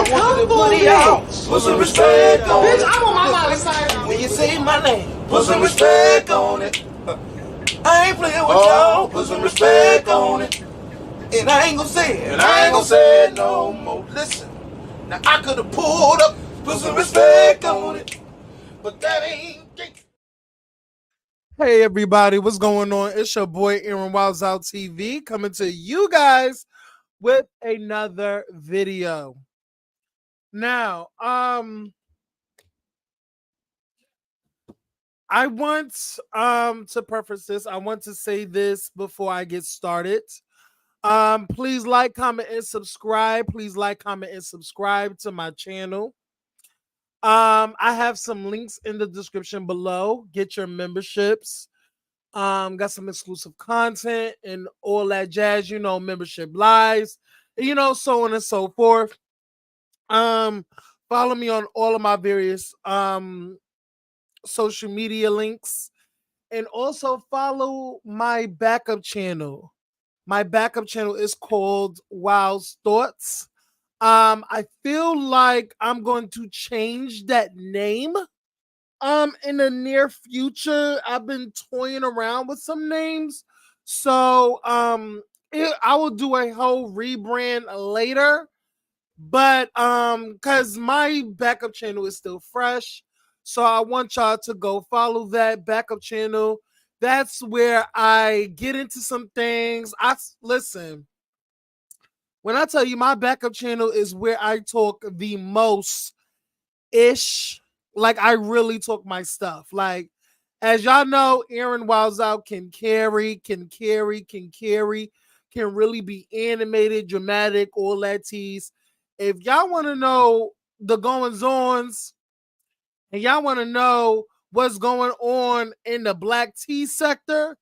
I want you to put it out. Put some respect on it. Bitch, I'm on my mom's side. When you say my name, put some respect on it. I ain't playing with y'all. Put some respect on it. And I ain't gonna say it. And I ain't gonna say it no more. Listen, now I could have pulled up, put some respect on it, but that ain't. Hey everybody, what's going on? It's your boy Aaron Wilds Out TV coming to you guys with another video. Now, I want to preface this. I want to say this before I get started. Please like, comment, and subscribe. Please like, comment, and subscribe to my channel. I have some links in the description below. Get your memberships. Got some exclusive content and all that jazz, membership lives, so on and so forth. Follow me on all of my various social media links, and also follow my backup channel. My backup channel is called Wild's Thoughts. I feel like I'm going to change that name in the near future. I've been toying around with some names, so I will do a whole rebrand later, but because my backup channel is still fresh, so I want y'all to go follow that backup channel. That's where I get into some things. Listen, when I tell you my backup channel is where I talk the most ish. Like, I really talk my stuff. Like, as y'all know, Aaron Wilds Out can really be animated, dramatic, all that tease. If y'all want to know the goings-ons and y'all want to know what's going on in the black tea sector,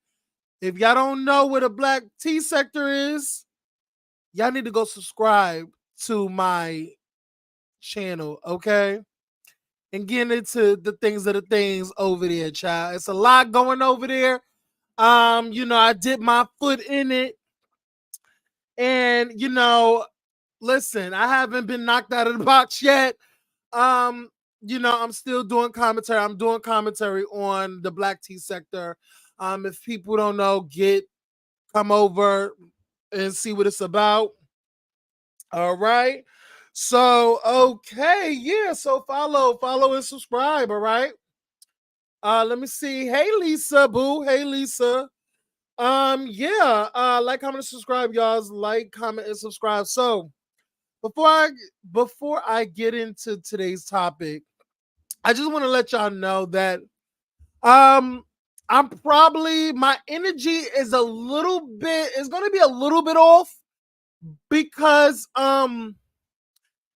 if y'all don't know what a black tea sector is, y'all need to go subscribe to my channel, okay? And getting into the things over there, child. It's a lot going over there. I did my foot in it. And, listen, I haven't been knocked out of the box yet. I'm still doing commentary. I'm doing commentary on the black tea sector. If people don't know, come over and see what it's about. All right. So, okay, yeah. So follow and subscribe. All right. Let me see. Hey Lisa, boo. Hey Lisa. Yeah. Like, comment, and subscribe, y'all. Like, comment, and subscribe. So before I get into today's topic, I just want to let y'all know that my energy is gonna be a little bit off because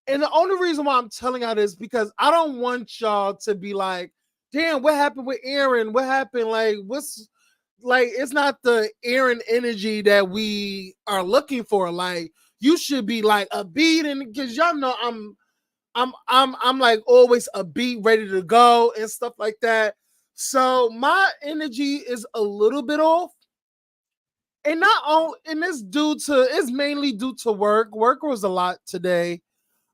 and the only reason why I'm telling y'all this because I don't want y'all to be like, damn, what happened with Aaron? What happened? Like, it's not the Aaron energy that we are looking for. Like, you should be like a beat, and because y'all know I'm like always a beat, ready to go and stuff like that. So my energy is a little bit off. And it's mainly due to work. Work was a lot today.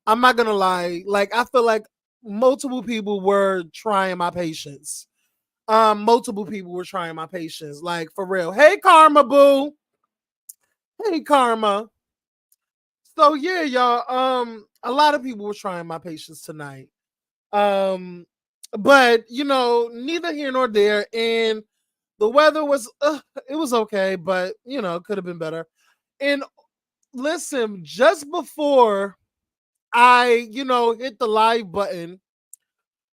I'm not gonna lie. Like, I feel like multiple people were trying my patience. Multiple people were trying my patience. Like, for real. Hey, Karma, boo. Hey, Karma. So yeah, y'all. A lot of people were trying my patience tonight. But neither here nor there. And the weather was, it was okay, but it could have been better. And listen, just before I, hit the live button,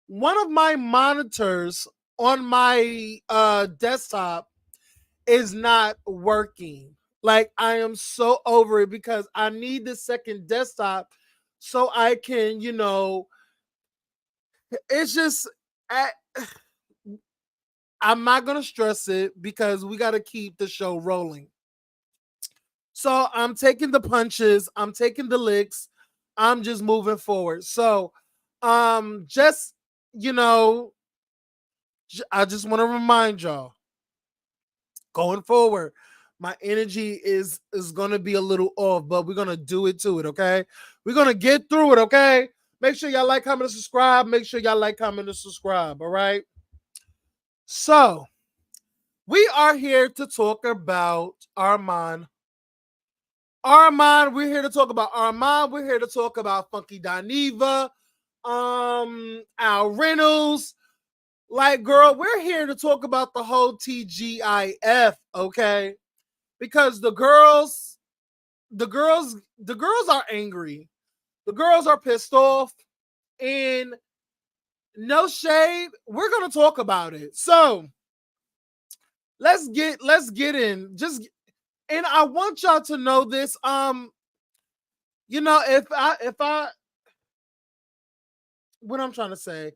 one of my monitors on my desktop is not working. Like, I am so over it because I need the second desktop so I can, it's just I'm not going to stress it because we got to keep the show rolling. So I'm taking the punches, I'm taking the licks, I'm just moving forward. So just I just want to remind y'all going forward, My energy is gonna be a little off, but we're gonna do it to it, okay? We're gonna get through it, okay? Make sure y'all like, comment, and subscribe. Make sure y'all like, comment, and subscribe, all right? So, we are here to talk about Armon. We're here to talk about Armon. We're here to talk about Funky Dineva, Al Reynolds. Like, girl, we're here to talk about the whole TGIF, okay? Because the girls are angry. The girls are pissed off. And no shade, we're gonna talk about it. So let's get in. And I want y'all to know this. If I what I'm trying to say,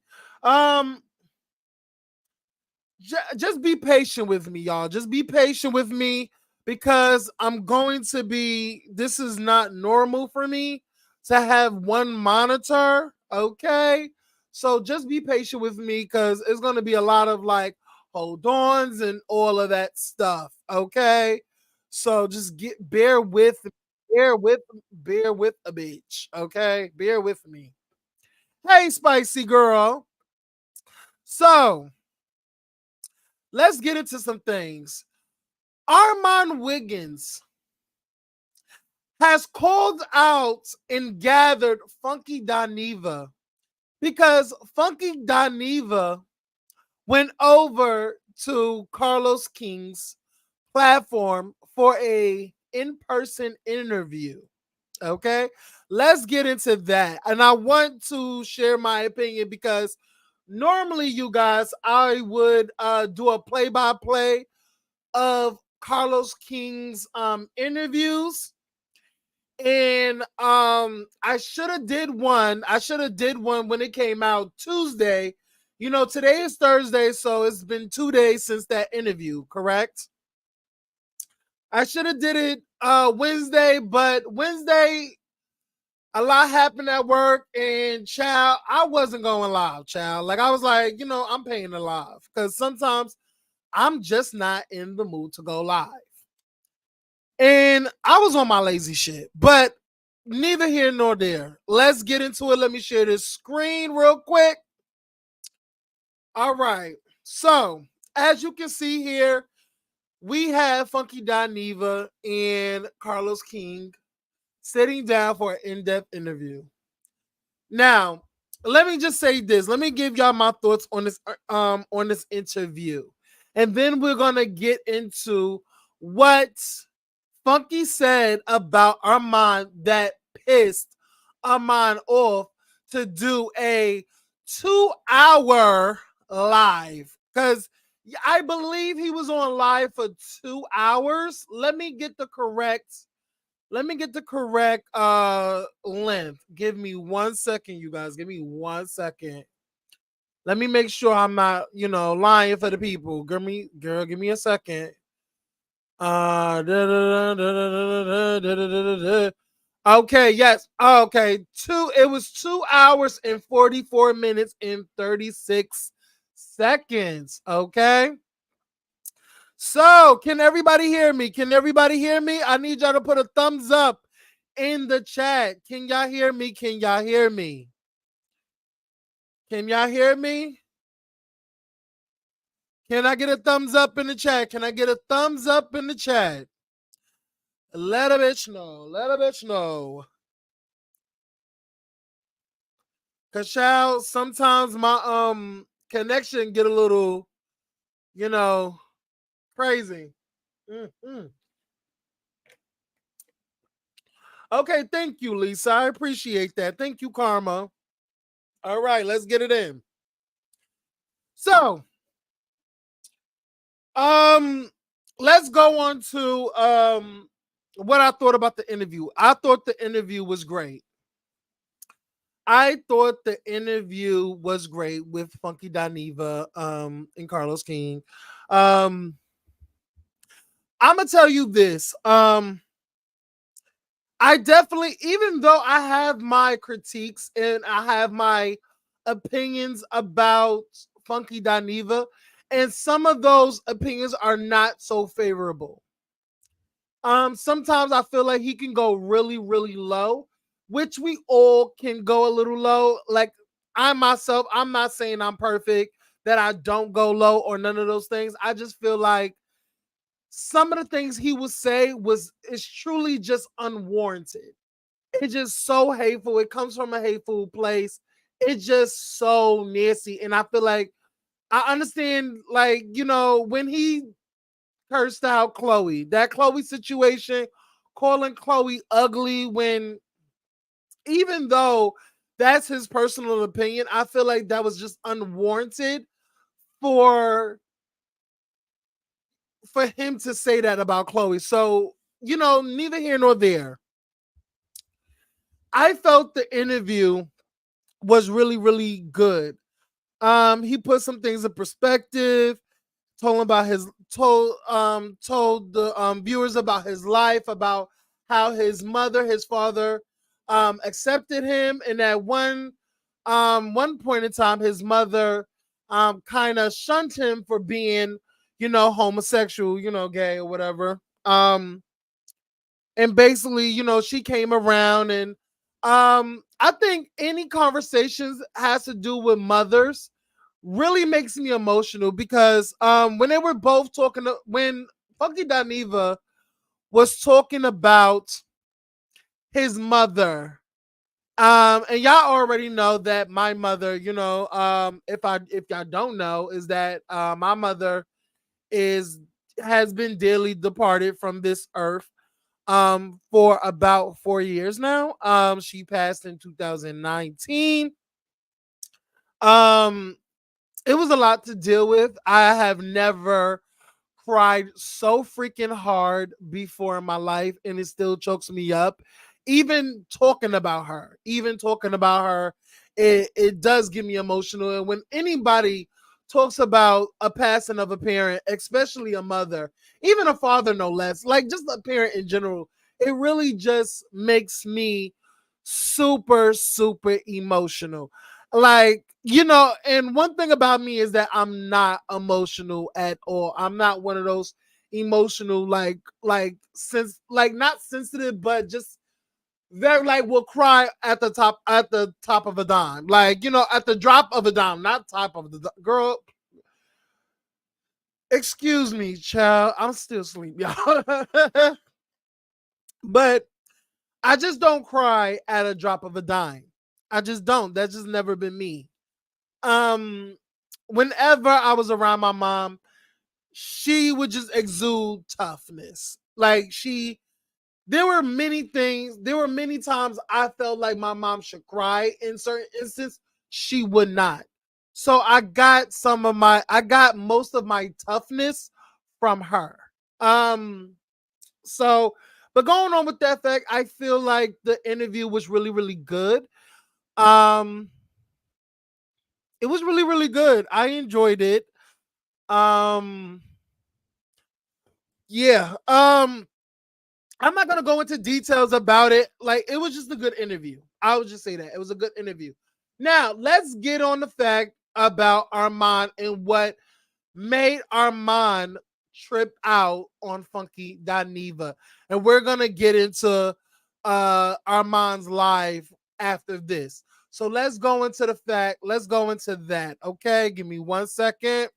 just be patient with me, y'all. Just be patient with me because this is not normal for me to have one monitor. Okay. So just be patient with me because it's going to be a lot of like hold ons and all of that stuff. Okay. So just bear with a bitch. Okay. Bear with me. Hey, spicy girl. So let's get into some things. Arman Wiggins has called out and gathered Funky Dineva because Funky Dineva went over to Carlos King's platform for a in-person interview. Okay, let's get into that. And I want to share my opinion because normally, you guys, I would do a play-by-play of Carlos King's interviews. And I should have did one. When it came out Tuesday. Today is Thursday, so it's been 2 days since that interview, correct? I should have did it Wednesday, but Wednesday a lot happened at work, and child, I wasn't going live, child. Like I was like, I'm paying to live because sometimes I'm just not in the mood to go live. And I was on my lazy shit, but neither here nor there. Let's get into it. Let me share this screen real quick. All right. So, as you can see here, we have Funky Dineva and Carlos King sitting down for an in-depth interview. Now, let me just say this. Let me give y'all my thoughts on this interview. And then we're going to get into what Funky said about Armon that pissed Armon off to do a 2-hour live. Because I believe he was on live for 2 hours. Let me get the correct length. Give me 1 second, you guys. Give me 1 second. Let me make sure I'm not, lying for the people. Give me a second. Okay, yes. Okay. It was 2 hours and 44 minutes and 36 seconds. Okay. So, can everybody hear me? I need y'all to put a thumbs up in the chat. Can y'all hear me? Can y'all hear me? Can I get a thumbs up in the chat? Let a bitch know. Cause child, sometimes my connection get a little, crazy. Mm-hmm. Okay, thank you, Lisa. I appreciate that. Thank you, Karma. All right, let's get it in. So, let's go on to what I thought about the interview. I thought the interview was great. With Funky Dineva and Carlos King. I'm gonna tell you this. I definitely, even though I have my critiques and I have my opinions about Funky Dineva, and some of those opinions are not so favorable. Sometimes I feel like he can go really, really low, which we all can go a little low. Like I myself, I'm not saying I'm perfect, that I don't go low or none of those things. I just feel like some of the things he would say is truly just unwarranted. It's just so hateful. It comes from a hateful place. It's just so nasty. And I feel like I understand, like, when he cursed out Chloe, that Chloe situation, calling Chloe ugly, when even though that's his personal opinion, I feel like that was just unwarranted for him to say that about Chloe. So, neither here nor there. I felt the interview was really, really good. He put some things in perspective, told him about his told the viewers about his life, about how his mother, his father, accepted him, and at one point in time, his mother kind of shunned him for being, homosexual, gay or whatever. And basically, she came around, and I think any conversations has to do with mothers really makes me emotional, because when they were both talking when Funky Dineva was talking about his mother, and y'all already know that my mother, if y'all don't know, is that my mother has been dearly departed from this earth for about 4 years now. She passed in 2019. um it was a lot to deal with. I have never cried so freaking hard before in my life, and it still chokes me up. Even talking about her, it does get me emotional. And when anybody talks about a passing of a parent, especially a mother, even a father, no less, like just a parent in general, it really just makes me super, super emotional. Like, and one thing about me is that I'm not emotional at all. I'm not one of those emotional, not sensitive, but just very, like, will cry at the top of a dime, like, at the drop of a dime, not top of the girl. Excuse me, child, I'm still asleep, y'all. But I just don't cry at a drop of a dime. I just don't. That's just never been me. um Whenever I was around my mom, she would just exude toughness. Like, there were many times I felt like my mom should cry. In certain instances, she would not. So I got most of my toughness from her. um so, but going on with that fact, I feel like the interview was really, really good. um it was really, really good. I enjoyed it. um yeah. I'm not gonna go into details about it. Like, it was just a good interview. I would just say that it was a good interview. Now let's get on the fact about Armon and what made Armon trip out on Funky Dineva, and we're gonna get into Armon's life after this. So let's go into the fact. Let's go into that. Okay, give me 1 second.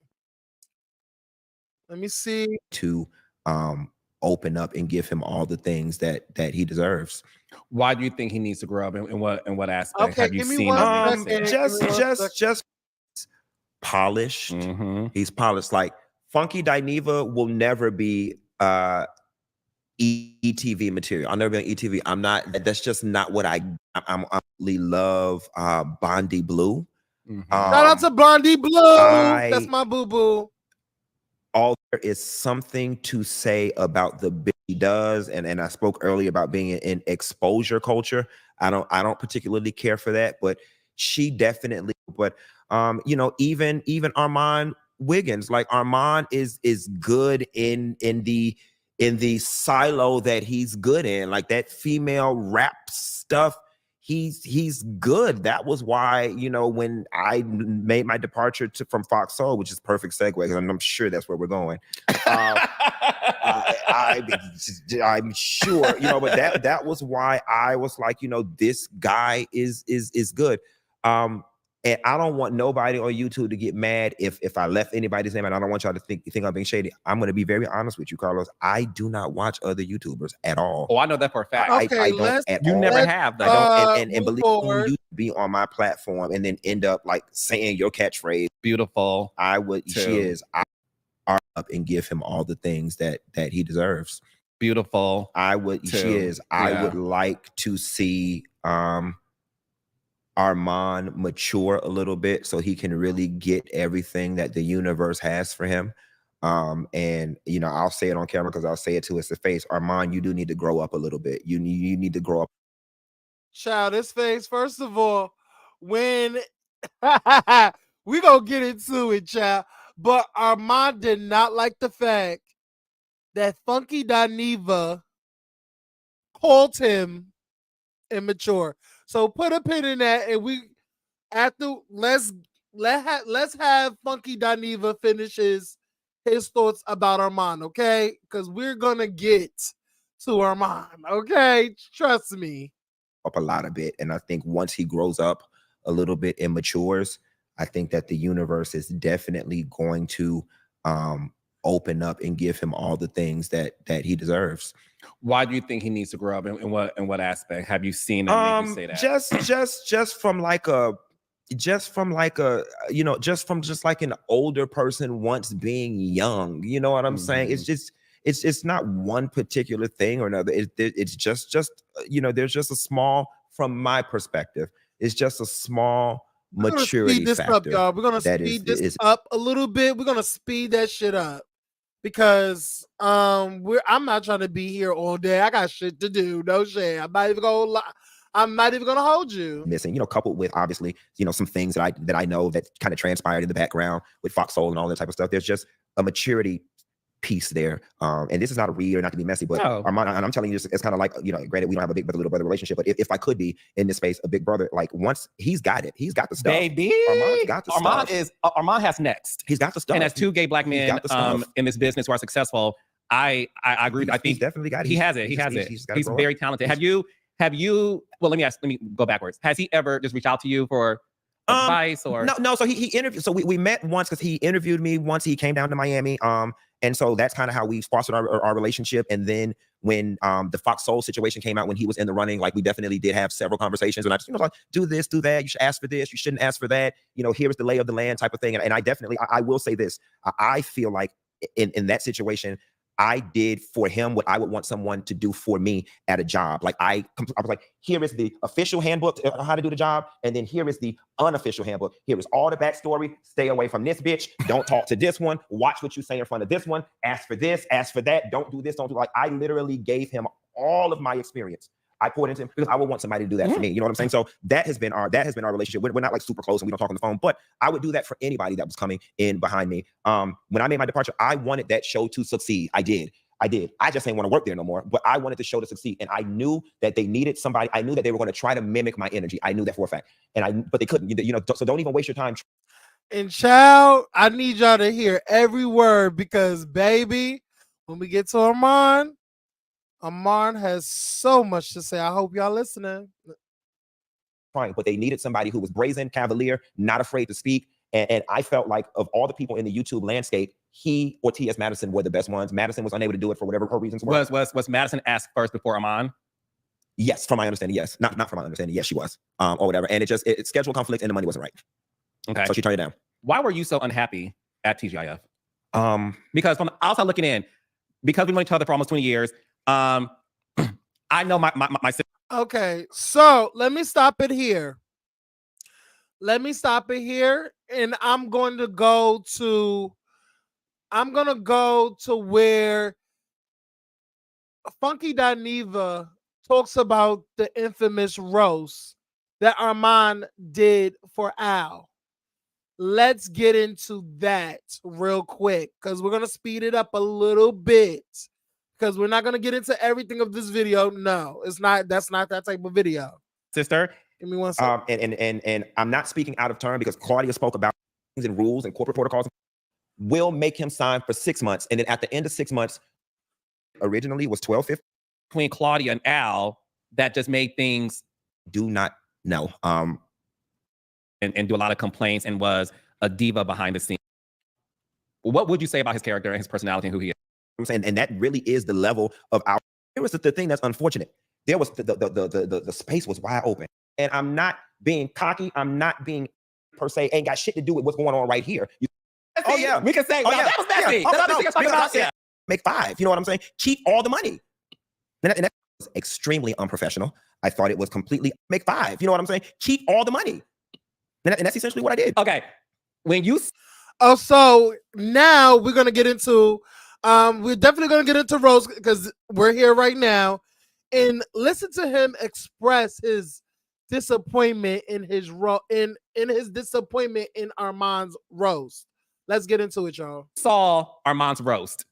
Let me see. To open up and give him all the things that he deserves. Why do you think he needs to grow up, and what aspect Okay, have you give me seen? 1 second. Just polished. Mm-hmm. He's polished. Like, Funky Dineva will never be ETV material. I'll never be on ETV. I'm not. That's just not what I really love. Bondi Blue. Mm-hmm. Shout out to Blondie Blue. That's my boo boo. All there is something to say about the bit he does, and I spoke earlier about being in exposure culture. I don't particularly care for that, but she definitely. But even Arman Wiggins, like, Arman is good in the silo that he's good in, like that female rap stuff. He's good. That was why, when I made my departure from Fox Soul, which is perfect segue, because I'm sure that's where we're going. I'm sure, you know, but that was why I was like, you know, this guy is good. And I don't want nobody on YouTube to get mad if I left anybody's name, and I don't want y'all to think I'm being shady. I'm going to be very honest with you, Carlos. I do not watch other YouTubers at all. Oh, I know that for a fact. Okay, I don't at You all. never have, though. I don't, and move believe forward. you be on my platform and then end up like saying your catchphrase. Beautiful. I would. Too. She is. I up and give him all the things that he deserves. Beautiful. I would. Too. She is. I Yeah. would like to see Armon mature a little bit so he can really get everything that the universe has for him. And you know, I'll say it on camera because I'll say it to his face. Armon, you do need to grow up a little bit. You need to grow up. Child, this face, first of all, when we gonna get into it, child. But Armand did not like the fact that Funky Dineva called him immature. So put a pin in that, and let's have Funky Dineva finish his thoughts about Armand, okay? Because we're gonna get to Armand, okay? Trust me. Up a lot of bit, and I think once he grows up a little bit and matures, I think that the universe is definitely going to open up and give him all the things that he deserves. Why do you think he needs to grow up? In what aspect have you seen that make you say that? Just from like an older person once being young. You know what I'm saying? It's not one particular thing or another. It's just you know, there's just a small, from my perspective, it's just a small maturity speed this factor. up, y'all. We're gonna speed this up a little bit. We're gonna speed that shit up because I'm not trying to be here all day. I got shit to do. No shit. I'm not even gonna hold you. Missing, you know, coupled with obviously, you know, some things that I know that kind of transpired in the background with Fox Soul and all that type of stuff. There's just a maturity piece there. And this is not a read or not to be messy, but Armand, and I'm telling you, it's kind of like, you know, granted, we don't have a big brother, little brother relationship, but if I could be in this space, a big brother, like once he's got it, he's got the stuff. Baby, Armand's got the stuff. Armand has next. He's got the stuff. And as two gay black men in this business who are successful, I agree. I think he's definitely got it. He has it. He has it. He's very talented. Have you? Well, let me go backwards. Has he ever just reached out to you for advice or no? So he interviewed. So we met once because he interviewed me once. He came down to Miami. And so that's kind of how we fostered our relationship. And then when the Fox Soul situation came out, when he was in the running, like we definitely did have several conversations. And I just, you know, like, do this, do that. You should ask for this. You shouldn't ask for that. You know, here's the lay of the land type of thing. And I definitely, I will say this. I feel like in that situation, I did for him what I would want someone to do for me at a job. Like I was like, here is the official handbook on how to do the job. And then here is the unofficial handbook. Here is all the backstory. Stay away from this bitch. Don't talk to this one. Watch what you say in front of this one. Ask for this, ask for that. Don't do this, don't do like, I literally gave him all of my experience. I poured into him because I would want somebody to do that for me. You know what I'm saying? So that has been our relationship. We're not like super close and we don't talk on the phone, but I would do that for anybody that was coming in behind me. When I made my departure, I wanted that show to succeed. I did. I just didn't want to work there no more, but I wanted the show to succeed. And I knew that they needed somebody. I knew that they were going to try to mimic my energy. I knew that for a fact. But they couldn't, you know, so don't even waste your time. And child, I need y'all to hear every word because baby, when we get to Armand has so much to say. I hope y'all listening. Fine, but they needed somebody who was brazen, cavalier, not afraid to speak. And I felt like of all the people in the YouTube landscape, he or T.S. Madison were the best ones. Madison was unable to do it for whatever her reasons were. Was Madison asked first before Armand? Yes, from my understanding, yes. Not from my understanding, yes, she was. Or whatever. And it schedule conflict and the money wasn't right. Okay. So she turned it down. Why were you so unhappy at TGIF? Because from the outside looking in, because we've known each other for almost 20 years, I know my Okay, so let me stop it here. And I'm going to go to where Funky Dineva talks about the infamous roast that Armand did for Al. Let's get into that real quick because we're going to speed it up a little bit because we're not going to get into everything of this video. No, it's not. That's not that type of video. Sister. Give me one second. And I'm not speaking out of turn because Claudia spoke about things and rules and corporate protocols will make him sign for 6 months. And then at the end of 6 months, originally was 12-15. Between Claudia and Al that just made things Do not know. And do a lot of complaints and was a diva behind the scenes. What would you say about his character and his personality and who he is? I'm saying, and that really is the level of our. Here was the thing that's unfortunate. There was the space was wide open, and I'm not being cocky. I'm not being per se. Ain't got shit to do with what's going on right here. Oh yeah, we can say, oh, well, yeah. that was messy. Yeah. Oh, That's no, what talking because about. Yeah. Make 5. You know what I'm saying? Keep all the money. And that was extremely unprofessional. I thought it was completely make 5. You know what I'm saying? Keep all the money. And that's essentially what I did. Okay. When you Oh, so now we're gonna get into we're definitely gonna get into Rose because we're here right now and listen to him express his disappointment in his in his disappointment in Arman's roast. Let's get into it, y'all. saw Armand's roast,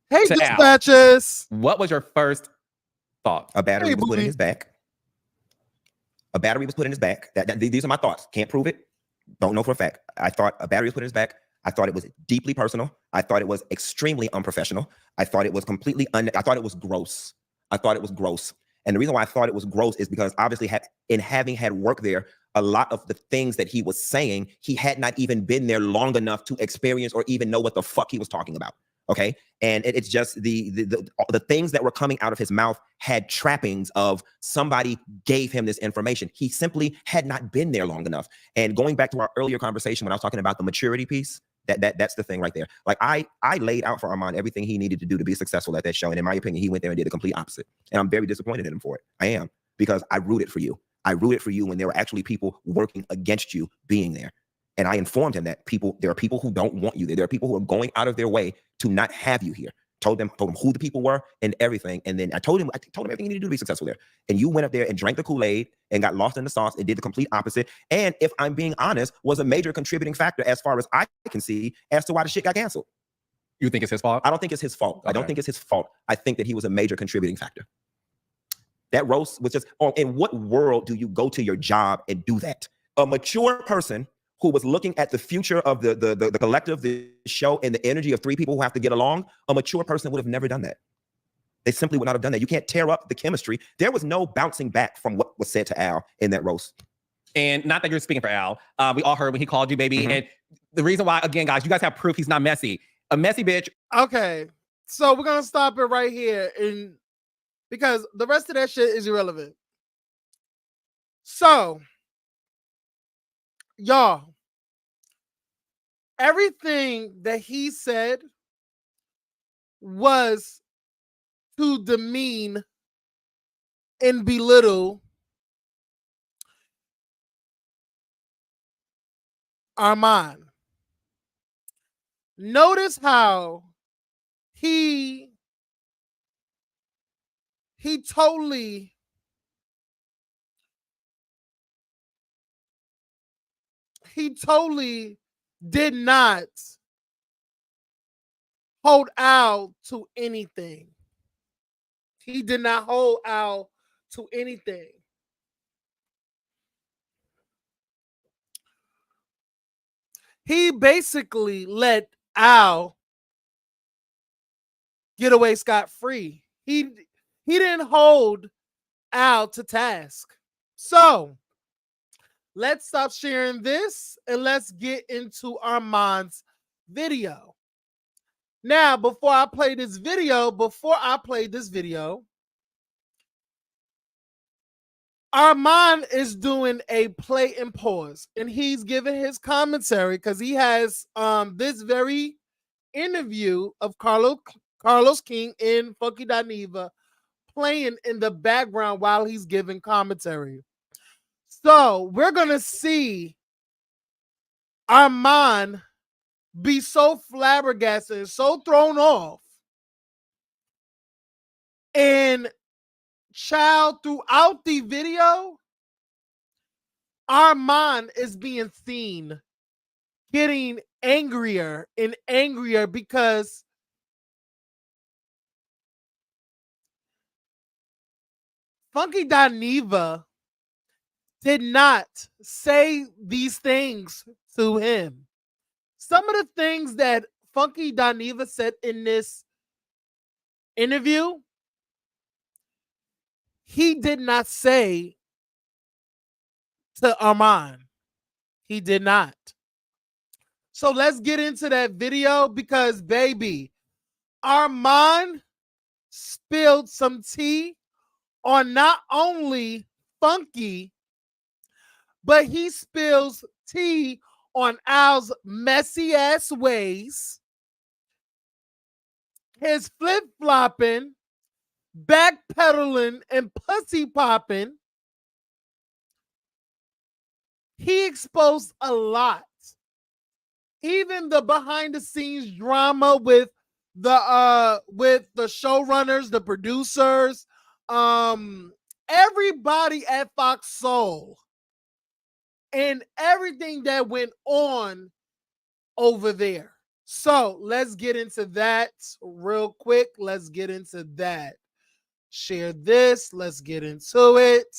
Hey, to Al. dispatches. what was your first thought? A battery Hey, was put in booby. his back. A battery was put in his back. These are my thoughts. Can't prove it. Don't know for a fact. I thought a battery was put in his back. I thought it was deeply personal. I thought it was extremely unprofessional. I thought it was completely I thought it was gross. I thought it was gross. And the reason why I thought it was gross is because obviously in having had work there, a lot of the things that he was saying, he had not even been there long enough to experience or even know what the fuck he was talking about. Okay. And it's just the things that were coming out of his mouth had trappings of somebody gave him this information. He simply had not been there long enough. And going back to our earlier conversation when I was talking about the maturity piece, that's the thing right there. Like I laid out for Armon everything he needed to do to be successful at that show. And in my opinion, he went there and did the complete opposite. And I'm very disappointed in him for it. I am, because I rooted for you. I rooted for you when there were actually people working against you being there. And I informed him that there are people who don't want you there. There are people who are going out of their way to not have you here. Told him who the people were and everything. And then I told him everything you need to do to be successful there. And you went up there and drank the Kool-Aid and got lost in the sauce and did the complete opposite. And if I'm being honest, was a major contributing factor as far as I can see as to why the shit got canceled. You think it's his fault? I don't think it's his fault. Okay. I don't think it's his fault. I think that he was a major contributing factor. That roast was just, in what world do you go to your job and do that? A mature person who was looking at the future of the collective, the show, and the energy of 3 people who have to get along, a mature person would have never done that. They simply would not have done that. You can't tear up the chemistry. There was no bouncing back from what was said to Al in that roast. And not that you're speaking for Al. We all heard when he called you baby. Mm-hmm. And the reason why, again, guys, you guys have proof he's not messy. A messy bitch. Okay, so we're gonna stop it right here, and because the rest of that shit is irrelevant. So, y'all, everything that he said was to demean and belittle Arman. Notice how he totally did not hold out to anything. He did not hold out to anything. He basically let Al get away scot-free. He didn't hold Al to task. So let's stop sharing this and let's get into Arman's video. Now, before I play this video, Arman is doing a play and pause, and he's giving his commentary because he has this very interview of Carlos King and Funky Dineva playing in the background while he's giving commentary. So we're gonna see Arman be so flabbergasted and so thrown off, and child, throughout the video, Arman is being seen getting angrier and angrier because Funky Dineva did not say these things to him. Some of the things that Funky Dineva said in this interview, he did not say to Arman. He did not. So let's get into that video because, baby, Arman spilled some tea on not only Funky, but he spills tea on Al's messy ass ways, his flip flopping, backpedaling, and pussy popping. He exposed a lot. Even the behind the scenes drama with the showrunners, the producers, everybody at Fox Soul, and everything that went on over there. So let's get into that real quick. Let's get into that. Share this. Let's get into it.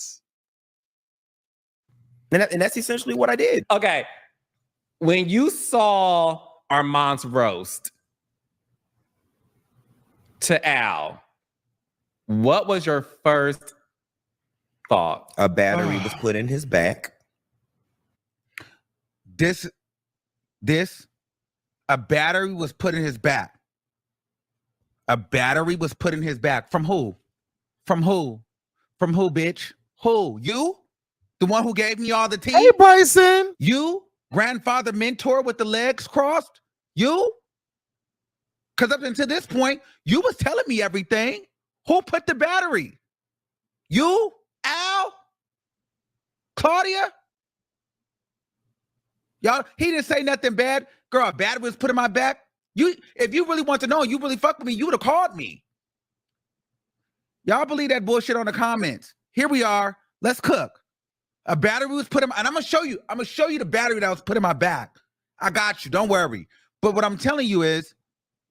And that's essentially what I did. Okay. When you saw Armand's roast to Al, what was your first thought? A battery was put in his back. A battery was put in his back. A battery was put in his back. From who? From who? From who, bitch? Who? You? The one who gave me all the tea? Hey, Bryson. You? Grandfather mentor with the legs crossed? You? Because up until this point, you was telling me everything. Who put the battery? You? Al? Claudia? Y'all, he didn't say nothing bad. Girl, a battery was put in my back. If you really want to know, you really fuck with me, you would have called me. Y'all believe that bullshit on the comments. Here we are. Let's cook. A battery was put in my, and I'm gonna show you the battery that was put in my back. I got you, don't worry. But what I'm telling you is,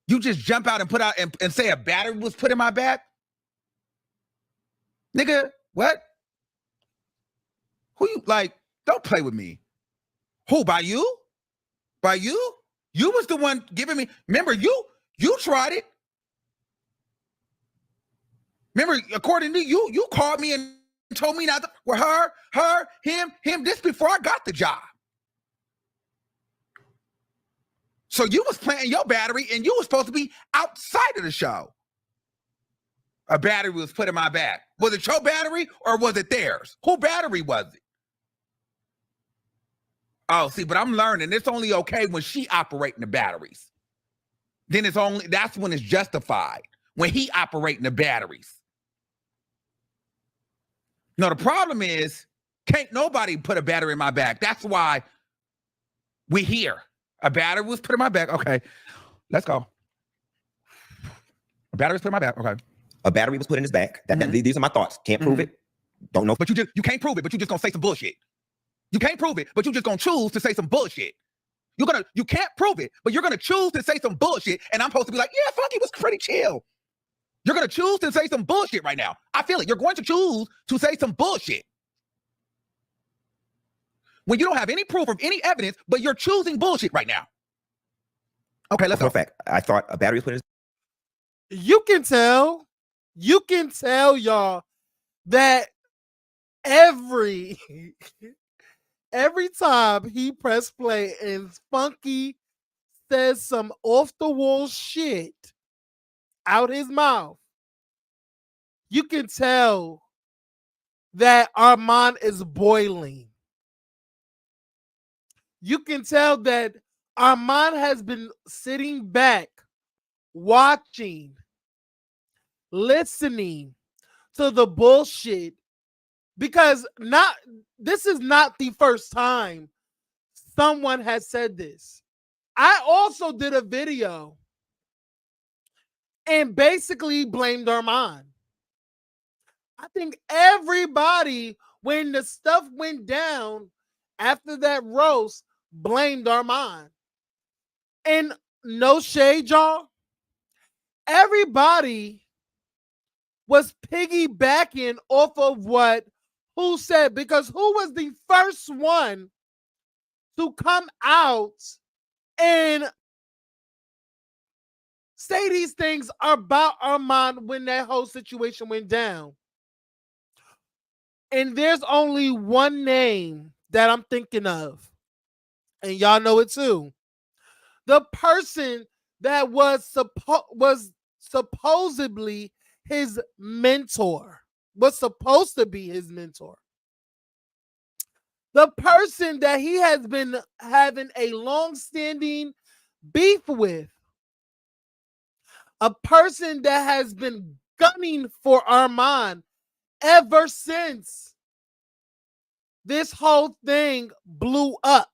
you just jump out and put out and say a battery was put in my back? Nigga, what? Who you, like, don't play with me. Who, by you? By you? You was the one giving me, remember, you tried it. Remember, according to you, you called me and told me not to, well, her, him, this before I got the job. So you was planting your battery and you was supposed to be outside of the show. A battery was put in my back. Was it your battery or was it theirs? Who battery was it? Oh, see, but I'm learning it's only okay when she operating the batteries. Then that's when it's justified. When he operating the batteries. No, the problem is, can't nobody put a battery in my back. That's why we here. A battery was put in my back. Okay, let's go. A battery was put in my back. Okay. A battery was put in his back. These are my thoughts. Can't prove it. Don't know. But you can't prove it, but you just gonna say some bullshit. You can't prove it, but you just gonna choose to say some bullshit. You can't prove it, but you're gonna choose to say some bullshit, and I'm supposed to be like, yeah, Funky was pretty chill. You're gonna choose to say some bullshit right now. I feel it. You're going to choose to say some bullshit. When you don't have any proof or any evidence, but you're choosing bullshit right now. Okay, let's go. For a fact, I thought a battery was put in his You can tell y'all that every time he press play and Funky says some off the wall shit out his mouth, you can tell that Arman is boiling. You can tell that Arman has been sitting back, watching, listening to the bullshit, because this is not the first time someone has said this. I also did a video and basically blamed Arman. I think everybody, when the stuff went down after that roast, blamed Arman. And no shade, y'all. Everybody was piggybacking off of what who said, because who was the first one to come out and say these things about Armon when that whole situation went down. And there's only one name that I'm thinking of. And y'all know it too. The person that was supposedly his mentor, was supposed to be his mentor. The person that he has been having a long-standing beef with. A person that has been gunning for Armon ever since this whole thing blew up.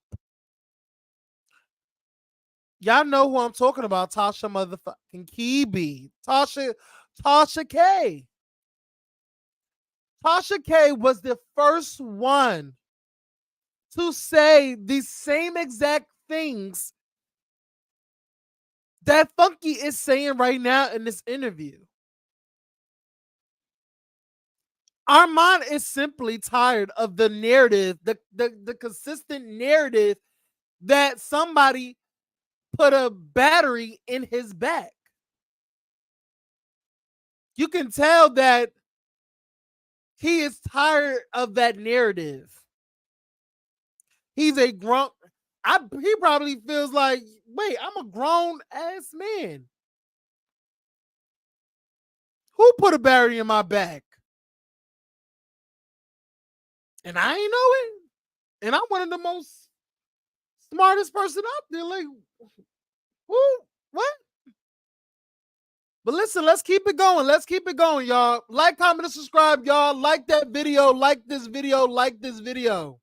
Y'all know who I'm talking about. Tasha motherfucking Kibi. Tasha K. Tasha K was the first one to say the same exact things that Funky is saying right now in this interview. Armon is simply tired of the narrative, the consistent narrative that somebody put a battery in his back. You can tell that he is tired of that narrative. He's a grown. He probably feels like, wait, I'm a grown ass man. Who put a battery in my back? And I ain't know it. And I'm one of the most smartest person out there. Like, who? What? But listen, let's keep it going. Let's keep it going, y'all. Like, comment, and subscribe, y'all. Like that video. Like this video. Like this video.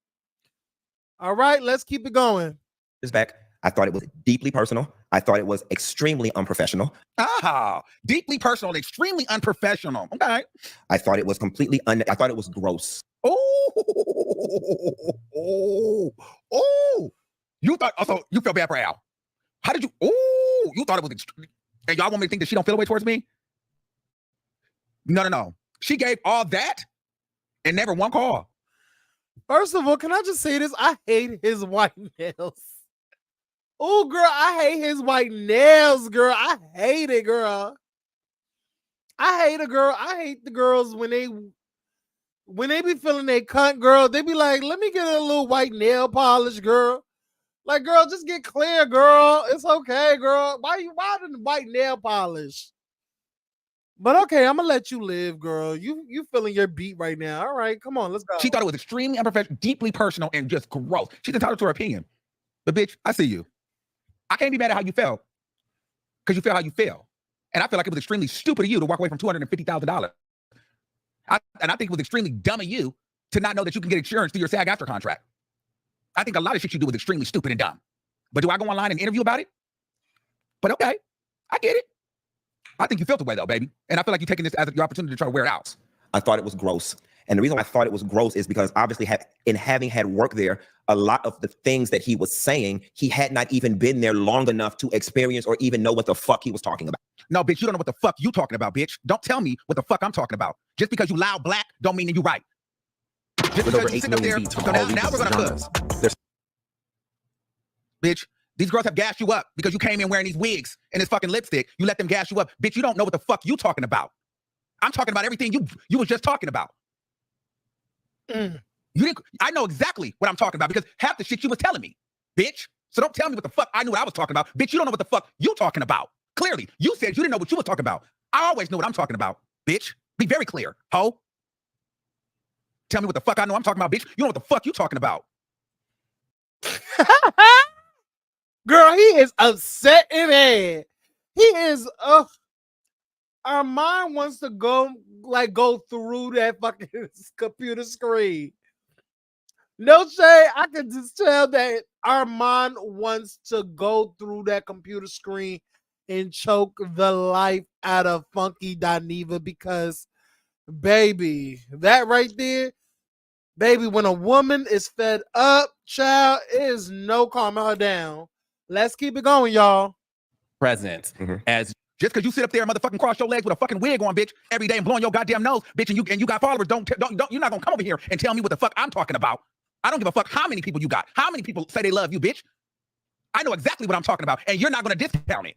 All right, let's keep it going. It's back. I thought it was deeply personal. I thought it was extremely unprofessional. Ah, deeply personal, extremely unprofessional. Okay. I thought it was completely I thought it was gross. Oh. You thought, also, you feel bad for Al. How did you, you thought it was extreme. And y'all want me to think that she don't feel the way towards me? No. She gave all that and never one call. First of all, can I just say this? I hate his white nails. Oh, girl, I hate his white nails, girl. I hate it, girl. I hate a girl. I hate the girls when they be feeling they cunt, girl. They be like, let me get a little white nail polish, girl. Like, girl, just get clear, girl. It's okay, girl. Why the white nail polish? But okay, I'm gonna let you live, girl. You feeling your beat right now. All right, come on, let's go. She thought it was extremely unprofessional, deeply personal, and just gross. She's entitled to her opinion. But bitch, I see you. I can't be mad at how you felt. Because you feel how you feel. And I feel like it was extremely stupid of you to walk away from $250,000. And I think it was extremely dumb of you to not know that you can get insurance through your SAG-AFTRA contract. I think a lot of shit you do was extremely stupid and dumb. But do I go online and interview about it? But okay, I get it. I think you felt the way though, baby. And I feel like you're taking this as your opportunity to try to wear it out. I thought it was gross. And the reason why I thought it was gross is because obviously in having had work there, a lot of the things that he was saying, he had not even been there long enough to experience or even know what the fuck he was talking about. No, bitch, you don't know what the fuck you talking about, bitch. Don't tell me what the fuck I'm talking about. Just because you loud black don't mean that you right. Just With because over you 8 sit up there, million beats so from now all we're regions gonna and cook. genres. There's Bitch, these girls have gassed you up because you came in wearing these wigs and this fucking lipstick. You let them gas you up. Bitch, you don't know what the fuck you talking about. I'm talking about everything you was just talking about. You didn't. I know exactly what I'm talking about because half the shit you was telling me, bitch. So don't tell me what the fuck I knew what I was talking about. Bitch, you don't know what the fuck you talking about. Clearly, you said you didn't know what you was talking about. I always know what I'm talking about, bitch. Be very clear, ho. Tell me what the fuck I know I'm talking about, bitch. You know what the fuck you talking about. Girl, he is upset in it. He is our mind wants to go through that fucking computer screen. No shade, I can just tell that Armon wants to go through that computer screen and choke the life out of Funky Dineva because, baby, that right there, baby, when a woman is fed up, child, it is no calming her down. Let's keep it going, y'all. Present as just because you sit up there and motherfucking cross your legs with a fucking wig on, bitch, every day and blowing your goddamn nose, bitch, and you got followers, don't you're not gonna come over here and tell me what the fuck I'm talking about. I don't give a fuck how many people you got. How many people say they love you, bitch? I know exactly what I'm talking about, and you're not gonna discount it.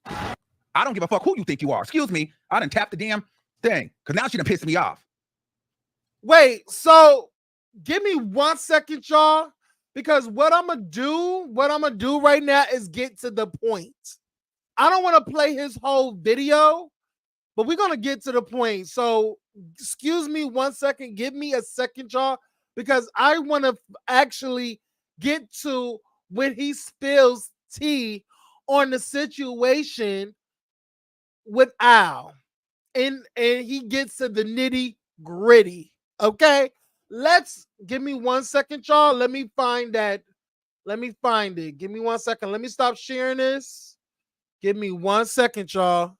I don't give a fuck who you think you are. Excuse me. I done tapped the damn thing because now she done pissed me off. Wait, so give me 1 second, y'all, because what I'm gonna do right now is get to the point. I don't want to play his whole video, but we're gonna get to the point. So excuse me 1 second. Give me a second, y'all, because I want to actually get to when he spills tea on the situation with Al, and he gets to the nitty gritty. Okay, let's give me 1 second, y'all. Let me find that. Let me find it. Give me 1 second. Let me stop sharing this. Give me 1 second, y'all.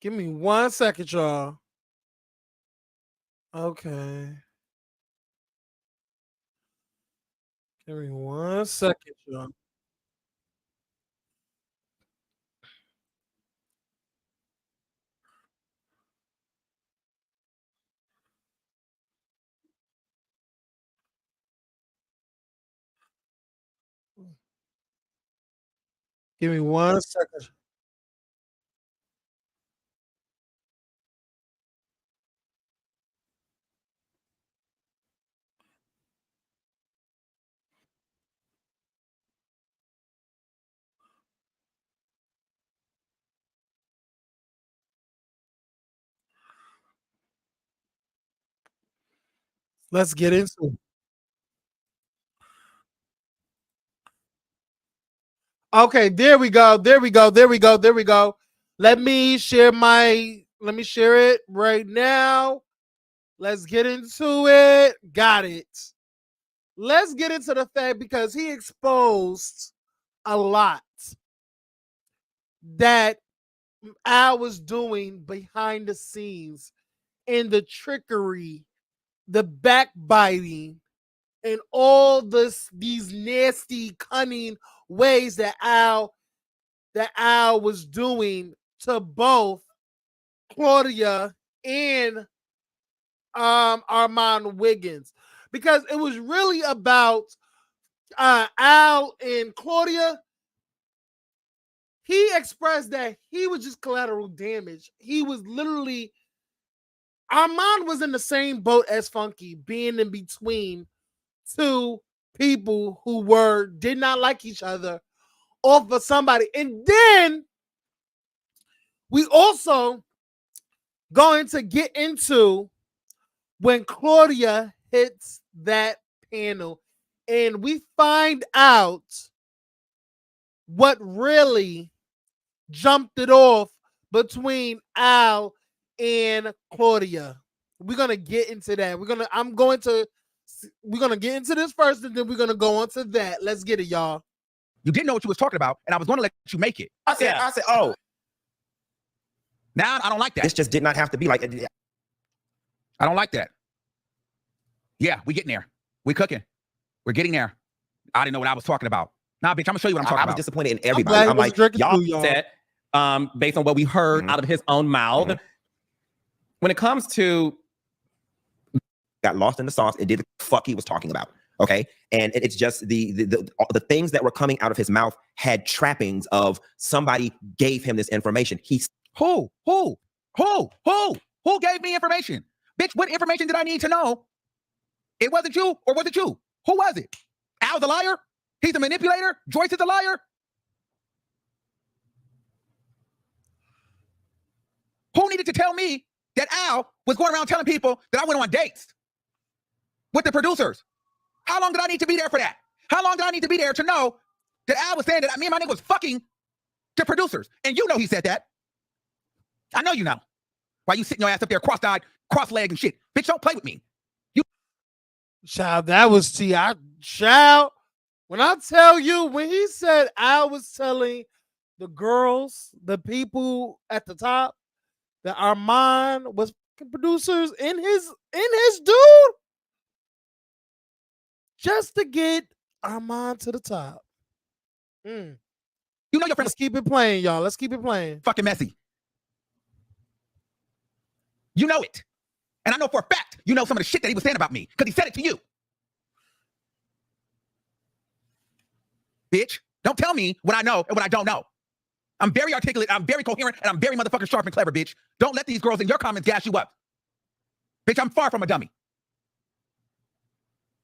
Give me 1 second, y'all. Okay. Give me 1 second, y'all. Give me 1 second. Let's get into it. Okay, there we go. There we go. There we go. There we go. Let me share it right now. Let's get into it. Got it. Let's get into the fact because he exposed a lot that Al was doing behind the scenes and the trickery, the backbiting, and all these nasty, cunning ways that Al was doing to both Claudia and Arman Wiggins, because it was really about Al and Claudia. He expressed that he was just collateral damage. He was literally, Arman was in the same boat as Funky, being in between two people who did not like each other off of somebody. And then we also going to get into when Claudia hits that panel and we find out what really jumped it off between Al and Claudia. We're gonna get into that. We're gonna get into this first, and then we're gonna go on to that. Let's get it, y'all. You didn't know what you was talking about, and I was going to let you make it. I said, oh, Now I don't like that. this just did not have to be like. I don't like that. Yeah, we getting there. We cooking. We're getting there. I didn't know what I was talking about. Nah, bitch, I'm gonna show you what I'm talking I about. was disappointed in I'm everybody. glad he I'm wasn't like, drinking y'all too, y'all. Said, based on what we heard out of his own mouth. When it comes to got lost in the sauce and did the fuck he was talking about. Okay, and it's just the things that were coming out of his mouth had trappings of somebody gave him this information. Who gave me information? Bitch, what information did I need to know? It wasn't you, or was it you? Who was it? Al's a liar? He's a manipulator? Joyce is a liar? Who needed to tell me that Al was going around telling people that I went on dates with the producers? How long did I need to be there for that? How long did I need to be there to know that Al was saying that me and my nigga was fucking the producers? And you know he said that. I know you know. Why you sitting your ass up there cross-eyed, cross-legged and shit? Bitch, don't play with me. Child, that was T.I. Child, when I tell you, when he said I was telling the girls, the people at the top, that Arman was producers in his dude, just to get Arman to the top. You know your friend Let's keep it playing, y'all. Let's keep it playing. fucking messy. You know it. And I know for a fact you know some of the shit that he was saying about me because he said it to you. Bitch, don't tell me what I know and what I don't know. I'm very articulate, I'm very coherent, and I'm very motherfucking sharp and clever, bitch. Don't let these girls in your comments gas you up. Bitch, I'm far from a dummy.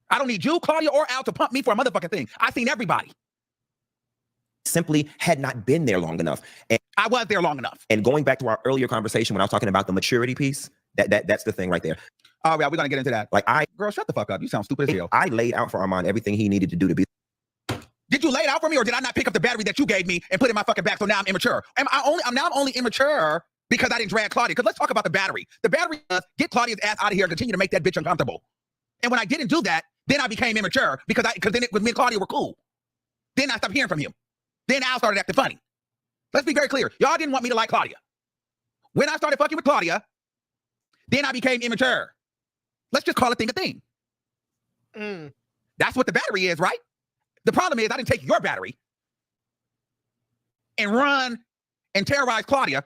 I don't need you, Claudia, or Al to pump me for a motherfucking thing. I've seen everybody. Simply had not been there long enough. And I was there long enough. And going back to our earlier conversation when I was talking about the maturity piece, that's the thing right there. Oh, yeah, we're gonna get into that. Like Girl, shut the fuck up. You sound stupid as hell. I laid out for Armon everything he needed to do to be. Did you lay it out for me, or did I not pick up the battery that you gave me and put it in my fucking back? So now I'm immature. I'm only immature because I didn't drag Claudia. Because let's talk about the battery. The battery was get Claudia's ass out of here and continue to make that bitch uncomfortable. And when I didn't do that, then I became immature because then it was me and Claudia were cool. Then I stopped hearing from him. Then Al started acting funny. Let's be very clear. Y'all didn't want me to like Claudia. When I started fucking with Claudia, then I became immature. Let's just call a thing a thing. That's what the battery is, right? The problem is I didn't take your battery and run and terrorize Claudia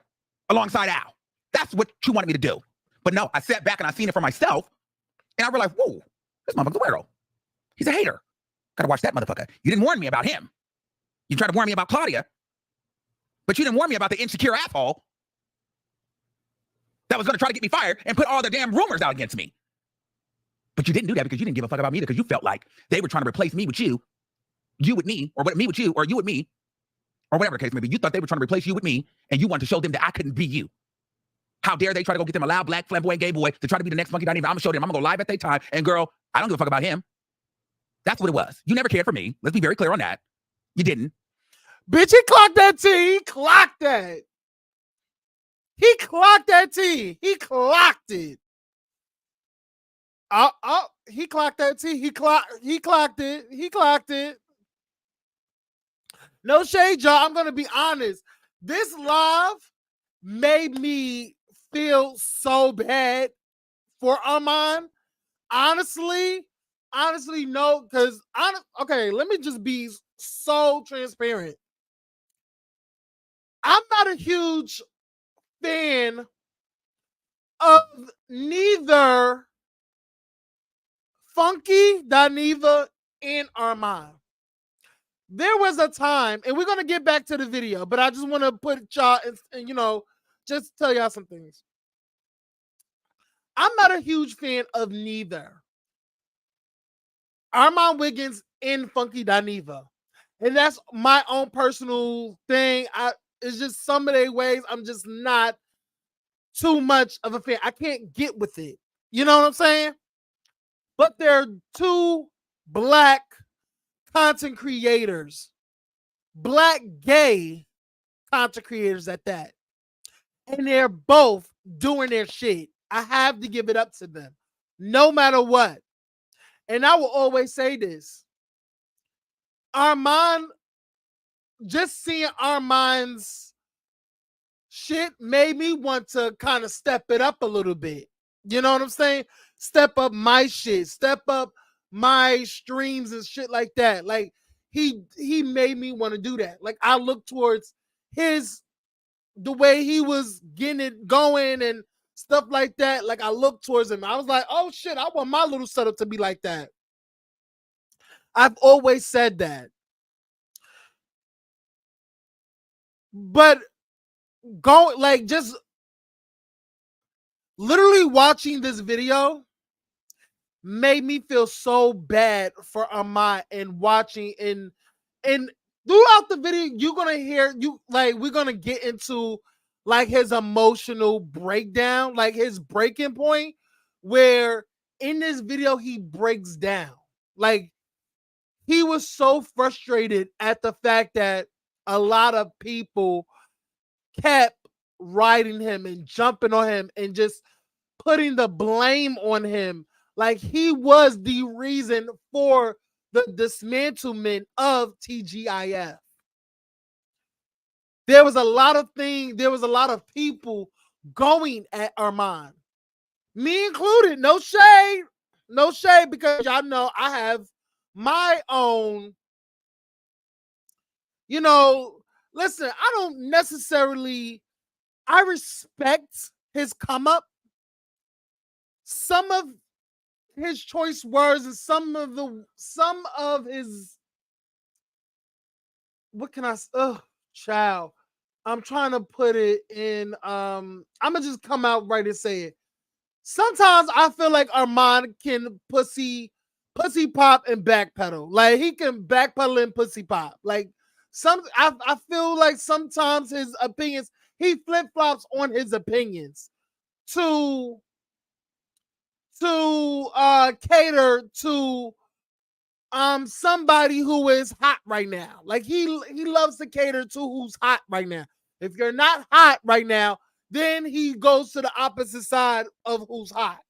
alongside Al. That's what you wanted me to do. But no, I sat back and I seen it for myself, and I realized, whoa, this motherfucker's a weirdo. He's a hater. Gotta watch that motherfucker. You didn't warn me about him. You tried to warn me about Claudia, but you didn't warn me about the insecure asshole that was gonna try to get me fired and put all the damn rumors out against me. But you didn't do that because you didn't give a fuck about me, because you felt like they were trying to replace me with you with me, or me with you, or you with me, or whatever the case may be. You thought they were trying to replace you with me, and you wanted to show them that I couldn't be you. How dare they try to go get them a loud, black, flamboyant gay boy to try to be the next funky Dineva. I'm gonna show them. I'm gonna go live at their time. And girl, I don't give a fuck about him. That's what it was. You never cared for me. Let's be very clear on that. You didn't. Bitch, he clocked that T. He clocked that. He clocked that T. He clocked it. He clocked that T. He clocked it. He clocked it. No shade, y'all. I'm gonna be honest. This live made me feel so bad for Armon. Honestly, no, because okay, let me just be so transparent. I'm not a huge fan of neither Funky, Dineva, and Armon. There was a time, and we're going to get back to the video, but I just want to put y'all, and just tell y'all some things. I'm not a huge fan of neither Arman Wiggins and Funky Dineva. And that's my own personal thing. It's just some of their ways I'm just not too much of a fan. I can't get with it. You know what I'm saying? But they're two black content creators, black gay content creators at that. And they're both doing their shit. I have to give it up to them, no matter what. And I will always say this. Armon, just seeing Armon's shit made me want to kind of step it up a little bit. You know what I'm saying? Step up my shit, step up my streams and shit like that. Like he made me want to do that. Like I look towards the way he was getting it going and stuff like that. Like I look towards him. I was like, oh shit, I want my little setup to be like that. I've always said that. But just literally watching this video made me feel so bad for Armon, and watching and throughout the video, you're gonna hear we're gonna get into like his emotional breakdown, like his breaking point, where in this video he breaks down. Like he was so frustrated at the fact that a lot of people kept riding him and jumping on him and just putting the blame on him. Like he was the reason for the dismantlement of TGIF. There was a lot of people going at Armon. Me included. No shade, because y'all know I have my own, listen, I don't necessarily, I respect his come up. some of his choice words and some of his, what can I child, I'm trying to put it in, I'm gonna just come out right and say it. Sometimes I feel like Armon can pussy pop and backpedal. Like he can backpedal and pussy pop. Like I feel like sometimes his opinions, he flip-flops on his opinions to cater to somebody who is hot right now. Like he loves to cater to who's hot right now. If you're not hot right now, then he goes to the opposite side of who's hot.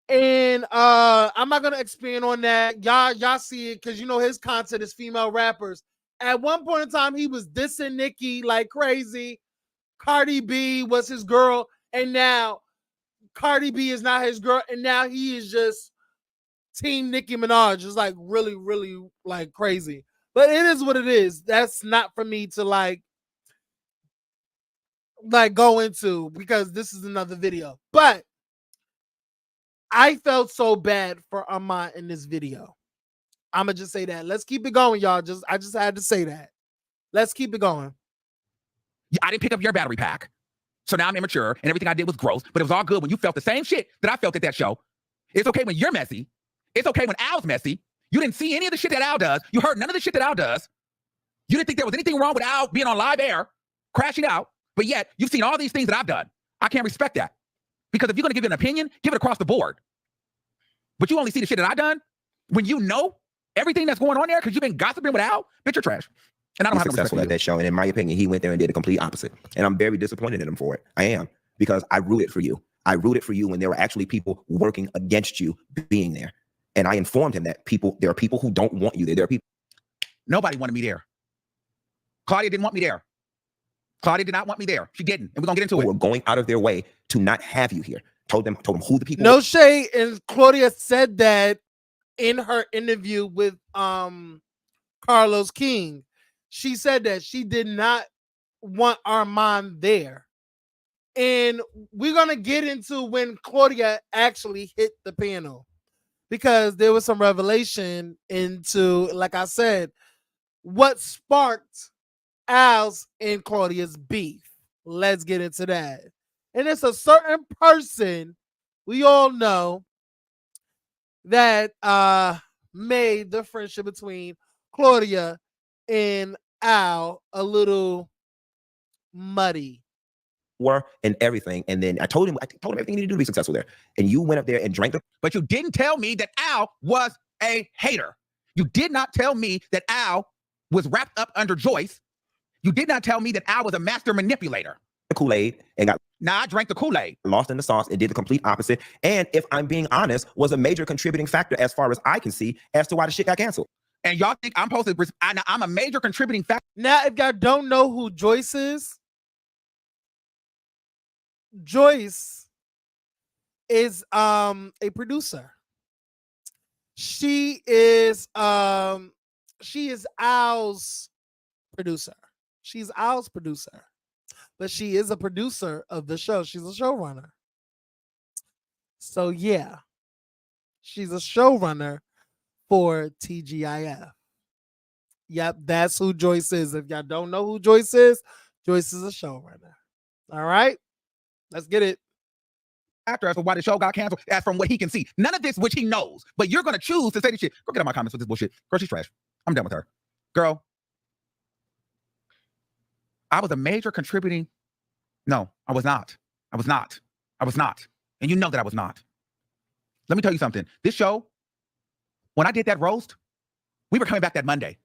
And I'm not gonna expand on that. Y'all see it because you know his content is female rappers. At one point in time, he was dissing Nicki like crazy. Cardi B was his girl, and now Cardi B is not his girl, and now he is just Team Nicki Minaj. Is like really, really like crazy. But it is what it is. That's not for me to like go into because this is another video. But I felt so bad for Armon in this video. I'ma just say that. Let's keep it going, y'all. I just had to say that. Let's keep it going. I didn't pick up your battery pack. So now I'm immature and everything I did was gross, but it was all good when you felt the same shit that I felt at that show. It's okay when you're messy. It's okay when Al's messy. You didn't see any of the shit that Al does. You heard none of the shit that Al does. You didn't think there was anything wrong with Al being on live air, crashing out, but yet you've seen all these things that I've done. I can't respect that. Because if you're gonna give an opinion, give it across the board. But you only see the shit that I've done when you know everything that's going on there because you've been gossiping with Al, bitch, you're trash. And I don't have no respect successful for at you. that show, and in my opinion, he went there and did the complete opposite. And I'm very disappointed in him for it. I am, because I rooted for you. I rooted for you when there were actually people working against you being there. And I informed him that there are people who don't want you there. There are people. Nobody wanted me there. Claudia didn't want me there. Claudia did not want me there. She didn't, and we're gonna get into it. Who were going out of their way to not have you here. Told them who the people No were. shade, and Claudia said that in her interview with Carlos King. She said that she did not want Armon there. And we're gonna get into when Claudia actually hit the panel, because there was some revelation into, like I said, what sparked Al's and Claudia's beef. Let's get into that. And it's a certain person we all know that made the friendship between Claudia and Al a little muddy. And everything. And then I told him everything he needed to do to be successful there. And you went up there and drank the. But you didn't tell me that Al was a hater. You did not tell me that Al was wrapped up under Joyce. You did not tell me that Al was a master manipulator. Kool-Aid and got. Now I drank the Kool-Aid. Lost in the sauce and did the complete opposite. And if I'm being honest, was a major contributing factor as far as I can see as to why the shit got canceled. And y'all think I'm supposed to, I'm a major contributing factor. Now, if y'all don't know who Joyce is, Joyce is a producer. She is Al's producer. She's Al's producer. But she is a producer of the show. She's a showrunner. So yeah. She's a showrunner for TGIF. Yep, that's who Joyce is. If y'all don't know who Joyce is a showrunner. All right, let's get it. After as to why the show got canceled, as from what he can see. None of this, which he knows, but you're gonna choose to say this shit. Go get out my comments with this bullshit. Girl, she's trash. I'm done with her. Girl, I was a major contributing. No, I was not. I was not. I was not. And you know that I was not. Let me tell you something. This show, when I did that roast, we were coming back that Monday.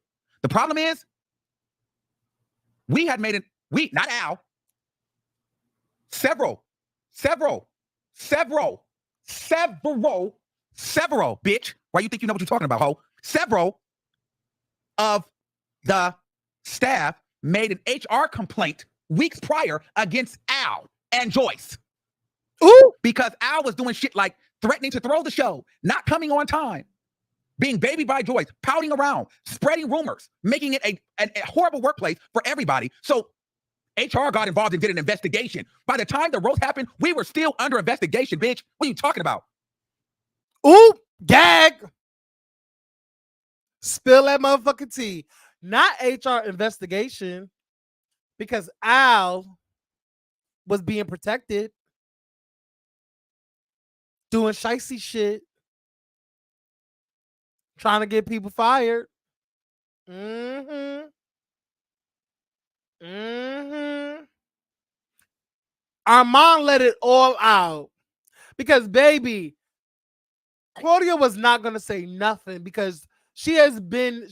The problem is, we had made it, not Al, several, bitch. Why you think you know what you're talking about, ho? Several of the staff made an HR complaint weeks prior against Al and Joyce. Ooh! Because Al was doing shit like threatening to throw the show, not coming on time, being babied by Joyce, pouting around, spreading rumors, making it a horrible workplace for everybody. So HR got involved and did an investigation. By the time the roast happened, we were still under investigation, bitch. What are you talking about? Oop, gag. Spill that motherfucking tea. Not HR investigation, because Al was being protected, doing shicey shit, trying to get people fired. Armon let it all out because, baby, Claudia was not gonna say nothing because she has been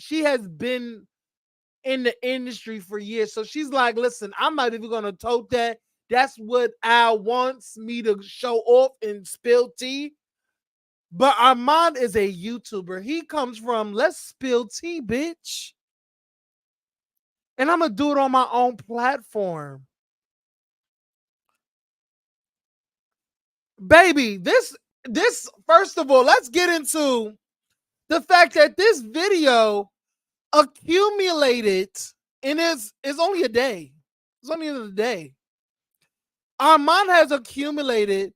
in the industry for years. So she's like, listen, I'm not even gonna tote that. That's what Al wants me to show off and spill tea. But Armand is a YouTuber. He comes from let's spill tea, bitch. And I'm gonna do it on my own platform. Baby, this first of all, let's get into the fact that this video accumulated, and it's only a day. It's only a day. Armand has accumulated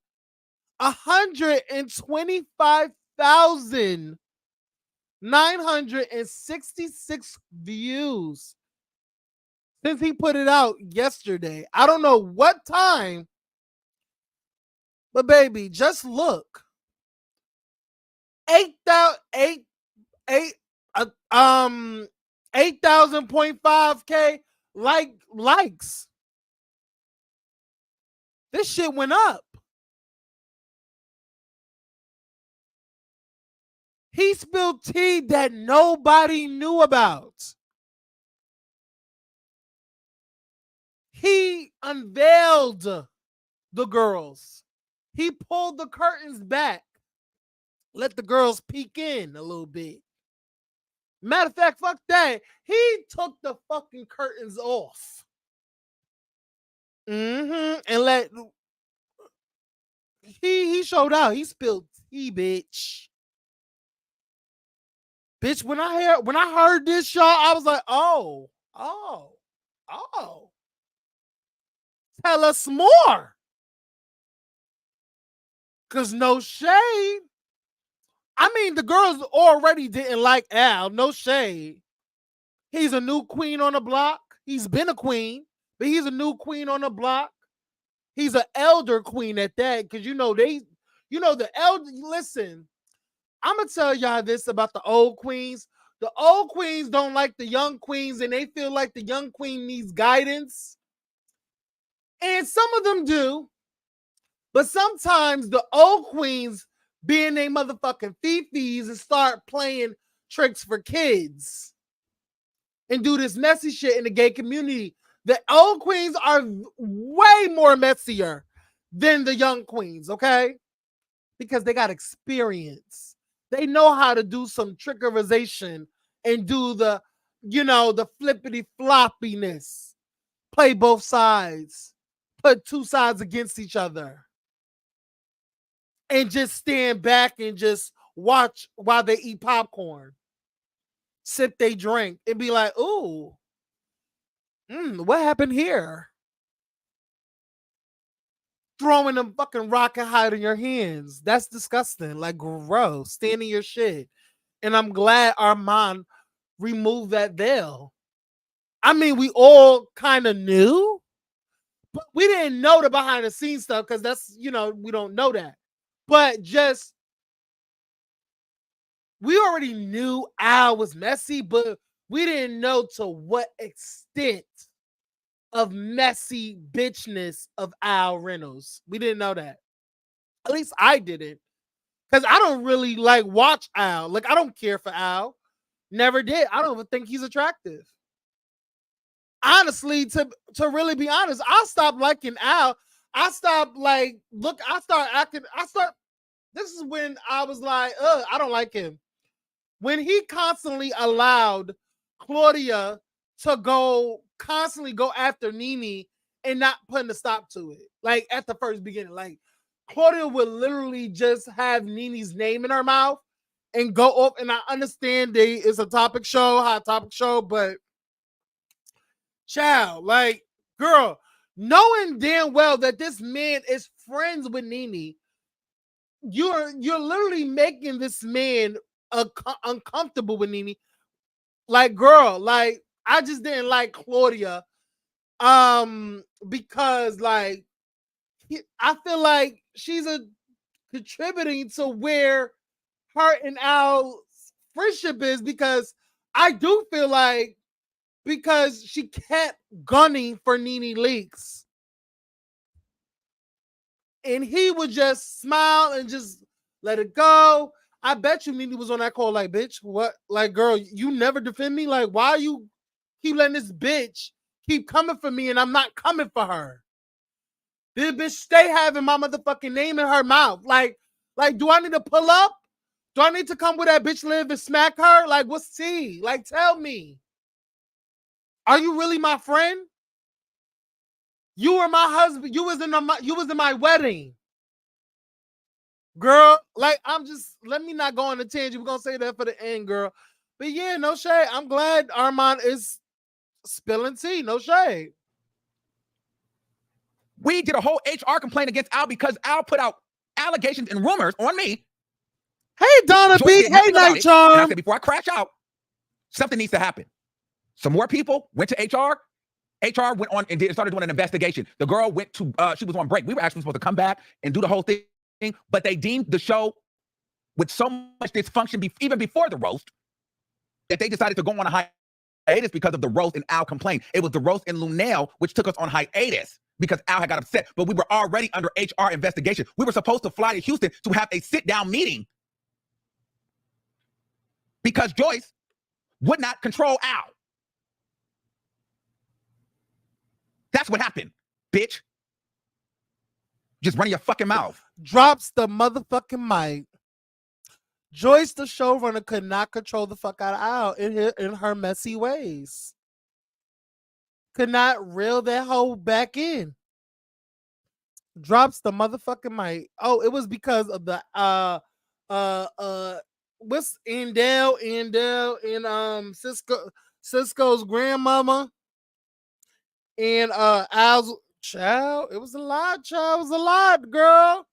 125,966 views since he put it out yesterday. I don't know what time, but baby, just look. 8,000.5K likes. This shit went up. He spilled tea that nobody knew about. He unveiled the girls. He pulled the curtains back. Let the girls peek in a little bit. Matter of fact, fuck that. He took the fucking curtains off. And he showed out. He spilled tea, bitch. Bitch, when I heard this, y'all, I was like, oh. Tell us more. Cause no shade. I mean, the girls already didn't like Al. No shade. He's a new queen on the block. He's been a queen, but he's a new queen on the block. He's an elder queen at that. Cause the elder. Listen, I'm gonna tell y'all this about the old queens. The old queens don't like the young queens, and they feel like the young queen needs guidance. And some of them do. But sometimes the old queens being they motherfucking fifis and start playing tricks for kids and do this messy shit in the gay community. The old queens are way more messier than the young queens, okay? Because they got experience. They know how to do some trickerization and do the flippity floppiness. Play both sides. Put two sides against each other. And just stand back and just watch while they eat popcorn. Sip they drink and be like, ooh, what happened here? Throwing them fucking rocket hide in your hands. That's disgusting. Like, gross. Stand in your shit. And I'm glad Armand removed that veil. I mean, we all kind of knew, but we didn't know the behind the scenes stuff because that's, we don't know that. But just, we already knew Al was messy, but we didn't know to what extent of messy bitchness of Al Reynolds. We didn't know that. At least I didn't. Because I don't really watch Al. Like, I don't care for Al. Never did. I don't even think he's attractive. Honestly, to really be honest, I stopped liking Al. This is when I was like, I don't like him. When he constantly allowed Claudia to constantly go after Nene and not putting a stop to it. Like at the first beginning, like Claudia would literally just have Nene's name in her mouth and go off. And I understand it's a hot topic show, but child, Girl, knowing damn well that this man is friends with Nene, you're literally making this man uncomfortable with Nene. Like, girl, like I just didn't like Claudia, because like I feel like she's contributing to where her and Al's friendship is, because I do feel like because she kept gunning for Nene Leakes. And he would just smile and just let it go. I bet you Nene was on that call like, bitch, what? Like, girl, you never defend me? Like, why you keep letting this bitch keep coming for me and I'm not coming for her? This bitch stay having my motherfucking name in her mouth. Like, do I need to pull up? Do I need to come where that bitch live and smack her? Like, what's tea? Like, tell me. Are you really my friend? You were my husband. You was in my wedding. Girl, like, let me not go on a tangent. We're gonna say that for the end, girl. But yeah, no shade. I'm glad Armon is spilling tea. No shade. We did a whole HR complaint against Al because Al put out allegations and rumors on me. Hey, Donna Joyce B. did Hey, nothing about Night it. And I Charm. said, before I crash out, something needs to happen. Some more people went to HR. HR went on and started doing an investigation. The girl went to, she was on break. We were actually supposed to come back and do the whole thing, but they deemed the show with so much dysfunction, even before the roast, that they decided to go on a hiatus because of the roast and Al complained. It was the roast and Lunel which took us on hiatus because Al had got upset, but we were already under HR investigation. We were supposed to fly to Houston to have a sit-down meeting because Joyce would not control Al. That's what happened, bitch. Just running your fucking mouth. Drops the motherfucking mic. Joyce, the showrunner, could not control the fuck out of Al in her messy ways. Could not reel that hoe back in. Drops the motherfucking mic. Oh, it was because of the what's Andell and Cisco's grandmama and Al's child. It was a lot, child. It was a lot, girl.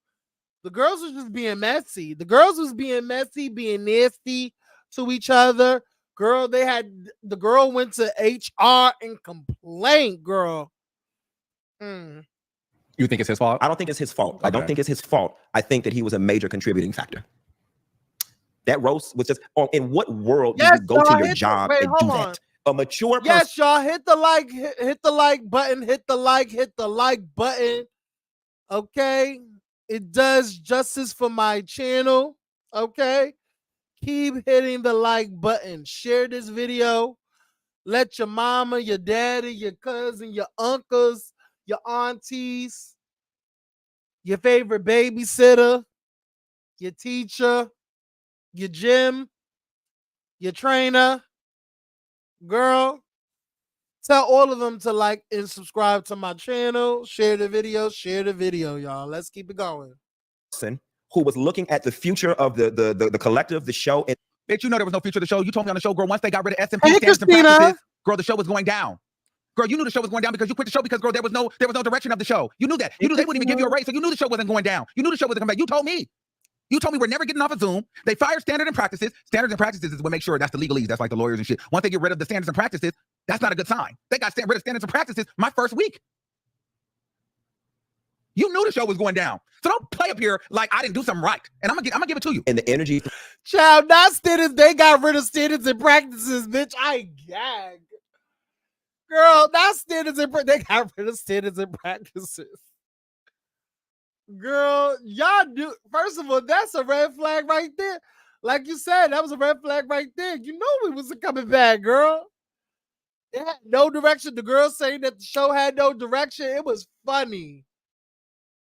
The girls was just being messy. The girls was being messy, being nasty to each other. Girl, the girl went to HR and complained, girl. You think it's his fault? I don't think it's his fault. Okay. I don't think it's his fault. I think that he was a major contributing factor. That roast was just, in what world do you go to your job and do that? A mature person. Yes, y'all, hit the like, hit the like button, hit the like button. Okay. It does justice for my channel. Okay. Keep hitting the like button. Share this video. Let your mama, your daddy, your cousin, your uncles, your aunties, your favorite babysitter, your teacher, your gym, your trainer, girl, tell all of them to like and subscribe to my channel. Share the video, y'all. Let's keep it going. Who was looking at the future of the collective, the show. And bitch, you know there was no future of the show. You told me on the show, girl, once they got rid of S&P Hey, standards and Christina. practices, girl, the show was going down. Girl, you knew the show was going down because you quit the show because, girl, there was no direction of the show. You knew that. You knew they wouldn't even give you a raise, so you knew the show wasn't going down. You knew the show wasn't coming back. You told me. You told me we're never getting off of Zoom. They fired standards and practices. Standards and practices is what make sure that's the legalese. That's like the lawyers and shit. Once they get rid of the standards and practices, that's not a good sign. They got rid of standards and practices my first week. You knew the show was going down. So don't play up here like I didn't do something right. And I'm gonna give it to you. And the energy. Child, not standards. They got rid of standards and practices, bitch. I gag. Girl, not standards and they got rid of standards and practices. Girl, y'all do. First of all, that's a red flag right there. Like you said, that was a red flag right there. You know we wasn't coming back, girl. It had no direction. The girl saying that the show had no direction. It was funny.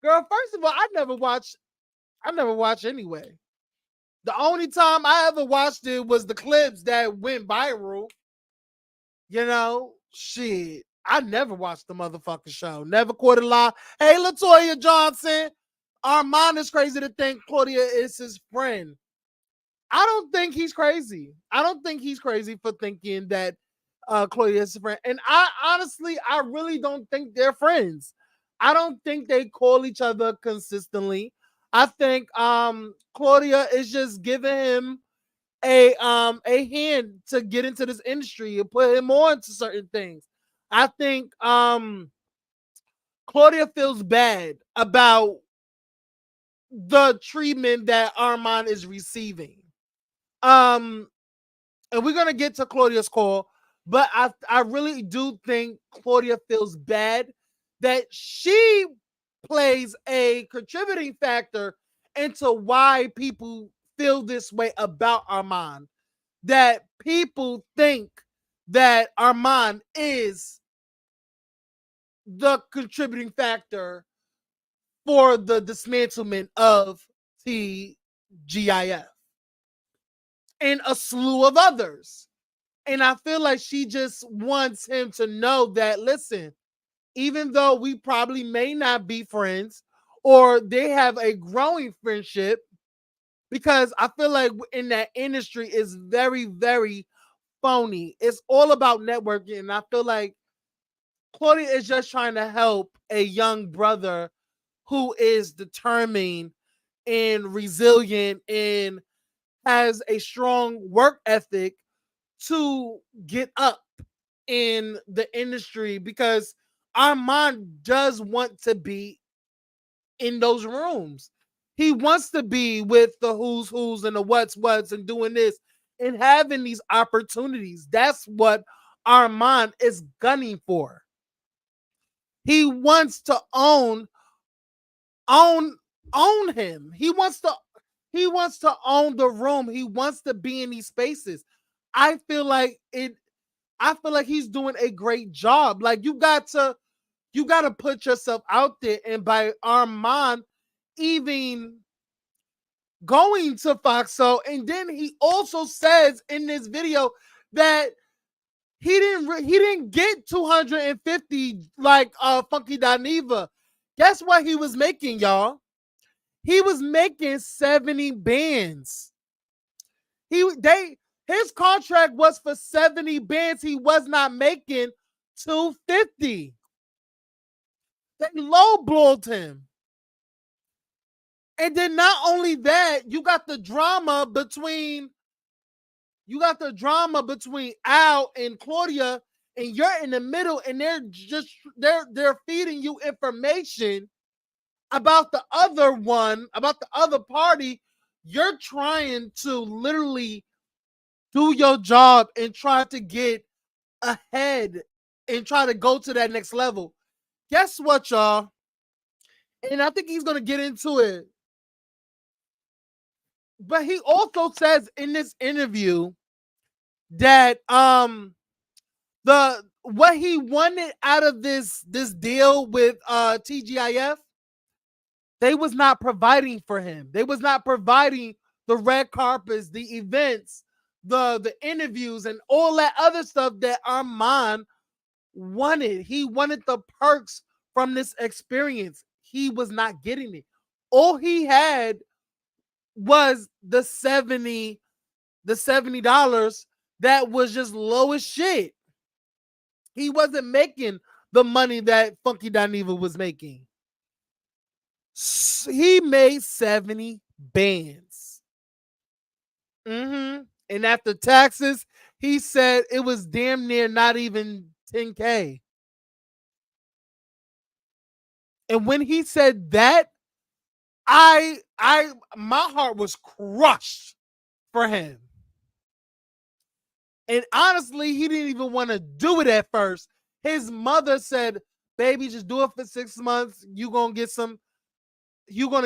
Girl, first of all, I never watched anyway. The only time I ever watched it was the clips that went viral. You know, shit. I never watched the motherfucking show. Never caught a lie. Hey, LaToya Johnson. Armon is crazy to think Claudia is his friend. I don't think he's crazy. I don't think he's crazy for thinking that Claudia is a friend. And I honestly, I really don't think they're friends. I don't think they call each other consistently. I think Claudia is just giving him a hand to get into this industry and put him on to certain things. I think Claudia feels bad about the treatment that Armon is receiving. And we're gonna get to Claudia's call, but I really do think Claudia feels bad that she plays a contributing factor into why people feel this way about Armon. That people think that Armon is the contributing factor for the dismantlement of TGIF and a slew of others. And I feel like she just wants him to know that, listen, even though we probably may not be friends or they have a growing friendship, because I feel like in that industry is very, very phony. It's all about networking. And I feel like Claudia is just trying to help a young brother who is determined and resilient and has a strong work ethic to get up in the industry, because Armand does want to be in those rooms. He wants to be with the who's and the what's and doing this and having these opportunities. That's what Armand is gunning for. He wants to own him. He wants to own the room. He wants to be in these spaces. I feel like he's doing a great job. Like you got to put yourself out there, and by Armand even going to Foxo, and then he also says in this video that he didn't get 250 like Funky Dineva. Guess what he was making, y'all? He was making 70 bands. His contract was for 70 bands. He was not making 250. They lowballed him. And then not only that, you got the drama between Al and Claudia, and you're in the middle, and they're feeding you information about the other party. You're trying to literally do your job and try to get ahead and try to go to that next level. Guess what, y'all? And I think he's going to get into it. But he also says in this interview that what he wanted out of this deal with TGIF, they was not providing for him. They was not providing the red carpets, the events, the interviews, and all that other stuff that Armand wanted. He wanted the perks from this experience. He was not getting it. All he had was the $70 that was just low as shit. He wasn't making the money that Funky Dineva was making. He made 70 bands. And after taxes, he said it was damn near not even 10K. And when he said that, my heart was crushed for him. And honestly, he didn't even want to do it at first. His mother said, baby, just do it for 6 months. You're going to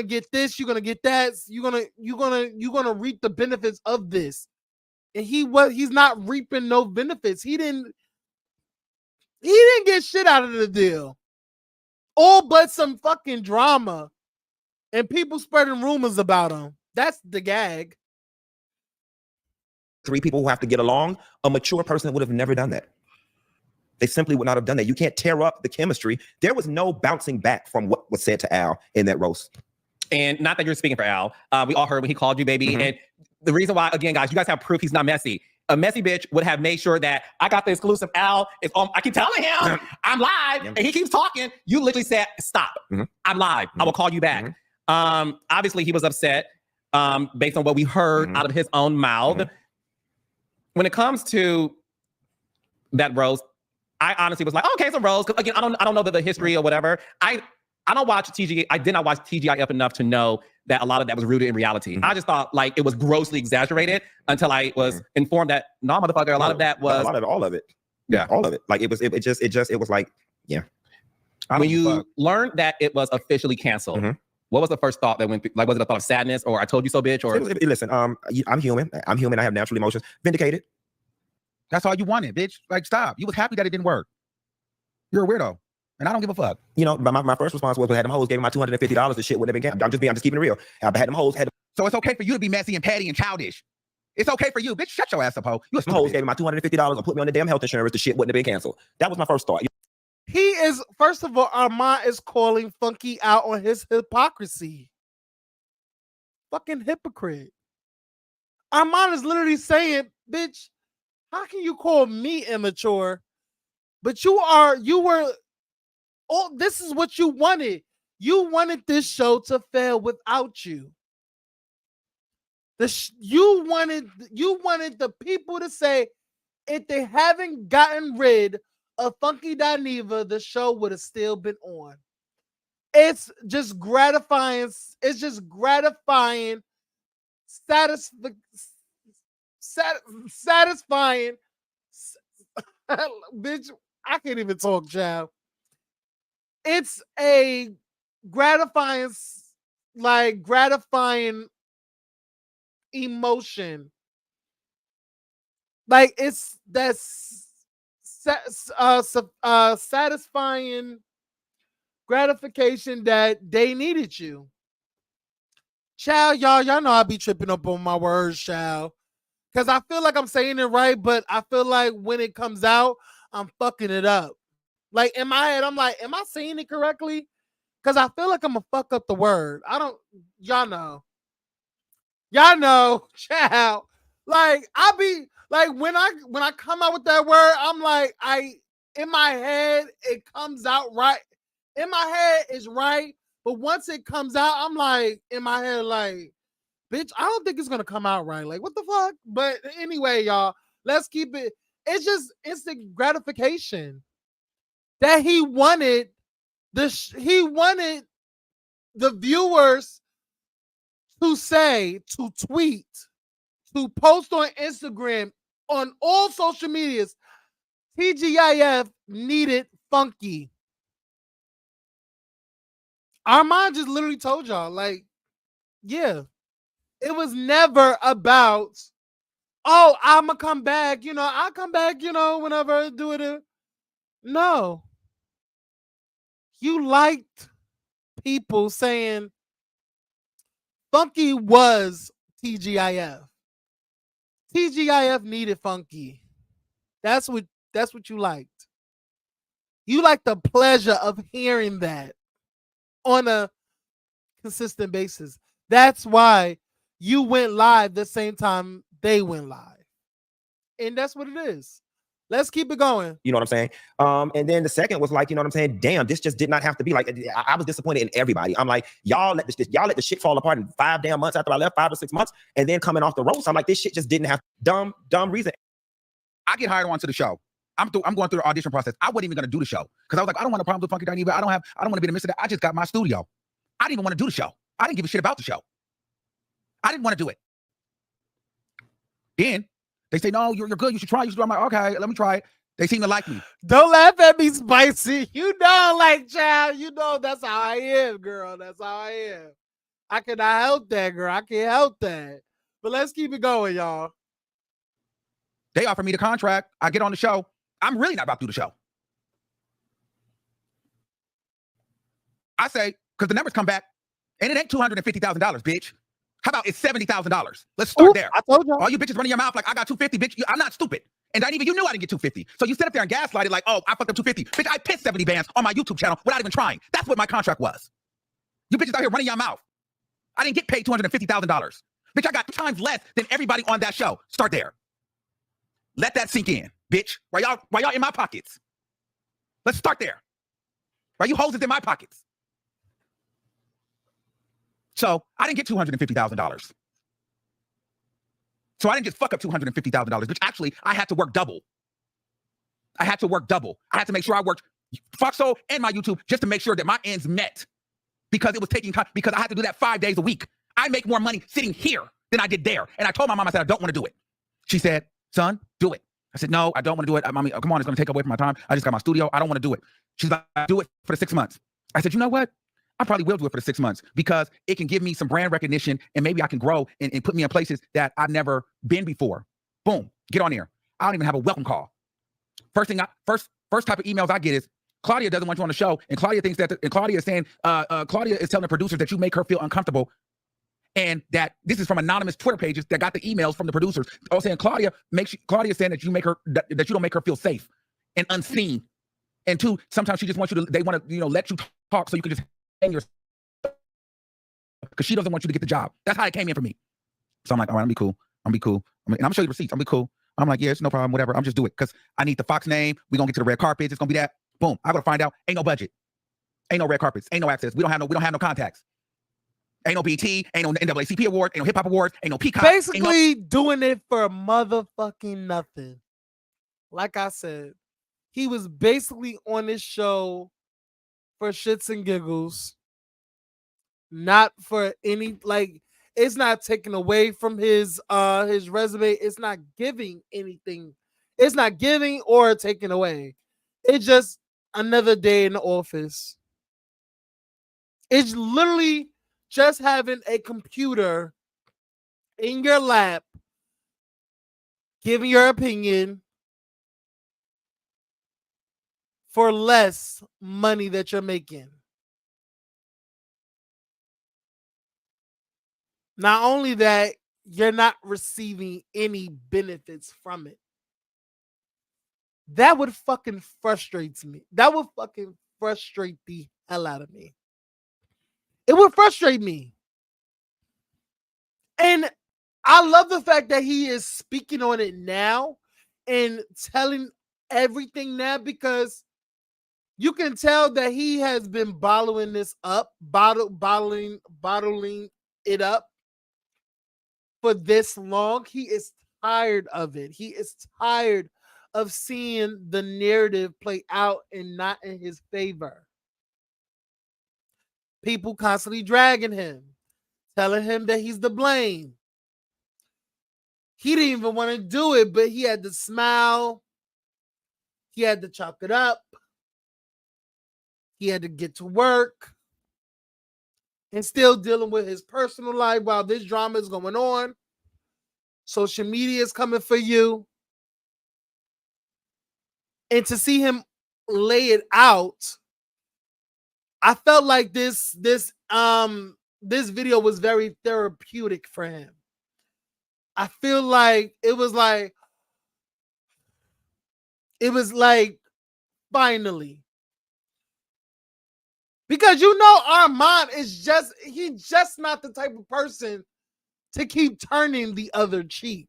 get this, you're going to get that. You're going to reap the benefits of this. And he's not reaping no benefits. He didn't get shit out of the deal. All but some fucking drama and people spreading rumors about him. That's the gag. 3 people who have to get along. A mature person would have never done that. They simply would not have done that. You can't tear up the chemistry. There was no bouncing back from what was said to Al in that roast. And not that you're speaking for Al. We all heard when he called you baby. And the reason why, again, guys, you guys have proof he's not messy. a messy bitch would have made sure that I got the exclusive. Al is on. I keep telling him I'm live, and he keeps talking. You literally said, "Stop! I'm live. I will call you back." Obviously, he was upset based on what we heard out of his own mouth. When it comes to that rose, I honestly was like, okay, it's a rose. Because again, I don't know the history or whatever. I don't watch TGI. I did not watch TGIF enough to know that a lot of that was rooted in reality. I just thought like it was grossly exaggerated until I was informed that no, motherfucker, a lot of that was all of it. Yeah, all of it. Like it was like, yeah. When you learned that it was officially canceled, what was the first thought that went through? Like, was it a thought of sadness or I told you so, bitch? Or listen, I'm human. I'm human. I have natural emotions. Vindicated. That's all you wanted, bitch. Like, stop. You was happy that it didn't work. You're a weirdo. And I don't give a fuck. You know, my first response was, we had them hoes, gave me my $250. The shit wouldn't have been canceled. I'm just keeping it real. I had them hoes. So it's okay for you to be messy and petty and childish. It's okay for you. Bitch, shut your ass up, ho. You a hoes gave me my $250 and put me on the damn health insurance. The shit wouldn't have been canceled. That was my first thought. He is, first of all, Arman is calling Funky out on his hypocrisy. Fucking hypocrite. Arman is literally saying, bitch, how can you call me immature? But you were, oh, this is what you wanted. You wanted this show to fail without you. You wanted the people to say, if they haven't gotten rid of Funky Dineva, the show would have still been on. It's just gratifying. It's just gratifying, satisfying. Bitch, I can't even talk, child. It's a gratifying emotion. Like it's that's satisfying gratification that they needed you. Child, y'all know I be tripping up on my words, child. Because I feel like I'm saying it right, but I feel like when it comes out, I'm fucking it up. Like in my head, I'm like, am I saying it correctly? Because I feel like I'm gonna fuck up the word. Y'all know, child. Like I be like when I come out with that word, I'm like in my head it comes out right. In my head it's right, but once it comes out, I'm like in my head like, bitch, I don't think it's gonna come out right. Like what the fuck? But anyway, y'all, let's keep it. It's just instant gratification that he wanted the viewers to say, to tweet, to post on Instagram, on all social medias, TGIF needed Funky. Arman just literally told y'all, like, yeah, it was never about, oh, I'm gonna come back, I'll come back, whenever I do it. No. You liked people saying Funky was TGIF. TGIF needed Funky. That's what you liked. You liked the pleasure of hearing that on a consistent basis. That's why you went live the same time they went live. And that's what it is. Let's keep it going. You know what I'm saying? And then the second was like, you know what I'm saying? Damn, this just did not have to be like, I was disappointed in everybody. I'm like, y'all let the shit fall apart in 5 damn months after I left, 5 or 6 months. And then coming off the roast, I'm like, this shit just didn't have dumb reason. I get hired onto the show. I'm going through the audition process. I wasn't even going to do the show because I was like, I don't want a problem with Funky Dineva. I don't want to be the midst of that. I just got my studio. I didn't even want to do the show. I didn't give a shit about the show. I didn't want to do it. Then they say, no, you're good. You should try. You should do it. I'm like, okay, let me try it. They seem to like me. Don't laugh at me, Spicy. Like, child, that's how I am, girl. That's how I am. I cannot help that, girl. I can't help that. But let's keep it going, y'all. They offer me the contract. I get on the show. I'm really not about to do the show. I say, because the numbers come back, and it ain't $250,000, bitch. How about it's $70,000? Let's start there. I told you. All you bitches running your mouth like I got 250, bitch. I'm not stupid. And Dineva, you knew I didn't get 250. So you sit up there and gaslight it like, oh, I fucked up 250. Bitch, I pitched 70 bands on my YouTube channel without even trying. That's what my contract was. You bitches out here running your mouth. I didn't get paid $250,000. Bitch, I got times less than everybody on that show. Start there. Let that sink in, bitch. Why y'all in my pockets? Let's start there. Why you hoes is in my pockets? So I didn't get $250,000. So I didn't just fuck up $250,000, which actually I had to work double. I had to make sure I worked Foxhole and my YouTube just to make sure that my ends met, because it was taking time, because I had to do that 5 days a week. I make more money sitting here than I did there. And I told my mom, I said, I don't want to do it. She said, son, do it. I said, no, I don't want to do it. Mommy, come on, it's going to take away from my time. I just got my studio. I don't want to do it. She's like, do it for the 6 months. I said, you know what? I probably will do it for the 6 months because it can give me some brand recognition and maybe I can grow and put me in places that I've never been before. Boom, get on here. I don't even have a welcome call. First type of emails I get is, Claudia doesn't want you on the show, and Claudia thinks that, and Claudia is saying, Claudia is telling the producers that you make her feel uncomfortable, and that this is from anonymous Twitter pages that got the emails from the producers, all saying Claudia saying that you make her that you don't make her feel safe and unseen, and two, sometimes she just wants you to, they want to let you talk so you can just hang yourself because she doesn't want you to get the job. That's how it came in for me. So I'm like, all right, I'm be cool. And I'm gonna show you the receipts. I'm be cool. I'm like, yeah, it's no problem, whatever. I'm just do it because I need the Fox name. We're gonna get to the red carpets. It's gonna be that. Boom. I gotta find out. Ain't no budget. Ain't no red carpets. Ain't no access. We don't have no contacts. Ain't no BT. Ain't no NAACP award. Ain't no hip hop awards. Ain't no Peacock. Basically doing it for motherfucking nothing. Like I said, he was basically on this show for shits and giggles, not for any, like, it's not taking away from his resume. It's not giving anything. It's not giving or taking away. It's just another day in the office. It's literally just having a computer in your lap, giving your opinion for less money that you're making. Not only that, you're not receiving any benefits from it. That would fucking frustrate me. That would fucking frustrate the hell out of me. It would frustrate me. And I love the fact that he is speaking on it now and telling everything now, because you can tell that he has been bottling this up, bottling it up for this long. He is tired of it. He is tired of seeing the narrative play out and not in his favor. People constantly dragging him, telling him that he's to blame. He didn't even want to do it, but he had to smile. He had to chalk it up. He had to get to work and still dealing with his personal life while this drama is going on. Social media is coming for you. And to see him lay it out, I felt like this video was very therapeutic for him. I feel like it was like finally. Because Armon is just not the type of person to keep turning the other cheek.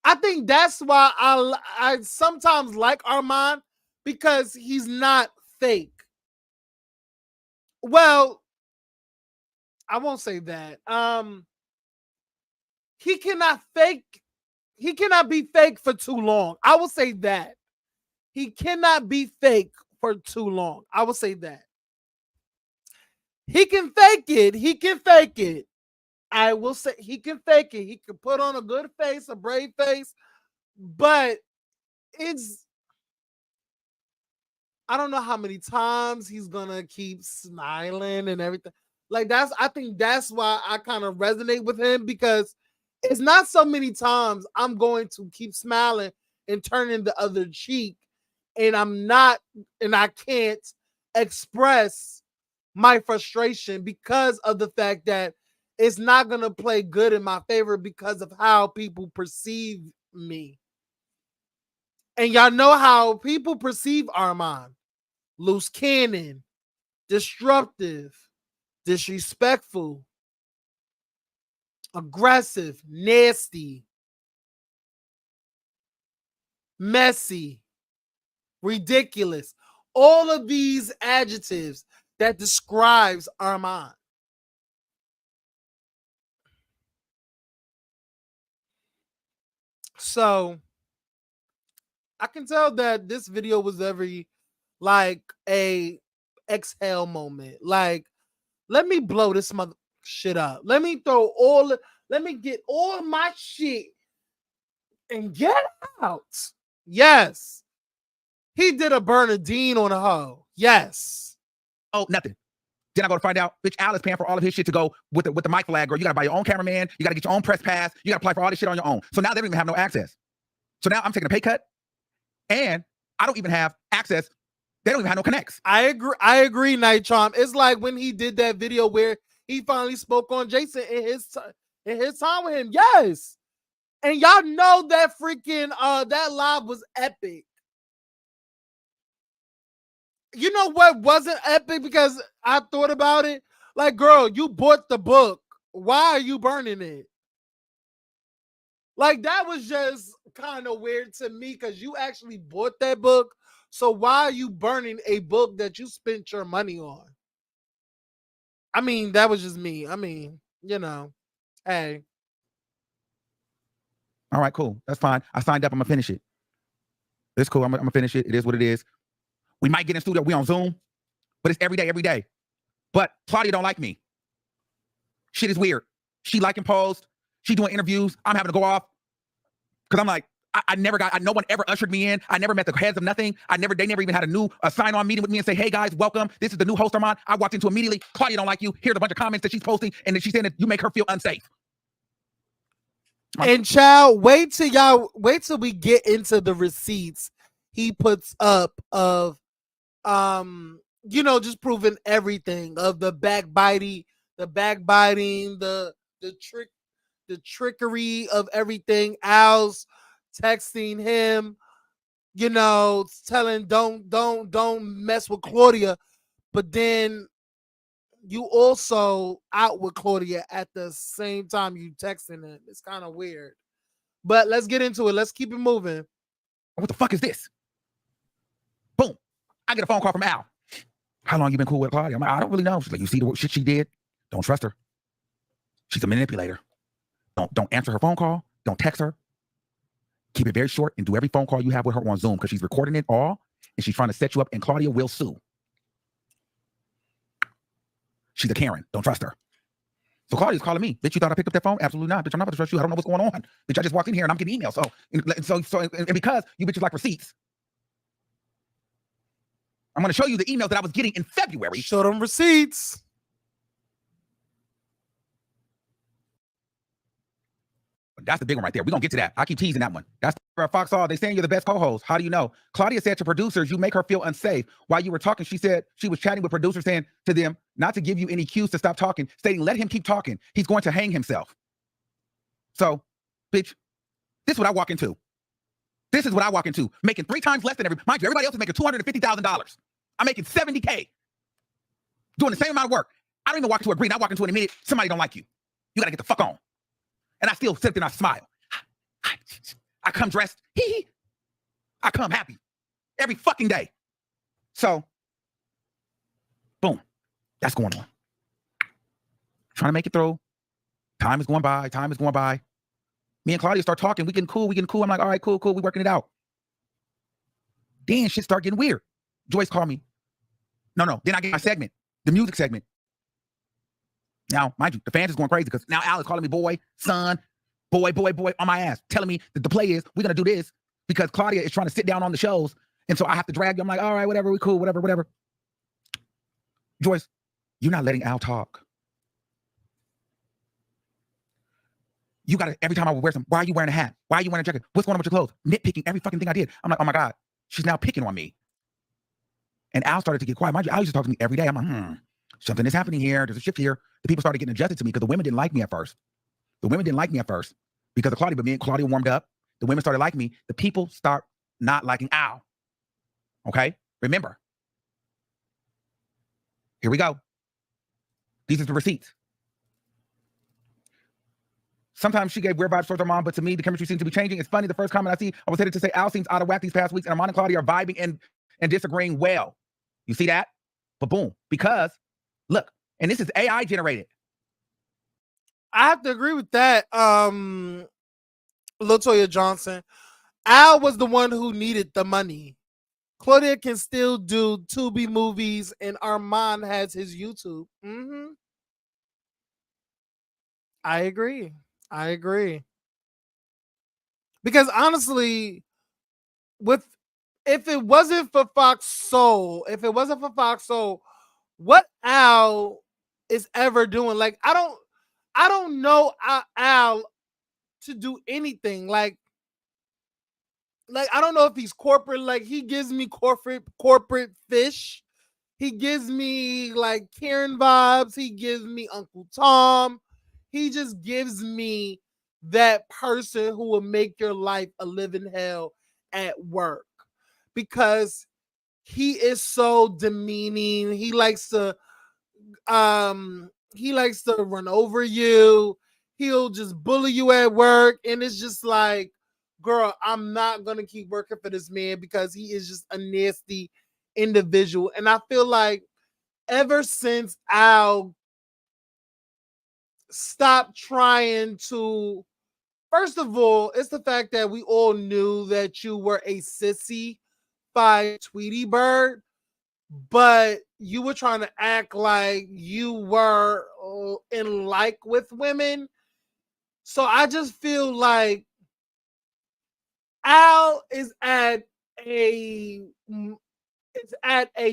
I think that's why I sometimes like Armon, because he's not fake. Well, I won't say that. He cannot be fake for too long. I will say that. He cannot be fake for too long. I will say that. He can fake it. I will say he can fake it. He can put on a good face, a brave face, but I don't know how many times he's gonna keep smiling and everything. Like I think that's why I kind of resonate with him, because it's not so many times I'm going to keep smiling and turning the other cheek, and I can't express my frustration because of the fact that it's not going to play good in my favor because of how people perceive me. And y'all know how people perceive Armon. Loose cannon, disruptive, disrespectful, aggressive, nasty. messy, ridiculous. All of these adjectives that describes Armon. So I can tell that this video was very like a exhale moment. Like, let me blow this mother shit up. Let me get all my shit and get out. Yes. He did a Bernadine on a hoe. Yes. Oh, nothing. Then I go to find out, bitch, Al is paying for all of his shit to go with the mic flag, girl. You gotta buy your own cameraman, you gotta get your own press pass, you gotta apply for all this shit on your own. So now they don't even have no access. So now I'm taking a pay cut, and I don't even have access. They don't even have no connects. I agree, Night Charm. It's like when he did that video where he finally spoke on Jason in his time with him. Yes. And y'all know that freaking that live was epic. You know what wasn't epic? Because I thought about it. Like, girl, you bought the book. Why are you burning it? Like, that was just kind of weird to me because you actually bought that book. So why are you burning a book that you spent your money on? I mean, that was just me. I mean, you know, hey. All right, cool. That's fine. I signed up. I'm gonna finish it. It's cool. I'm gonna finish it. It is what it is. We might get in studio. We on Zoom, but it's every day. But Claudia don't like me. Shit is weird. She liking posts. She doing interviews. I'm having to go off because I'm like, no one ever ushered me in. I never met the heads of nothing. They never even had a sign-on meeting with me and say, hey guys, welcome. This is the new host, Armon. I walked into immediately. Claudia don't like you. Here's a bunch of comments that she's posting, and then she's saying that you make her feel unsafe. And child, wait till we get into the receipts he puts up of just proving everything of the backbiting, the trickery of everything. Al's texting him, telling don't mess with Claudia, but then you also out with Claudia at the same time you texting him. It's kind of weird. But let's get into it. Let's keep it moving. What the fuck is this? Boom. I get a phone call from Al. How long you been cool with Claudia? I'm like, I don't really know. She's like, you see the shit she did? Don't trust her. She's a manipulator. Don't answer her phone call. Don't text her. Keep it very short and do every phone call you have with her on Zoom because she's recording it all and she's trying to set you up and Claudia will sue. She's a Karen. Don't trust her. So Claudia's calling me. Bitch, you thought I picked up that phone? Absolutely not. Bitch, I'm not about to trust you. I don't know what's going on. Bitch, I just walked in here and I'm getting emails. And because you bitches like receipts, I'm going to show you the emails that I was getting in February. Show them receipts. That's the big one right there. We're going to get to that. I keep teasing that one. That's Fox All. They saying you're the best co-host. How do you know? Claudia said to producers, you make her feel unsafe. While you were talking, she said she was chatting with producers saying to them not to give you any cues to stop talking, stating, let him keep talking. He's going to hang himself. So, bitch, this is what I walk into. This is what I walk into. Making 3 times less than mind you, everybody else is making $250,000. I'm making $70K. Doing the same amount of work. I don't even walk into a green. I walk into it in a minute. Somebody don't like you. You got to get the fuck on. And I still sit there and I smile. I come dressed. I come happy. Every fucking day. So, boom. That's going on. Trying to make it through. Time is going by. Me and Claudia start talking. We getting cool. I'm like, all right, cool. We working it out. Then shit start getting weird. Joyce called me. No. Then I get my segment. The music segment. Now, mind you, the fans is going crazy because now Al is calling me boy, son, boy on my ass, telling me that the play is we're going to do this because Claudia is trying to sit down on the shows. And so I have to drag you. I'm like, all right, whatever, we cool, whatever. Joyce, you're not letting Al talk. You got to, every time I would wear why are you wearing a hat? Why are you wearing a jacket? What's going on with your clothes? Nitpicking every fucking thing I did. I'm like, oh my God, she's now picking on me. And Al started to get quiet. Mind you, Al used to talk to me every day. I'm like, something is happening here. There's a shift here. The people started getting adjusted to me because the women didn't like me at first. Because of Claudia, but me and Claudia warmed up. The women started liking me. The people start not liking Al. Okay? Remember. Here we go. These are the receipts. Sometimes she gave weird vibes towards her mom, but to me, the chemistry seems to be changing. It's funny, the first comment I see, I was headed to say Al seems out of whack these past weeks, and Armon and Claudia are vibing and disagreeing well. You see that? But boom, because look, and this is AI generated. I have to agree with that. Latoya Johnson. Al was the one who needed the money. Claudia can still do Tubi movies, and Armon has his YouTube. I agree. Because honestly, if it wasn't for Fox Soul, what Al is ever doing? Like, I don't know Al to do anything. Like I don't know if he's corporate. Like, he gives me corporate fish. He gives me like Karen vibes. He gives me Uncle Tom. He just gives me that person who will make your life a living hell at work, because he is so demeaning. He likes to run over you. He'll just bully you at work, and it's just like, girl, I'm not gonna keep working for this man because he is just a nasty individual. And I feel like ever since Al stopped trying to, first of all, it's the fact that we all knew that you were a sissy by Tweety Bird, but you were trying to act like you were in like with women. So I just feel like Al is at a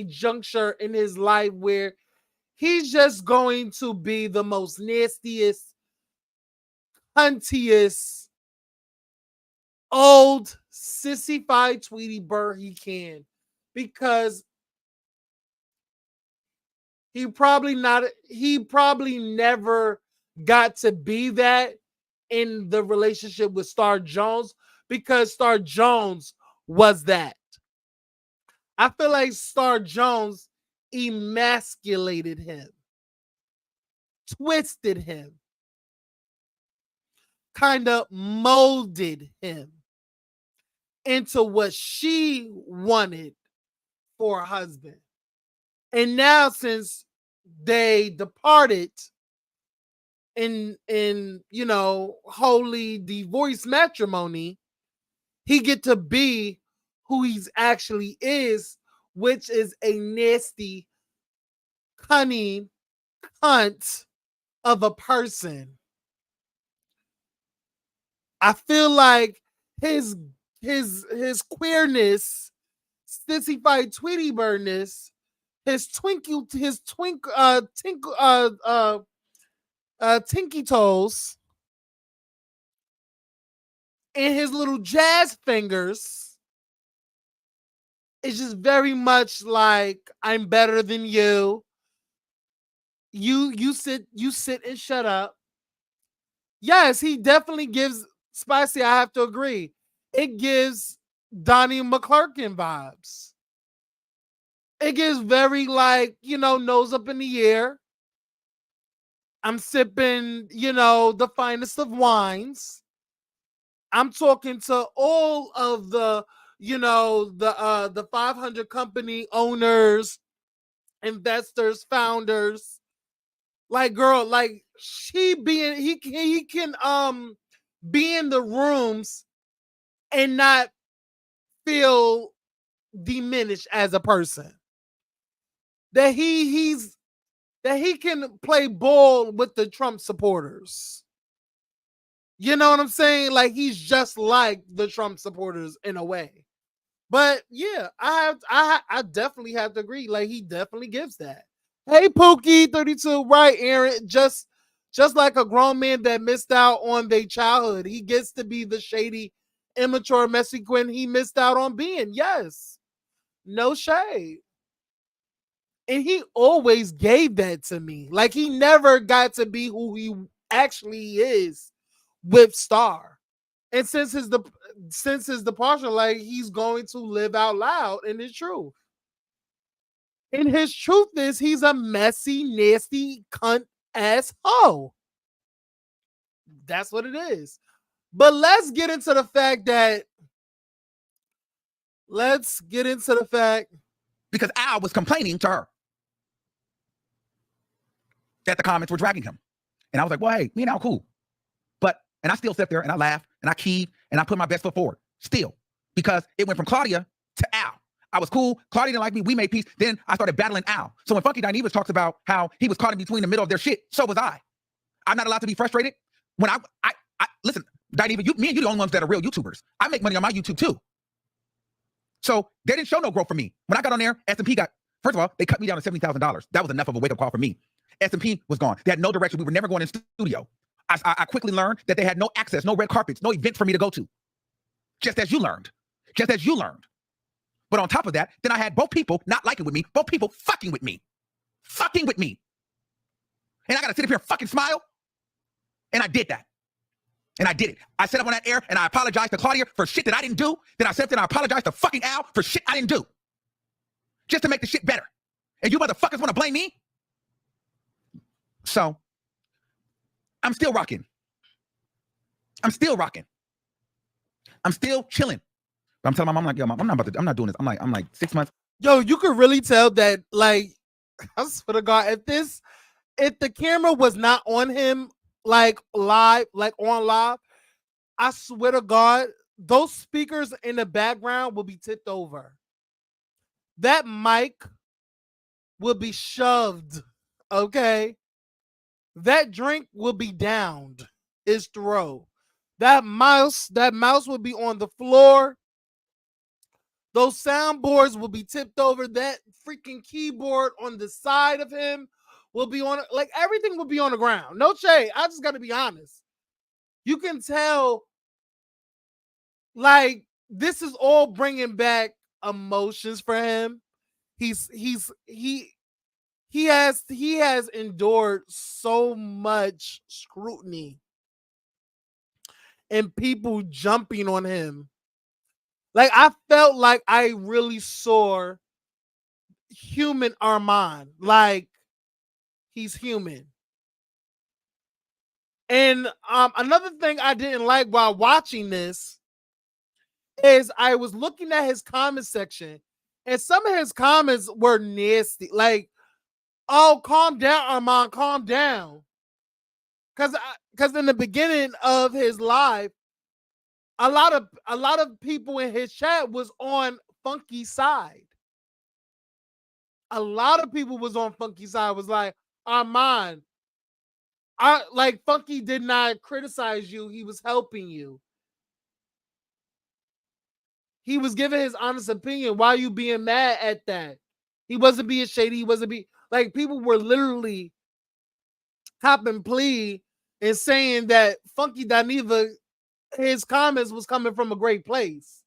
juncture in his life where he's just going to be the most nastiest, huntiest, old, sissified Tweety Bird he can, because he probably never got to be that in the relationship with Star Jones, because Star Jones was that. I feel like Star Jones emasculated him, twisted him, kind of molded him into what she wanted for a husband. And now, since they departed in holy divorce matrimony, he get to be who he's actually is, which is a nasty, cunning cunt of a person. I feel like his queerness, sissified Tweety Birdness, his tinky toes, and his little jazz fingers is just very much like, I'm better than you. You sit and shut up. Yes, he definitely gives Spicy. I have to agree. It gives Donnie McClurkin vibes. It gives very like, nose up in the air. I'm sipping, the finest of wines. I'm talking to all of the, the 500 company owners, investors, founders. Like, girl, like, he can be in the rooms and not feel diminished as a person. That he can play ball with the Trump supporters. You know what I'm saying? Like, he's just like the Trump supporters in a way. But yeah, I definitely have to agree. Like, he definitely gives that. Hey, Pookie 32, right, Aaron? Just like a grown man that missed out on their childhood, he gets to be the shady, immature, messy Quinn he missed out on being. Yes, no shade. And he always gave that to me. Like, he never got to be who he actually is with Star. And since his departure, like, he's going to live out loud in his truth. And his truth is, he's a messy, nasty, cunt ass hoe. That's what it is. But let's get into the fact that because Al was complaining to her that the comments were dragging him. And I was like, well, hey, me and Al cool. And I still sat there and I laughed and I keyed and I put my best foot forward still, because it went from Claudia to Al. I was cool. Claudia didn't like me. We made peace. Then I started battling Al. So when Funky Dineva talks about how he was caught in between the middle of their shit, so was I. I'm not allowed to be frustrated. When I listen, Dineva, me and you the only ones that are real YouTubers. I make money on my YouTube too. So they didn't show no growth for me. When I got on there, S&P got, first of all, they cut me down to $70,000. That was enough of a wake-up call for me. S&P was gone. They had no direction. We were never going in studio. I quickly learned that they had no access, no red carpets, no events for me to go to. Just as you learned. But on top of that, then I had both people not liking with me, both people fucking with me. And I gotta sit up here and fucking smile. And I did that. And I did it. I sat up on that air and I apologized to Claudia for shit that I didn't do. Then I sat up there and I apologized to fucking Al for shit I didn't do. Just to make the shit better. And you motherfuckers wanna blame me? So, I'm still rocking. I'm still chilling. But I'm telling my mom, like, yo, mom, I'm not doing this. I'm like 6 months. Yo, you could really tell that, like, I swear to God, if the camera was not on him, like live, I swear to God, those speakers in the background will be tipped over. That mic will be shoved, okay? That drink will be downed his throat. That mouse will be on the floor. Those soundboards will be tipped over. That freaking keyboard on the side of him will be on, like, everything will be on the ground. No shade. I just got to be honest. You can tell, like, this is all bringing back emotions for him. He has endured so much scrutiny and people jumping on him. Like, I felt like I really saw human Arman. Like, he's human. And another thing I didn't like while watching this is I was looking at his comment section, and some of his comments were nasty. Like, oh, calm down, Armon, calm down. Because in the beginning of his live, a lot of people in his chat was on Funky's side. A lot of people was on Funky's side. Was like, Armon, like, Funky did not criticize you. He was helping you. He was giving his honest opinion. Why are you being mad at that? He wasn't being shady. He wasn't being, like, people were literally copping plea and saying that Funky Dineva, his comments was coming from a great place.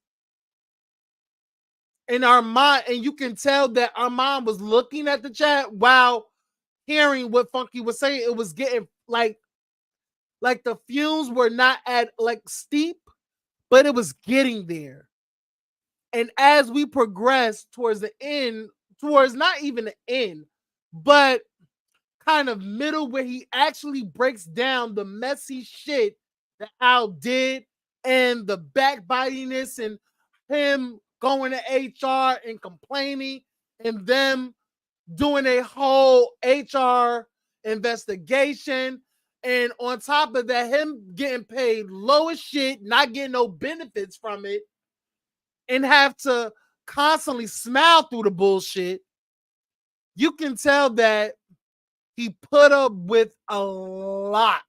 And Armon, and you can tell that Armon was looking at the chat while hearing what Funky was saying. It was getting like the fumes were not at like steep, but it was getting there. And as we progress towards the end, towards not even the end, but kind of middle, where he actually breaks down the messy shit that Al did and the backbitingness and him going to HR and complaining and them doing a whole HR investigation. And on top of that, him getting paid low as shit, not getting no benefits from it, and have to constantly smile through the bullshit. You can tell that he put up with a lot.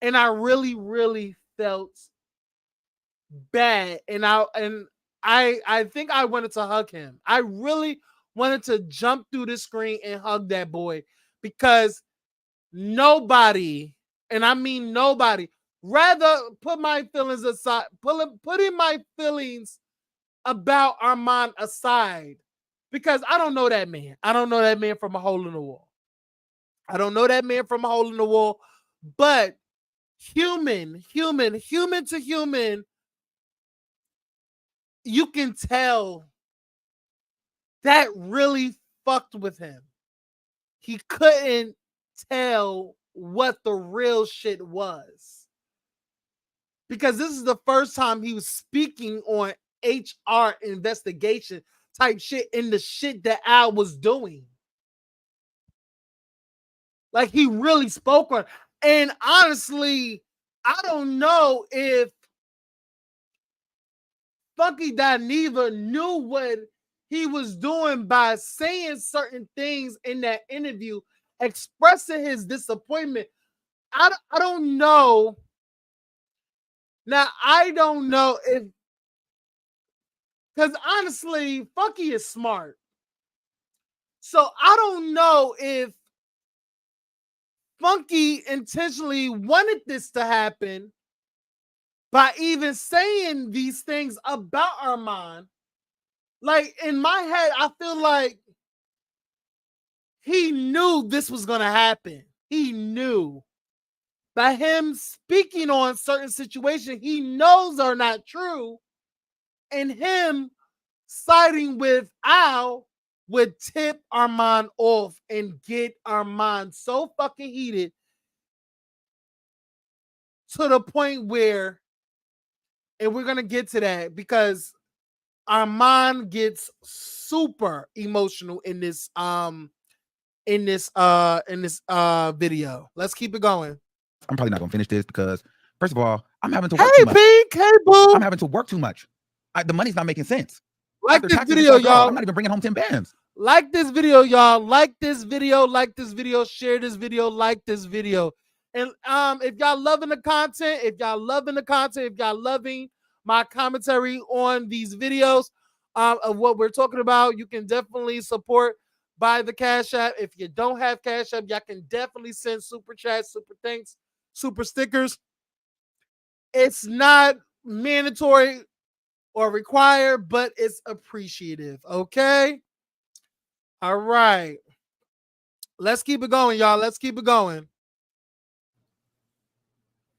And I really, really felt bad. And I think I wanted to hug him. I really wanted to jump through the screen and hug that boy, because nobody, and I mean nobody, rather put my feelings aside, putting my feelings about Armon aside, because I don't know that man. I don't know that man from a hole in the wall. But human to human, you can tell that really fucked with him. He couldn't tell what the real shit was. Because this is the first time he was speaking on HR investigation type shit in the shit that Al was doing. Like, he really spoke on. And honestly, I don't know if Funky Dineva knew what he was doing by saying certain things in that interview, expressing his disappointment. I don't know. Now, I don't know if, because honestly, Funky is smart. So I don't know if Funky intentionally wanted this to happen by even saying these things about Armon. Like, in my head, I feel like he knew this was going to happen. He knew. By him speaking on certain situations he knows are not true, and him siding with Al would tip Armon off and get Armon so fucking heated to the point where, and we're going to get to that because Armon gets super emotional in this video. Let's keep it going. I'm probably not gonna finish this because, first of all, I'm having to work too much. Pink, hey boo. I'm having to work too much. The money's not making sense. Like After this taxes, video, it's like, oh, y'all. I'm not even bringing home 10 bands. Like this video, y'all. Like this video. Like this video. Share this video. Like this video. And if y'all loving the content, if y'all loving my commentary on these videos of what we're talking about, you can definitely support by the Cash App. If you don't have Cash App, y'all can definitely send super chats, super thanks, super stickers. It's not mandatory or required, but it's appreciative. Okay. All right. Let's keep it going, y'all. Let's keep it going.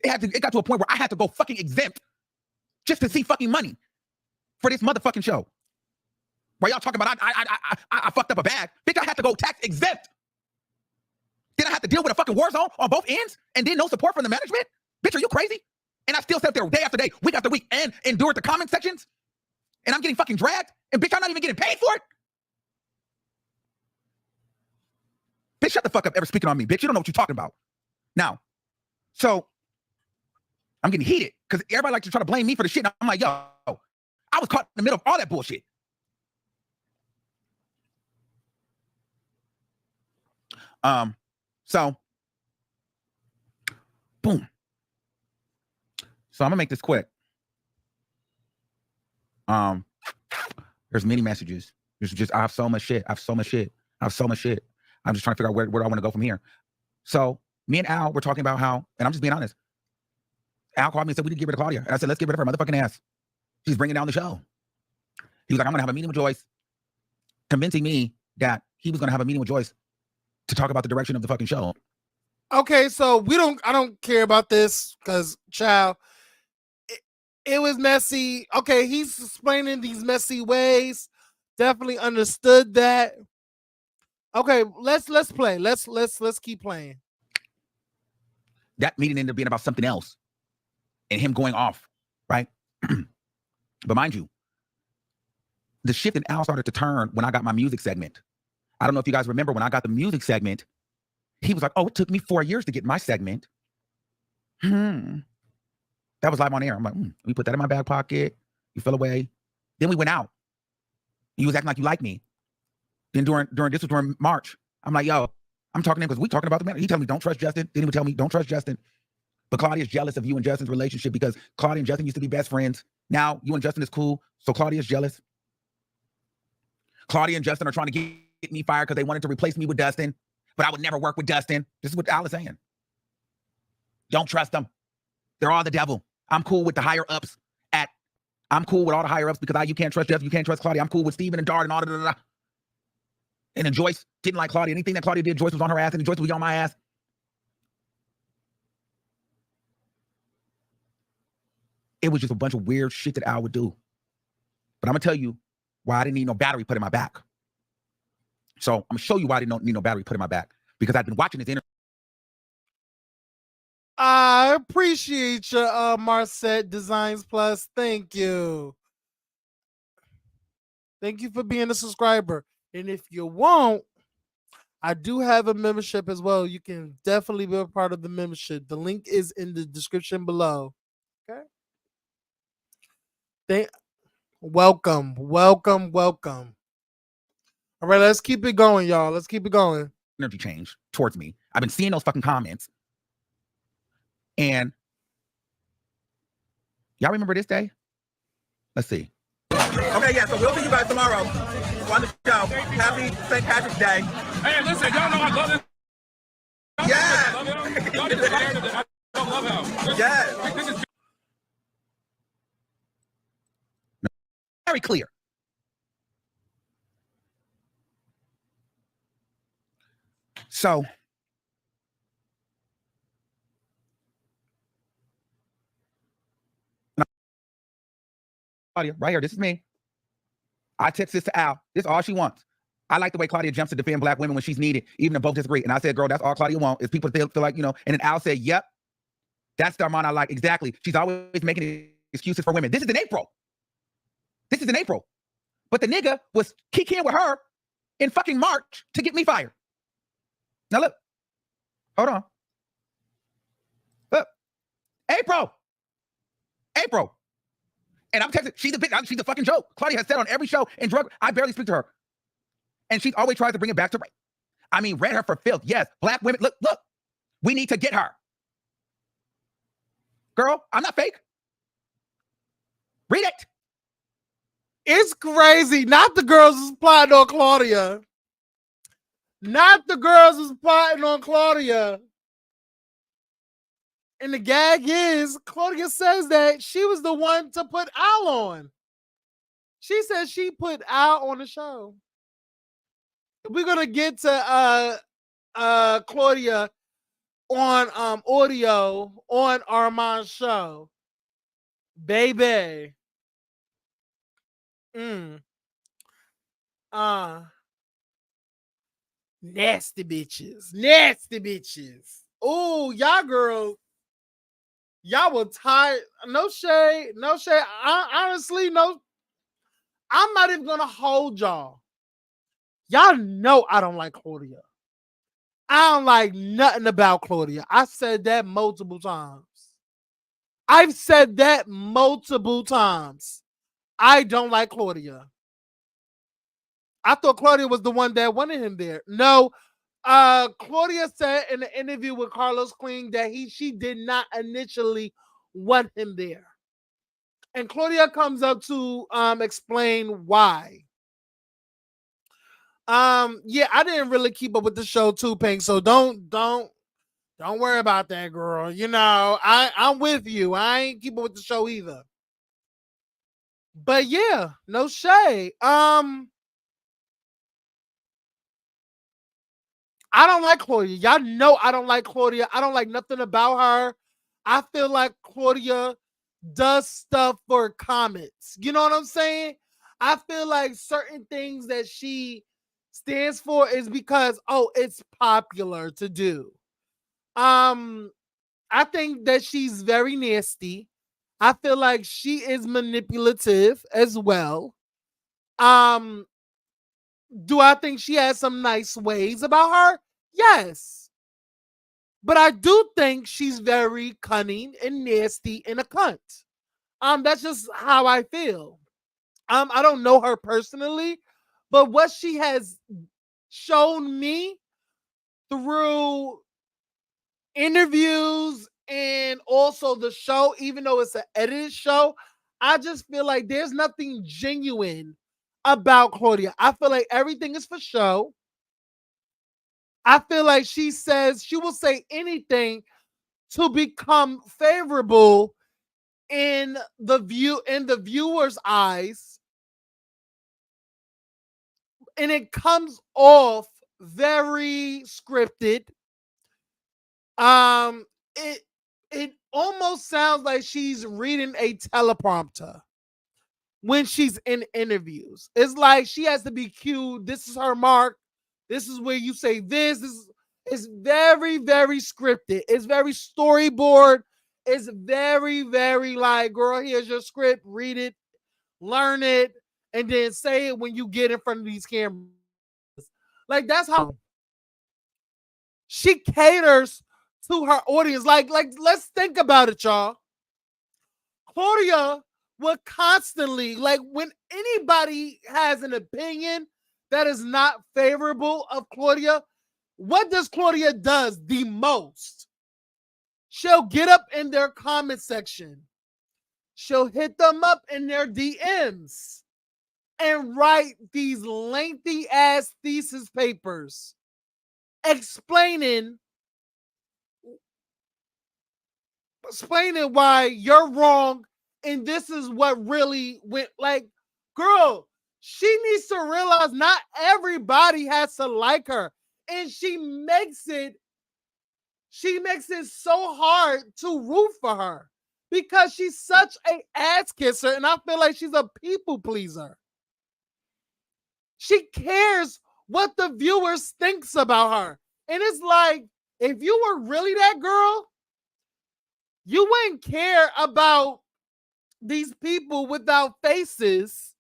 It got to a point where I had to go fucking exempt just to see fucking money for this motherfucking show. While y'all talking about I fucked up a bag, bitch, I had to go tax exempt. Then I had to deal with a fucking war zone on both ends, and then no support from the management. Bitch, are you crazy? And I still sat there day after day, week after week, and endured the comment sections. And I'm getting fucking dragged, and bitch, I'm not even getting paid for it. Bitch, shut the fuck up ever speaking on me, bitch. You don't know what you're talking about. Now, so I'm getting heated because everybody likes to try to blame me for the shit. And I'm like, yo, I was caught in the middle of all that bullshit. So, boom. So I'm gonna make this quick. There's many messages. There's just, I have so much shit. I'm just trying to figure out where I want to go from here. So me and Al were talking about how, and I'm just being honest. Al called me and said, we need to get rid of Claudia. And I said, let's get rid of her motherfucking ass. She's bringing down the show. He was like, I'm going to have a meeting with Joyce, convincing me that he was going to have a meeting with Joyce to talk about the direction of the fucking show. Okay, so I don't care about this because, child, it was messy. Okay, he's explaining these messy ways. Definitely understood that. Okay, let's play. Let's keep playing. That meeting ended up being about something else and him going off, right? But mind you, the shift in Al started to turn when I got my music segment. I don't know if you guys remember when I got the music segment, he was like, oh, it took me 4 years to get my segment. That was live on air. I'm like, let me put that in my back pocket. You fell away. Then we went out. You was acting like you like me. Then during March, I'm like, yo, I'm talking to him because we talking about the matter. He told me, don't trust Justin. Then he would tell me, don't trust Justin. But Claudia's jealous of you and Justin's relationship because Claudia and Justin used to be best friends. Now you and Justin is cool, so Claudia's jealous. Claudia and Justin are trying to get me fired because they wanted to replace me with Dustin, but I would never work with Dustin. This is what Al is saying. Don't trust them. They're all the devil. I'm cool with the higher ups I'm cool with all the higher ups because you can't trust Justin, you can't trust Claudia. I'm cool with Steven and Dart and all that. And then Joyce didn't like Claudia. Anything that Claudia did, Joyce was on her ass, and Joyce was on my ass. It was just a bunch of weird shit that Al would do. But I'm going to tell you why I didn't need no battery put in my back. So I'm going to show you why I didn't need no battery put in my back. Because I've been watching this interview. I appreciate you, Marcette Designs Plus. Thank you. Thank you for being a subscriber. And if you won't, I do have a membership as well. You can definitely be a part of the membership. The link is in the description below. Okay. Welcome. All right, let's keep it going, y'all. Let's keep it going. Energy change towards me. I've been seeing those fucking comments. And y'all remember this day? Let's see. Okay, yeah, so we'll see you guys tomorrow on the show. Happy St. Patrick's Day. Hey, listen, y'all know I love it. Yeah. I love him. Yeah. This is Very clear. So Claudia, right here, this is me. I text this to Al. This is all she wants. I like the way Claudia jumps to defend black women when she's needed, even if both disagree. And I said, girl, that's all Claudia wants, is people feel like, you know. And then Al said, yep, that's the Armon I like. Exactly. She's always making excuses for women. This is in April. But the nigga was kicking with her in fucking March to get me fired. Now look. Hold on. Look. April. And I'm texting, she's a fucking joke. Claudia has said on every show in drug, I barely speak to her. And she always tries to bring it back to rape. I mean, read her for filth. Yes, black women, look, we need to get her. Girl, I'm not fake. Read it. It's crazy. Not the girls who's plotting on Claudia. And the gag is, Claudia says that she was the one to put Al on. She says she put Al on the show. We're gonna get to Claudia on audio on Armon's show. Baby. Nasty bitches. Oh, y'all girls. Y'all were tired. No shade. Honestly, no. I'm not even gonna hold y'all. Y'all know I don't like Claudia. I don't like nothing about Claudia. I said that multiple times. I've said that multiple times. I don't like Claudia. I thought Claudia was the one that wanted him there. No, Claudia said in the interview with Carlos Queen that she did not initially want him there. And Claudia comes up to explain why. Yeah, I didn't really keep up with the show too, Pink. So don't worry about that, girl. You know, I'm with you. I ain't keep up with the show either. But yeah, no shade. I don't like Claudia. Y'all know I don't like Claudia. I don't like nothing about her. I feel like Claudia does stuff for comments. You know what I'm saying? I feel like certain things that she stands for is because, it's popular to do. I think that she's very nasty. I feel like she is manipulative as well. Do I think she has some nice ways about her? Yes. But I do think she's very cunning and nasty and a cunt. That's just how I feel. I don't know her personally, but what she has shown me through interviews and also the show, even though it's an edited show, I just feel like there's nothing genuine about Claudia. I feel like everything is for show. I feel like she will say anything to become favorable in the viewer's eyes. And it comes off very scripted. It almost sounds like she's reading a teleprompter when she's in interviews. It's like she has to be cued. This is her mark. This is where you say this. It's very, very scripted. It's very storyboard. It's very, very like, girl, here's your script. Read it, learn it, and then say it when you get in front of these cameras. Like, that's how she caters to her audience. Like, let's think about it, y'all. Claudia would constantly, like, when anybody has an opinion that is not favorable of Claudia, what does Claudia does the most? She'll get up in their comment section. She'll hit them up in their DMs and write these lengthy ass thesis papers explaining why you're wrong and this is what really went. Like, girl, she needs to realize not everybody has to like her, and she makes it so hard to root for her because she's such a ass kisser, and I feel like she's a people pleaser. She cares what the viewers thinks about her, and it's like, if you were really that girl, you wouldn't care about these people without faces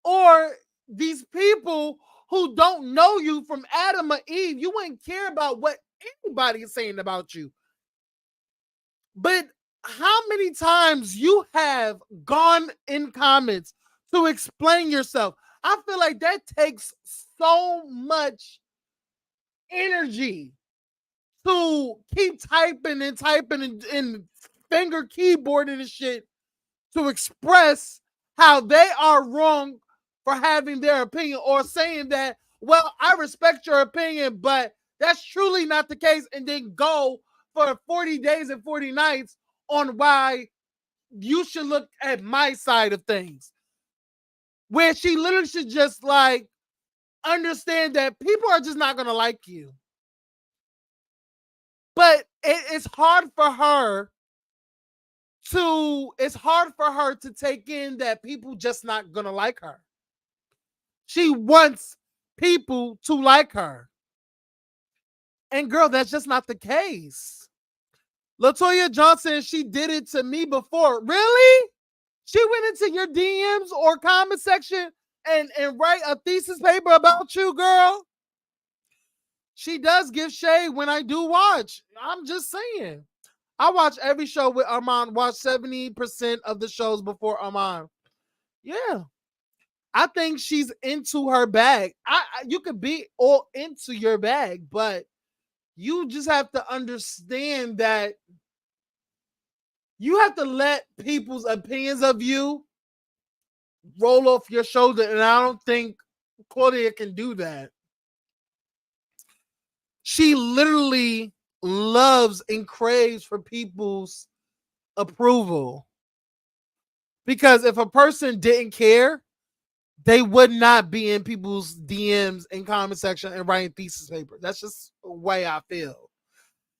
or these people who don't know you from Adam or Eve. You wouldn't care about what anybody is saying about you. But how many times you have gone in comments to explain yourself? I feel like that takes so much energy to keep typing and finger keyboarding and shit to express how they are wrong for having their opinion, or saying that, well, I respect your opinion, but that's truly not the case, and then go for 40 days and 40 nights on why you should look at my side of things. Where she literally should just like understand that people are just not going to like you. But it's hard for her to take in that people just not gonna like her. She wants people to like her. And girl, that's just not the case. LaToya Johnson, she did it to me before. Really? She went into your DMs or comment section and write a thesis paper about you, girl? She does give shade when I do watch. I'm just saying. I watch every show with Armon. Watch 70% of the shows before Armon. Yeah. I think she's into her bag. You could be all into your bag, but you just have to understand that you have to let people's opinions of you roll off your shoulder, and I don't think Claudia can do that. She literally loves and craves for people's approval. Because if a person didn't care, they would not be in people's DMs and comment section and writing thesis paper. That's just the way I feel.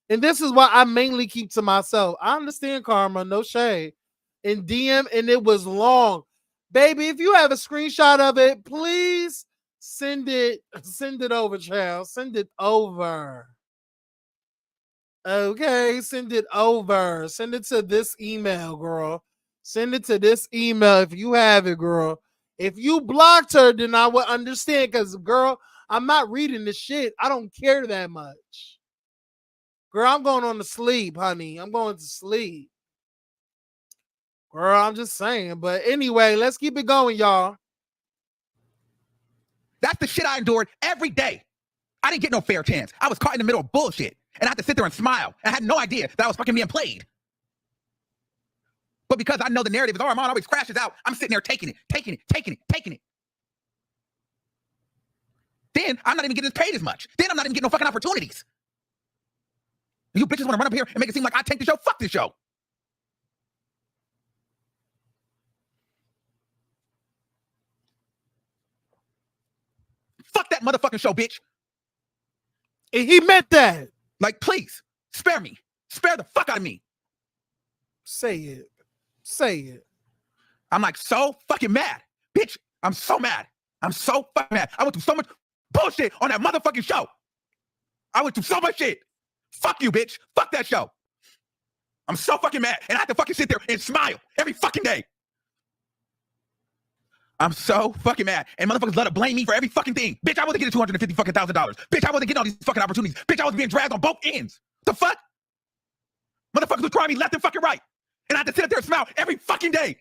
And this is why I mainly keep to myself. I understand karma, no shade. In DM, and it was long. Baby, if you have a screenshot of it, please send it over, child. Send it over. Okay, send it over. Send it to this email, girl. Send it to this email if you have it, girl. If you blocked her, then I would understand, because, girl, I'm not reading the shit. I don't care that much. Girl, I'm going on to sleep, honey. I'm going to sleep. Girl, I'm just saying. But anyway, let's keep it going, y'all. That's the shit I endured every day. I didn't get no fair chance. I was caught in the middle of bullshit, and I had to sit there and smile. I had no idea that I was fucking being played. But because I know the narrative is, Armon always crashes out, I'm sitting there taking it. Then I'm not even getting paid as much. Then I'm not even getting no fucking opportunities. You bitches want to run up here and make it seem like I take the show? Fuck this show. Fuck that motherfucking show, bitch. And he meant that. Like, please, spare me. Spare the fuck out of me. Say it. Say it. I'm like so fucking mad. Bitch, I'm so mad. I'm so fucking mad. I went through so much bullshit on that motherfucking show. I went through so much shit. Fuck you, bitch. Fuck that show. I'm so fucking mad. And I have to fucking sit there and smile every fucking day. I'm so fucking mad. And motherfuckers love to blame me for every fucking thing. Bitch, I wasn't getting $250 fucking $1,000. Bitch, I wasn't getting all these fucking opportunities. Bitch, I was being dragged on both ends. The fuck? Motherfuckers was crying me left and fucking right. And I had to sit up there and smile every fucking day.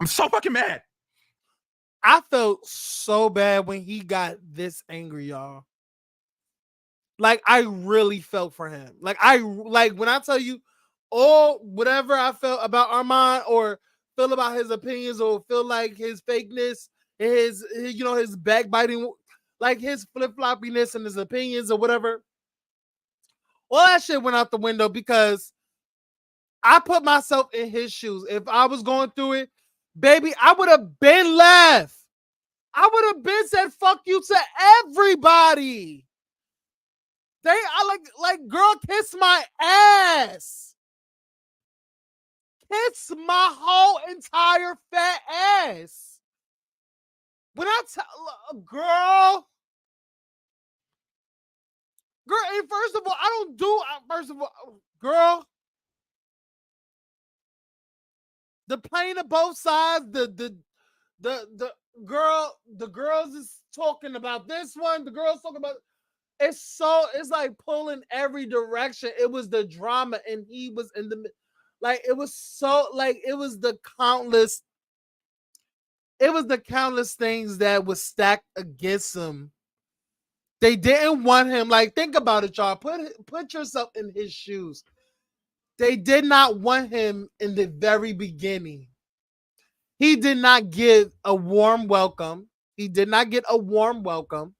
I'm so fucking mad. I felt so bad when he got this angry, y'all. Like, I really felt for him. Like when I tell you all whatever I felt about Arman, or feel about his opinions, or feel like his fakeness, his his backbiting, like his flip-floppiness and his opinions or whatever, all that shit went out the window, because I put myself in his shoes. If I was going through it, baby, I would have been left. I would have been said fuck you to everybody. I like girl, kiss my ass. Kiss my whole entire fat ass. When I tell girl, and first of all, I don't do. First of all, girl, the playing of both sides. The girls is talking about this one. The girls talking about. It's like pulling every direction. It was the drama, and he was in the, like, it was so, like, it was the countless things that was stacked against him. They didn't want him. Like, think about it, y'all. Put yourself in his shoes. They did not want him in the very beginning. He did not get a warm welcome. He did not get a warm welcome.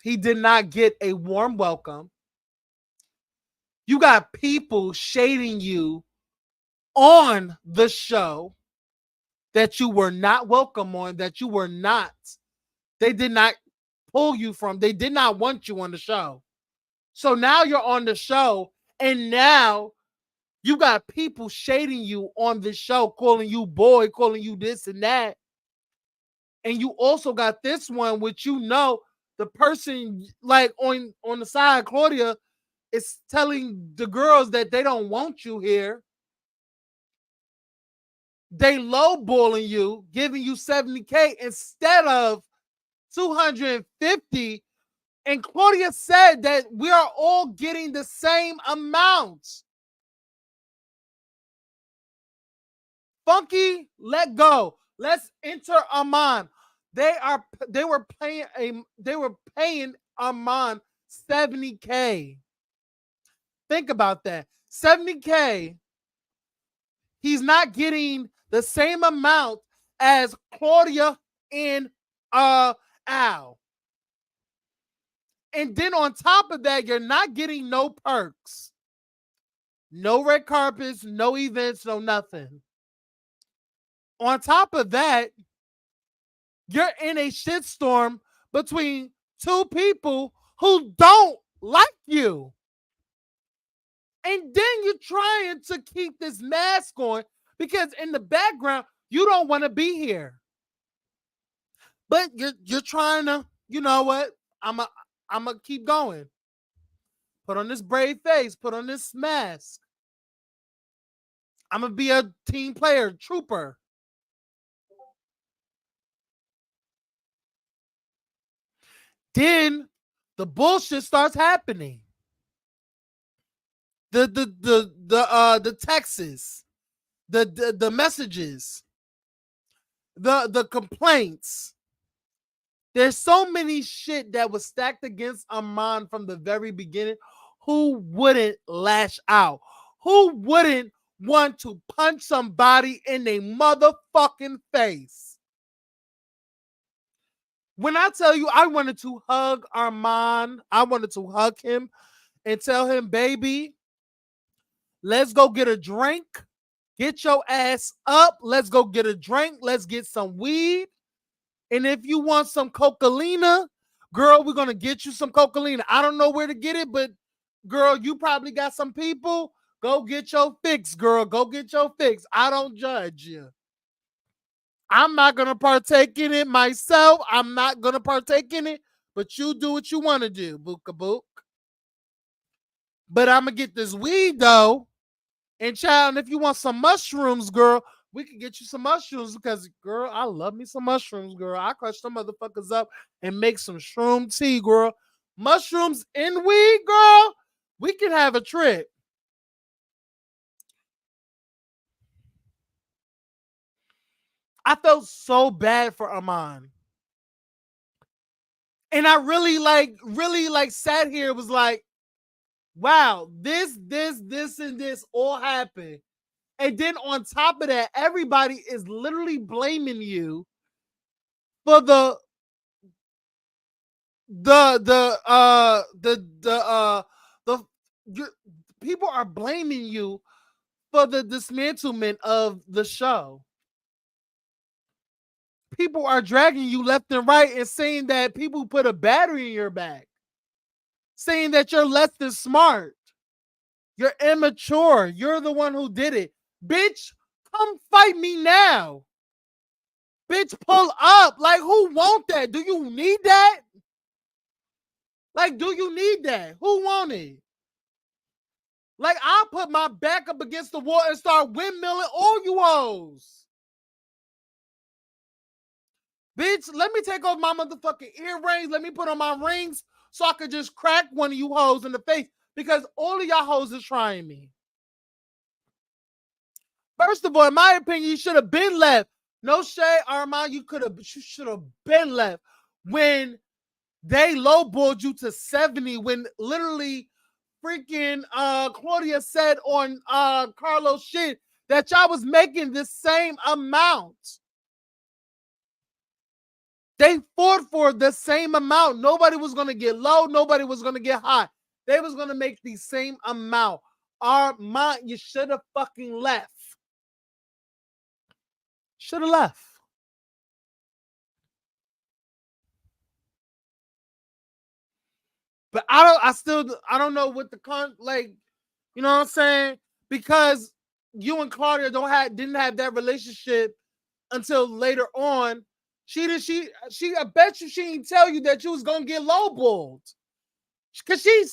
He did not get a warm welcome. You got people shading you on the show that you were not welcome on, that you were not. They did not pull you from. They did not want you on the show. So now you're on the show, and now you got people shading you on the show, calling you boy, calling you this and that. And you also got this one, which the person like on the side, Claudia, is telling the girls that they don't want you here. They lowballing you, giving you $70K instead of $250. And Claudia said that we are all getting the same amount. Funky, let go. Let's enter Arman. They were paying Arman $70K. Think about that. $70K. He's not getting the same amount as Claudia and Al. And then on top of that, you're not getting no perks. No red carpets, no events, no nothing. On top of that, you're in a shitstorm between two people who don't like you. And then you're trying to keep this mask on because in the background, you don't want to be here. But you're trying to, you know what? I'm going to keep going. Put on this brave face. Put on this mask. I'm going to be a team player, trooper. Then the bullshit starts happening. The texts, the messages, the complaints. There's so many shit that was stacked against Arman from the very beginning. Who wouldn't lash out? Who wouldn't want to punch somebody in a motherfucking face? When I tell you I wanted to hug Arman, I wanted to hug him and tell him, baby, let's go get a drink. Get your ass up. Let's go get a drink. Let's get some weed. And if you want some cocaine, girl, we're going to get you some cocaine. I don't know where to get it, but girl, you probably got some people. Go get your fix, girl. Go get your fix. I don't judge you. I'm not going to partake in it myself. I'm not going to partake in it, But you do what you want to do, booka book. But I'm gonna get this weed though. And child, if you want some mushrooms, girl, we can get you some mushrooms because, girl, I love me some mushrooms, girl. I crush some motherfuckers up and make some shroom tea, girl. Mushrooms and weed, girl. We can have a trip. I felt so bad for Arman. And I really sat here, was like, wow, this, and this all happened. And then on top of that, everybody is literally blaming you for the people are blaming you for the dismantlement of the show. People are dragging you left and right and saying that people put a battery in your back, saying that you're less than smart, you're immature, you're the one who did it. Bitch, come fight me now. Bitch, pull up. Like, who want that? Do you need that? Like, do you need that? Who want it? Like, I'll put my back up against the wall and start windmilling all you hoes. Bitch, let me take off my motherfucking earrings. Let me put on my rings so I could just crack one of you hoes in the face because all of y'all hoes is trying me. First of all, in my opinion, you should have been left. No shade, Arman, you should have been left when they lowballed you to 70, when literally freaking Claudia said on Carlos shit that y'all was making the same amount. They fought for the same amount. Nobody was going to get low. Nobody was going to get high. They was going to make the same amount. Arman, you should have fucking left. Should have left. But I don't know what the you know what I'm saying? Because you and Claudia didn't have that relationship until later on. I bet you she didn't tell you that you was gonna get lowballed. Cause she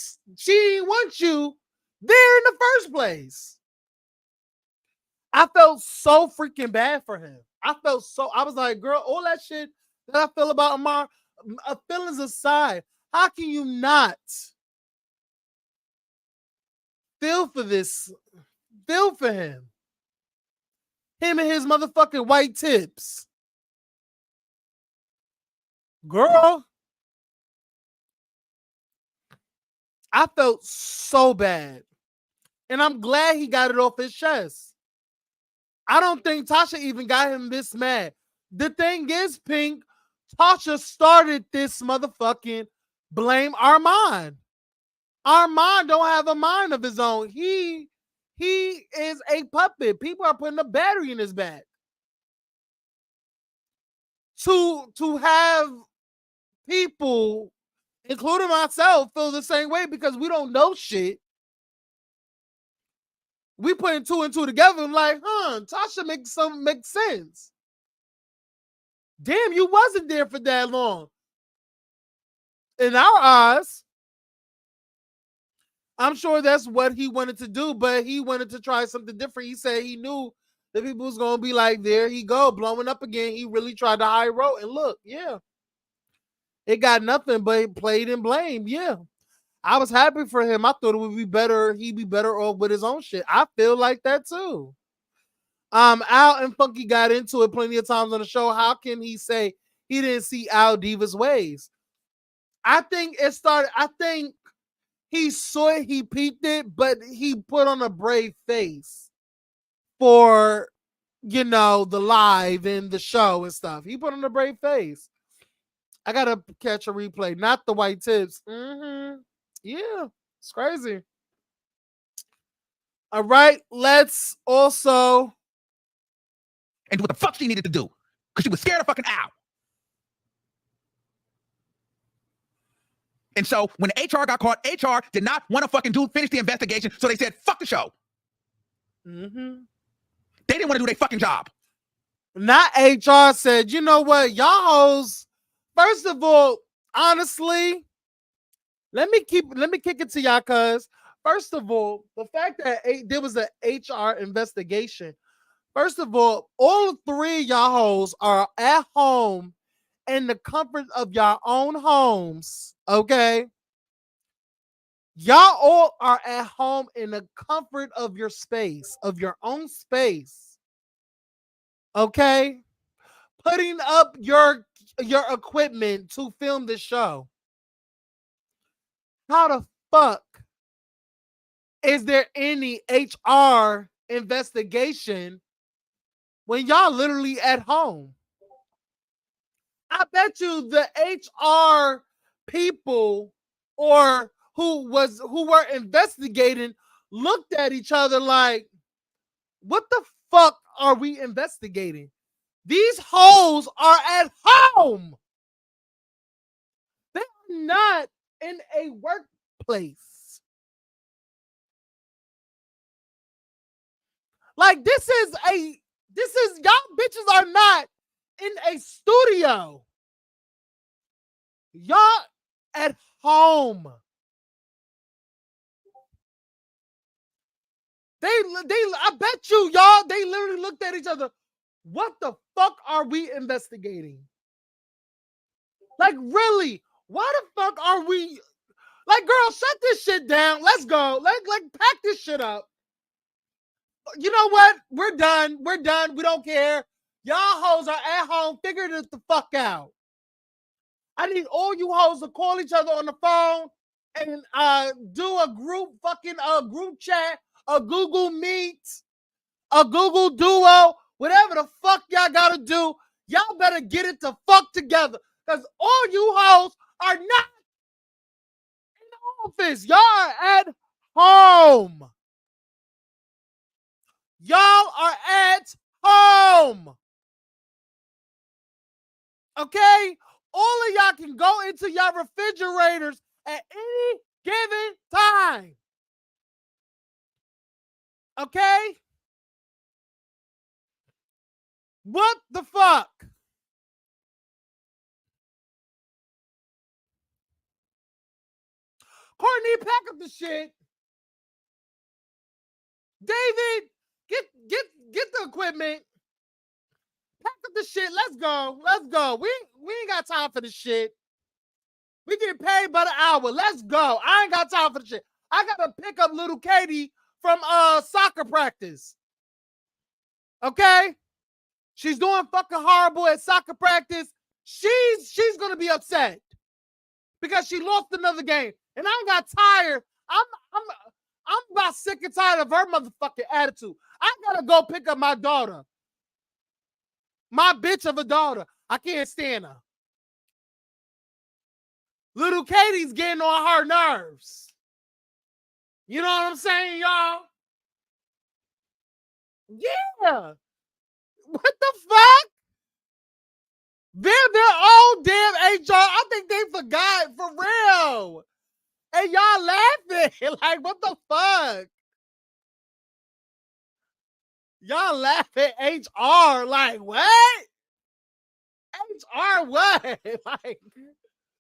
didn't want you there in the first place. I felt so freaking bad for him. I was like, girl, all that shit that I feel about Amar, feelings aside, how can you not feel for this? Feel for him. Him and his motherfucking white tips. Girl, I felt so bad. And I'm glad he got it off his chest. I don't think Tasha even got him this mad. The thing is, Pink, Tasha started this motherfucking blame Arman. Arman don't have a mind of his own. He is a puppet. People are putting a battery in his back. To have people, including myself, feel the same way because we don't know shit. We putting two and two together. I'm like, Tasha makes sense. Damn, you wasn't there for that long. In our eyes, I'm sure that's what he wanted to do, but he wanted to try something different. He said he knew that people was going to be like, there he go, blowing up again. He really tried to high road. And look, yeah. It got nothing but played and blamed. Yeah. I was happy for him. I thought it would be better. He'd be better off with his own shit. I feel like that too. Al and Funky got into it plenty of times on the show. How can he say he didn't see Al Diva's ways? I think he saw it, he peeped it, but he put on a brave face for, the live and the show and stuff. He put on a brave face. I gotta catch a replay, not the white tips. Yeah, it's crazy. All right, let's also and do what the fuck she needed to do because she was scared of fucking Al. And so when the HR got caught, HR did not want to fucking finish the investigation, so they said, fuck the show. They didn't want to do their fucking job. Not HR said, you know what, y'all hoes, first of all, honestly, let me kick it to y'all, cuz first of all, the fact that there was an HR investigation. First of all three of y'all hoes are at home in the comfort of your own homes. Okay. Y'all all are at home in the comfort of your space, of your own space. Okay. Putting up your equipment to film the show. How the fuck is there any HR investigation when y'all literally at home? I bet you the HR people or who were investigating looked at each other like, what the fuck are we investigating? These hoes are at home. They're not in a workplace. Like this is y'all bitches are not in a studio. Y'all at home. I bet you y'all, they literally looked at each other. What the fuck are we investigating? Like, really? Why the fuck are we? Like, girl, shut this shit down. Let's go. Like, pack this shit up. You know what? We're done. We're done. We don't care. Y'all hoes are at home. Figure this the fuck out. I need all you hoes to call each other on the phone and do a group group chat, a Google Meet, a Google Duo, whatever the fuck y'all gotta do. Y'all better get it the fuck together. Because all you hoes are not in the office. Y'all are at home. Y'all are at home. Okay? All of y'all can go into your refrigerators at any given time. Okay? What the fuck? Courtney, pack up the shit. David, get the equipment. Pack up the shit. Let's go. Let's go. We ain't got time for this shit. We get paid by the hour. Let's go. I ain't got time for the shit. I gotta pick up little Katie from soccer practice. Okay? She's doing fucking horrible at soccer practice. She's gonna be upset because she lost another game. And I got tired. I'm about sick and tired of her motherfucking attitude. I gotta go pick up my daughter. My bitch of a daughter. I can't stand her. Little Katie's getting on her nerves. You know what I'm saying, y'all? Yeah. What the fuck? They're their own damn HR. I think they forgot for real. And y'all laughing. Like, what the fuck? Y'all laugh at HR. Like, what? HR what? Like,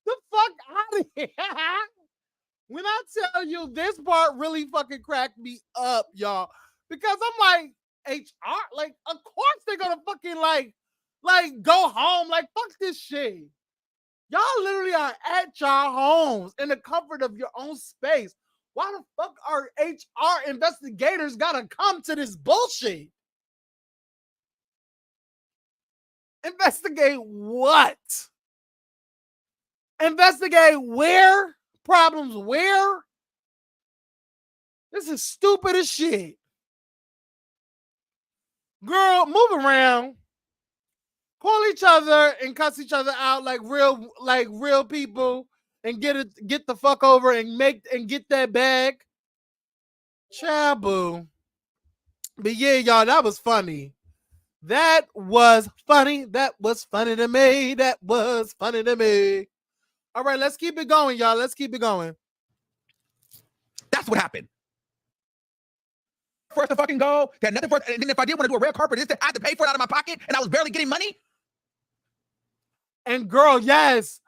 the fuck out of here. When I tell you this part really fucking cracked me up, y'all. Because I'm like, HR, like, of course they're gonna fucking like go home. Like, fuck this shit. Y'all literally are at your homes in the comfort of your own space. Why the fuck are HR investigators gotta come to this bullshit? Investigate what? Investigate where? Problems where? This is stupid as shit. Girl, move around. Call each other and cuss each other out like real people and get the fuck over and get that bag. Chaboo. But yeah, y'all, that was funny. That was funny. That was funny to me. That was funny to me. All right, let's keep it going, y'all. Let's keep it going. That's what happened. First to fucking go, that nothing first, and then if I did want to do a red carpet, I had to pay for it out of my pocket, and I was barely getting money. And girl, yes,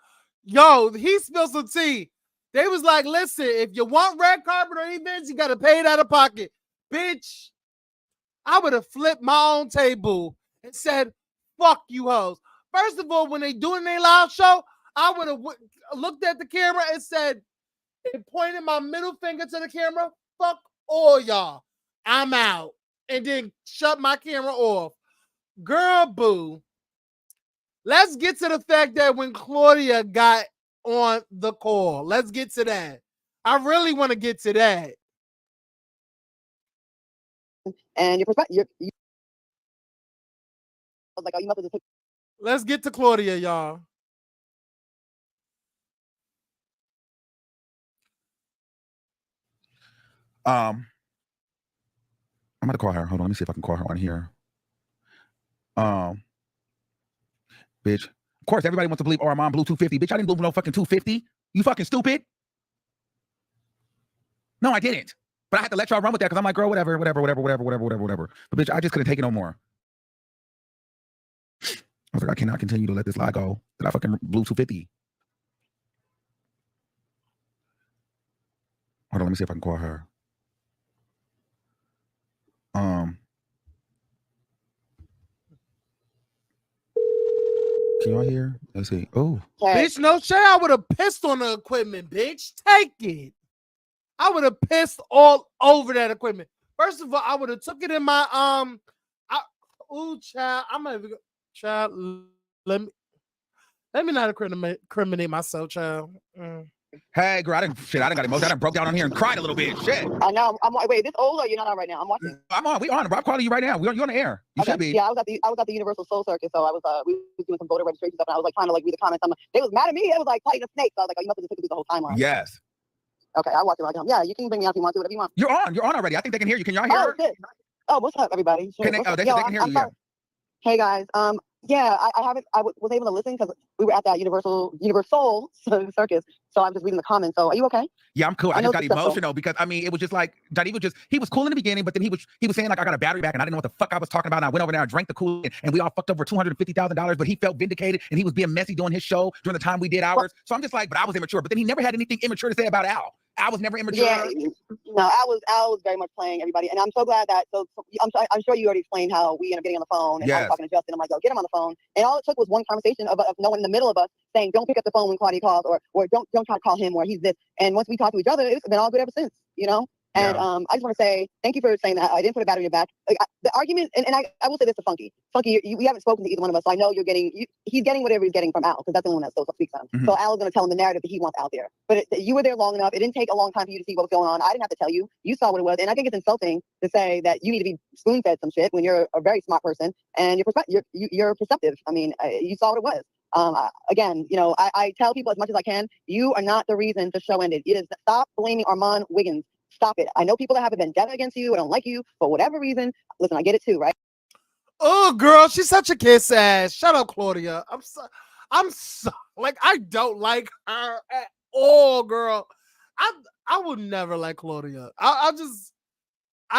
Yo, he spilled some tea. They was like, listen, if you want red carpet or events, you got to pay it out of pocket. Bitch, I would have flipped my own table and said, fuck you hoes. First of all, when they doing their live show, I would have looked at the camera and said, and pointed my middle finger to the camera, fuck all y'all. I'm out. And then shut my camera off. Girl, boo. Let's get to the fact that when Claudia got on the call, let's get to that. I really want to get to that. And your perspective, like, oh, you must have just. Let's get to Claudia, y'all. I'm gonna call her. Hold on, let me see if I can call her on here. Bitch. Of course, everybody wants to believe Armon blew 250. Bitch, I didn't blow no fucking 250. You fucking stupid. No, I didn't. But I had to let y'all run with that because I'm like, girl, whatever. But bitch, I just couldn't take it no more. I was like, I cannot continue to let this lie go that I fucking blew 250. Hold on, let me see if I can call her. Can y'all hear? Let's see. Oh, bitch, no shit. I would have pissed on the equipment, bitch. Take it. I would have pissed all over that equipment. First of all, I would have took it in my child. I'm gonna go, child. Let me not incriminate myself, child. Hey, girl, I didn't got emotion. I done broke down on here and cried a little bit. Shit. I know. Wait, this old or you're not on right now? I'm watching. I'm on. We on. I'm calling you right now. You're on the air. You should be. Yeah, I was at the Universal Soul Circus, so I was we was doing some voter registration stuff, and I was like trying to like read the comments. They was mad at me. It was like fighting a snake. So I was like, oh, you must have just took it through the whole timeline. Yes. Okay, I'll watch it right now. Yeah, you can bring me out if you want to, whatever you want. You're on. You're on already. I think they can hear you. Can y'all hear her? Shit. Oh, what's up, everybody? Sure. They can hear you. Yeah. Hey guys. Yeah, I was able to listen because we were at that Universal Circus. So I'm just reading the comments. So are you okay? Yeah, I'm cool. I just got emotional because I mean it was just like he was cool in the beginning, but then he was saying like I got a battery back and I didn't know what the fuck I was talking about. And I went over there, I drank the Kool and we all fucked over $250,000, but he felt vindicated and he was being messy doing his show during the time we did ours. So I'm just like, but I was immature. But then he never had anything immature to say about Al. I was never immature. Yeah, no, Al was very much playing everybody, and I'm so glad that. So I'm sure you already explained how we ended up getting on the phone and I was talking to Justin. I'm like, yo, get him on the phone, and all it took was one conversation of no one in the middle of us saying, don't pick up the phone when Claudia calls, or don't try to call him, or he's this. And once we talked to each other, it's been all good ever since, you know. And I just want to say thank you for saying that. I didn't put a battery in your back. Like, the argument, and I will say this to Funky. Funky, we haven't spoken to either one of us, so I know he's getting whatever he's getting from Al, because that's the only one that still speaks on him. Mm-hmm. So Al is going to tell him the narrative that he wants out there. But you were there long enough. It didn't take a long time for you to see what was going on. I didn't have to tell you. You saw what it was. And I think it's insulting to say that you need to be spoon-fed some shit when you're a very smart person and you're perceptive. I mean, you saw what it was. Again, you know, I tell people as much as I can, you are not the reason the show ended. It is stop blaming Arman Wiggins. Stop it. I know people that have a vendetta against you or don't like you for whatever reason. Listen, I get it too, right? Oh, girl, she's such a kiss ass. Shut up, Claudia. I'm so like, I don't like her at all, girl. I would never like Claudia. I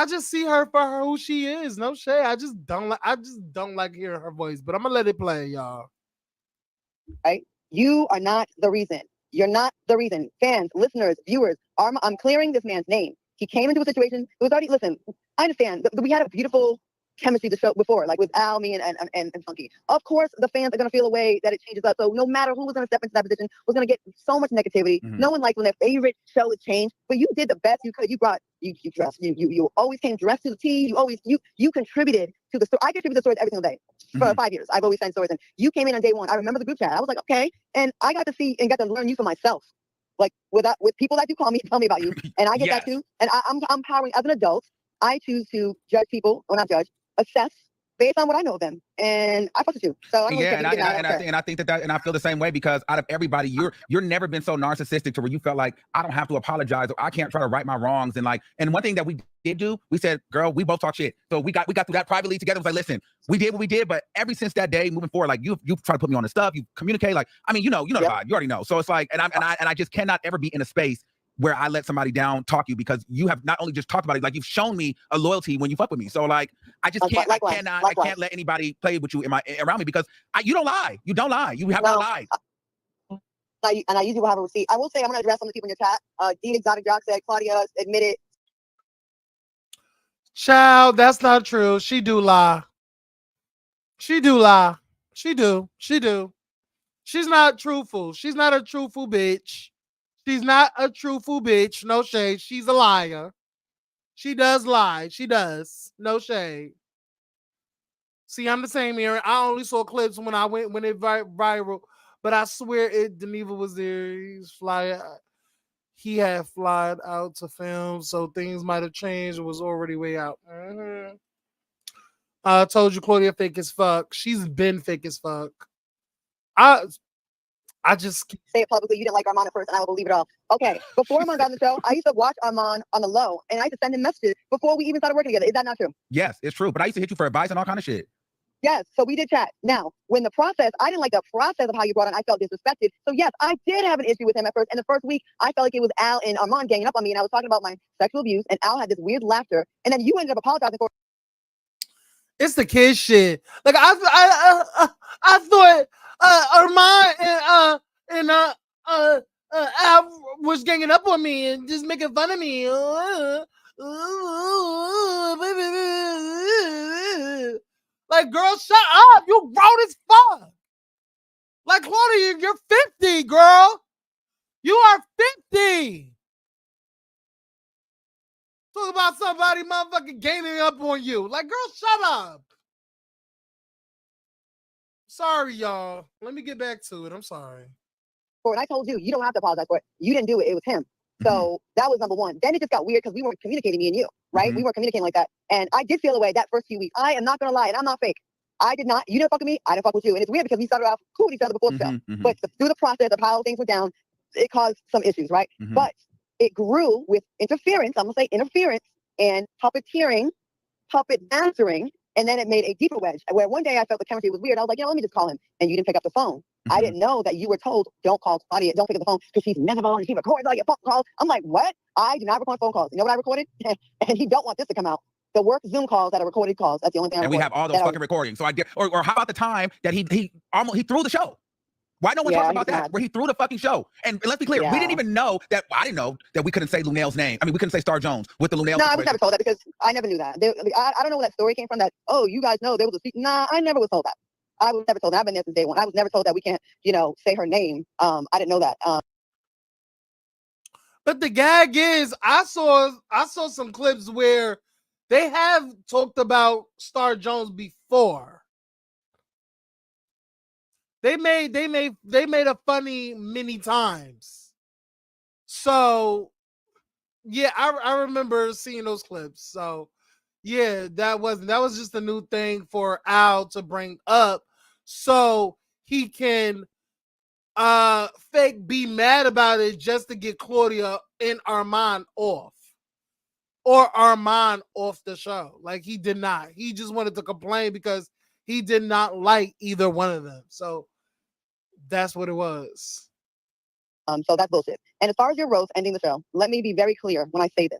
just see her for her who she is. No shade. I just don't like hearing her voice. But I'm gonna let it play, y'all. Right? You are not the reason. You're not the reason. Fans, listeners, viewers, I'm clearing this man's name. He came into a situation. It was already. Listen, I understand. We had a beautiful chemistry to show before, like with Al, me, and Funky. Of course, the fans are gonna feel a way that it changes up. So no matter who was gonna step into that position, was gonna get so much negativity. Mm-hmm. No one likes when their favorite show is changed, but you did the best you could. You brought you dressed. You always came dressed to the T. You contributed to the story. I contribute to the stories every single day for 5 years. I've always sent stories, and you came in on day one. I remember the group chat. I was like, okay, and I got to see and got to learn you for myself. Like with people that do call me, tell me about you, and I get that too. And I'm empowering as an adult. I choose to judge people, or not judge, assess based on what I know of them, and I fuck with you. So I think that I feel the same way, because out of everybody, you're never been so narcissistic to where you felt like I don't have to apologize or I can't try to right my wrongs. And one thing that we did do, we said, girl, we both talk shit. So we got through that privately together. It was like, listen, we did what we did, but ever since that day moving forward, like you try to put me on the stuff, you communicate, like, I mean, you know the vibe, you already know. So it's like, and I just cannot ever be in a space where I let somebody down talk you, because you have not only just talked about it, like you've shown me a loyalty when you fuck with me. So like, I just can't, I can't let anybody play with you around me, because you don't lie. You don't lie. You have not lied. And I usually will have a receipt. I will say I'm going to address some of the people in your chat. Dean Exotic Jock said Claudia admitted. Child, that's not true. She do lie. She do lie. She do. She do. She's not truthful. She's not a truthful bitch. She's not a truthful bitch. No shade. She's a liar. She does lie. She does. No shade. See, I'm the same here. I only saw clips when it viral, but I swear Dineva was there. He had flied out to film, so things might have changed. It was already way out. I told you Claudia fake as fuck. She's been fake as fuck. I just say it publicly. You didn't like Armon at first, and I will believe it all. Okay, before Armon got on the show, I used to watch Armon on the low, and I used to send him messages before we even started working together. Is that not true? Yes, it's true. But I used to hit you for advice and all kind of shit. Yes, so we did chat. Now, when I didn't like the process of how you brought on, I felt disrespected. So yes, I did have an issue with him at first. And the first week, I felt like it was Al and Armon ganging up on me, and I was talking about my sexual abuse, and Al had this weird laughter, and then you ended up apologizing for. It's the kid shit. Like I thought Armon and Al was ganging up on me and just making fun of me. Like, girl, shut up. You grown as fuck. Like, Claudia, you're 50, girl. You are 50. Talk about somebody motherfucking gaining up on you. Like, girl, shut up. Sorry, y'all. Let me get back to it. I'm sorry. And I told you, you don't have to apologize for it. You didn't do it. It was him. So that was number one. Then it just got weird because we weren't communicating, me and you, right? We weren't communicating like that. And I did feel away that first few weeks. I am not going to lie, and I'm not fake. I did not. You didn't fuck with me. I didn't fuck with you. And it's weird because we started off cool with each other before the show. But through the process of how things were down, it caused some issues, right? But it grew with interference. I'm going to say interference and puppeteering, puppet mastering. And then it made a deeper wedge where one day I felt the chemistry was weird. I was like, let me just call him. And you didn't pick up the phone. I didn't know that you were told, don't call Claudia, don't pick up the phone because she's miserable and she records all your phone calls. I'm like, what? I do not record phone calls. You know what I recorded? And he don't want this to come out. The work Zoom calls that are recorded calls. That's the only thing I recorded. And we have all those fucking recordings. So I did, or how about the time that he threw the show? Why no one talks about that? Where he threw the fucking show. And let's be clear, we didn't even know that. I didn't know that we couldn't say Lunel's name. I mean, we couldn't say Star Jones with the Lunel. No, I was never told that because I never knew that. I don't know where that story came from. That you guys know there was a secret. Nah, I never was told that. I was never told that. I've been there since day one. I was never told that we can't, say her name. I didn't know that. But the gag is, I saw some clips where they have talked about Star Jones before. They made a funny many times. So yeah, I remember seeing those clips. So yeah, that was just a new thing for Al to bring up so he can fake be mad about it just to get Claudia and Armon off. Or Armon off the show. Like, he did not. He just wanted to complain because he did not like either one of them. So that's what it was. So that's bullshit. And as far as your roast ending the show, let me be very clear when I say this.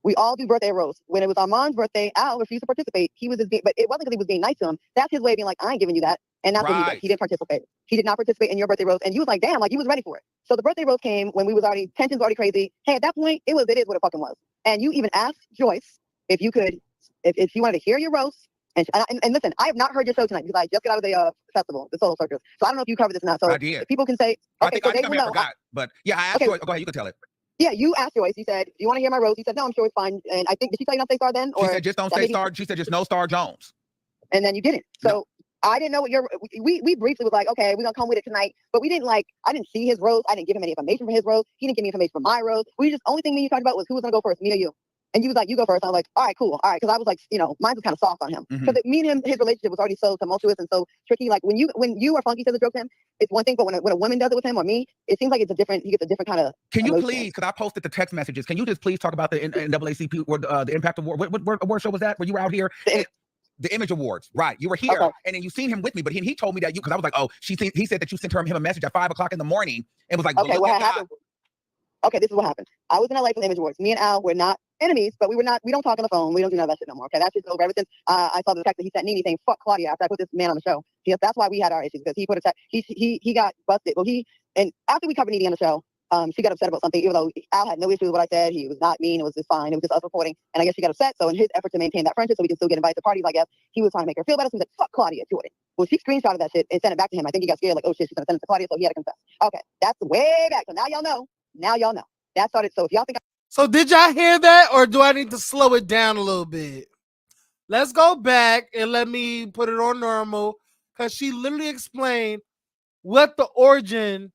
We all do birthday roast. When it was Armon's birthday, Al refused to participate. He was but it wasn't because he was being nice to him. That's his way of being like, I ain't giving you that. And that's what he did. He didn't participate. He did not participate in your birthday roast. And you was like, damn, like you was ready for it. So the birthday roast came when tensions were already crazy. Hey, at that point, it is what it fucking was. And you even asked Joyce if you could, if she wanted to hear your roast. And listen, I have not heard your show tonight because I just got out of the festival, the Solo Circus. So I don't know if you covered this or not. So I did. People can say, okay, I think I forgot. But yeah, I asked Joyce. Go ahead, you can tell it. Yeah, you asked Joyce. You said, do you want to hear my roast? He said, no, I'm sure it's fine. And I think, did she tell you not to say Star then? Or she said, just don't say Star. She said, just no Star Jones. And then you didn't. So I didn't know what we briefly was like, okay, we're going to come with it tonight. But we didn't I didn't see his roast. I didn't give him any information for his roast. He didn't give me information for my roast. Only thing me and you talked about was who was going to go first, me or you. And you was like, you go first. I was like, all right, cool. All right. Because I was like, mine was kind of soft on him. Because me and him, his relationship was already so tumultuous and so tricky. Like when you or Funky says a joke to him, it's one thing. But when a woman does it with him or me, it seems like he gets a different kind of Can you please, because I posted the text messages, can you just please talk about the NAACP or the Impact Award? What award show was that? Where you were out here? The Image Awards, right? You were here, and then you seen him with me, but he told me that because I was like, oh, he said that you sent him a message at 5 o'clock in the morning and was like, okay, what happened? Okay, this is what happened. I was in LA for the Image Awards. Me and Al were not enemies, but we don't talk on the phone. We don't do none of that shit no more. Okay, that's just over. Ever since I saw the text that he sent Nene saying "fuck Claudia" after I put this man on the show. That's why we had our issues because he put a text. He got busted. Well, he and after we covered Nene on the show, she got upset about something, even though Al had no issue with what I said. He was not mean. It was just fine. It was just us reporting. And I guess she got upset. So in his effort to maintain that friendship so we can still get invited to parties, I guess, he was trying to make her feel better. So he was like, fuck Claudia Jordan. Well, she screenshotted that shit and sent it back to him. I think he got scared, like, oh shit, she's going to send it to Claudia. So he had to confess. Okay, that's way back. So now y'all know. Now y'all know. That started. So if y'all think. So did y'all hear that, or do I need to slow it down a little bit? Let's go back and let me put it on normal, because she literally explained what the origin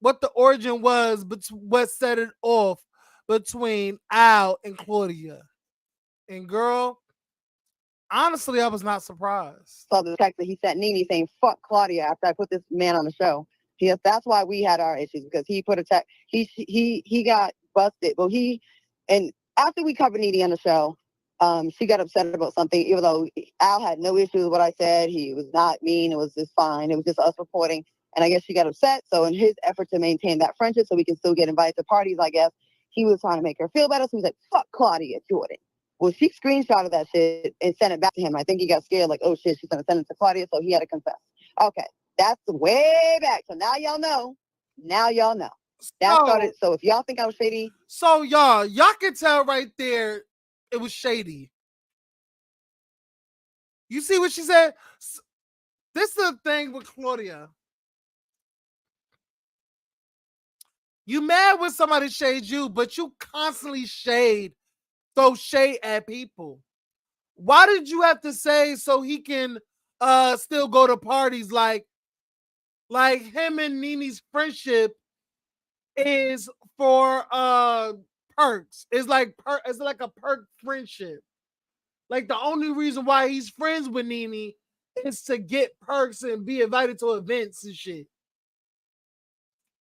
was, but what set it off between Al and Claudia. And girl, honestly, I was not surprised. So the fact that he sent Nene saying "fuck Claudia" after I put this man on the show, yes, that's why we had our issues, because he put a text. He got busted. Well, and after we covered Nene on the show, she got upset about something, even though Al had no issue with what I said. He was not mean. It was just fine. It was just us reporting. And I guess she got upset. So in his effort to maintain that friendship so we can still get invited to parties, I guess, he was trying to make her feel better. So he was like, fuck Claudia Jordan. Well, she screenshotted that shit and sent it back to him. I think he got scared, like, oh shit, she's going to send it to Claudia. So he had to confess. Okay, that's way back. So now y'all know. Now y'all know. That started. So if y'all think I was shady. So y'all can tell right there it was shady. You see what she said? This is the thing with Claudia. You mad when somebody shades you, but you constantly throw shade at people. Why did you have to say so he can still go to parties? Like him and Nene's friendship is for perks. It's like a perk friendship. Like the only reason why he's friends with Nene is to get perks and be invited to events and shit.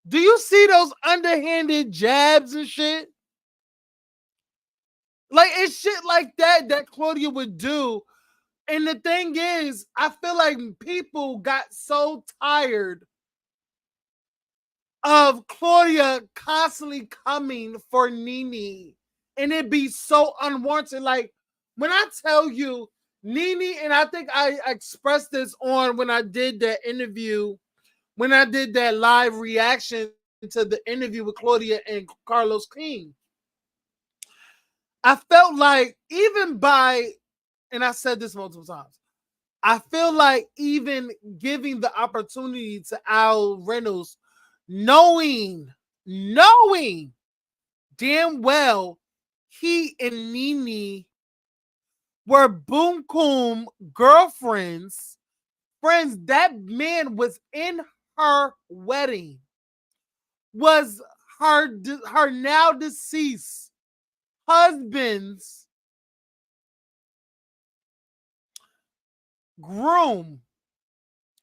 Do you see those underhanded jabs and shit? Like, it's shit like that Claudia would do. And the thing is, I feel like people got so tired of Claudia constantly coming for Nene, and it be so unwarranted. Like, when I tell you, Nene, and I think I expressed this on when I did that interview, when I did that live reaction to the interview with Claudia and Carlos King, I felt like and I said this multiple times, I feel like even giving the opportunity to Al Reynolds, knowing damn well he and Nene were boom coom girlfriends, friends. That man was in her wedding, was her now deceased husband's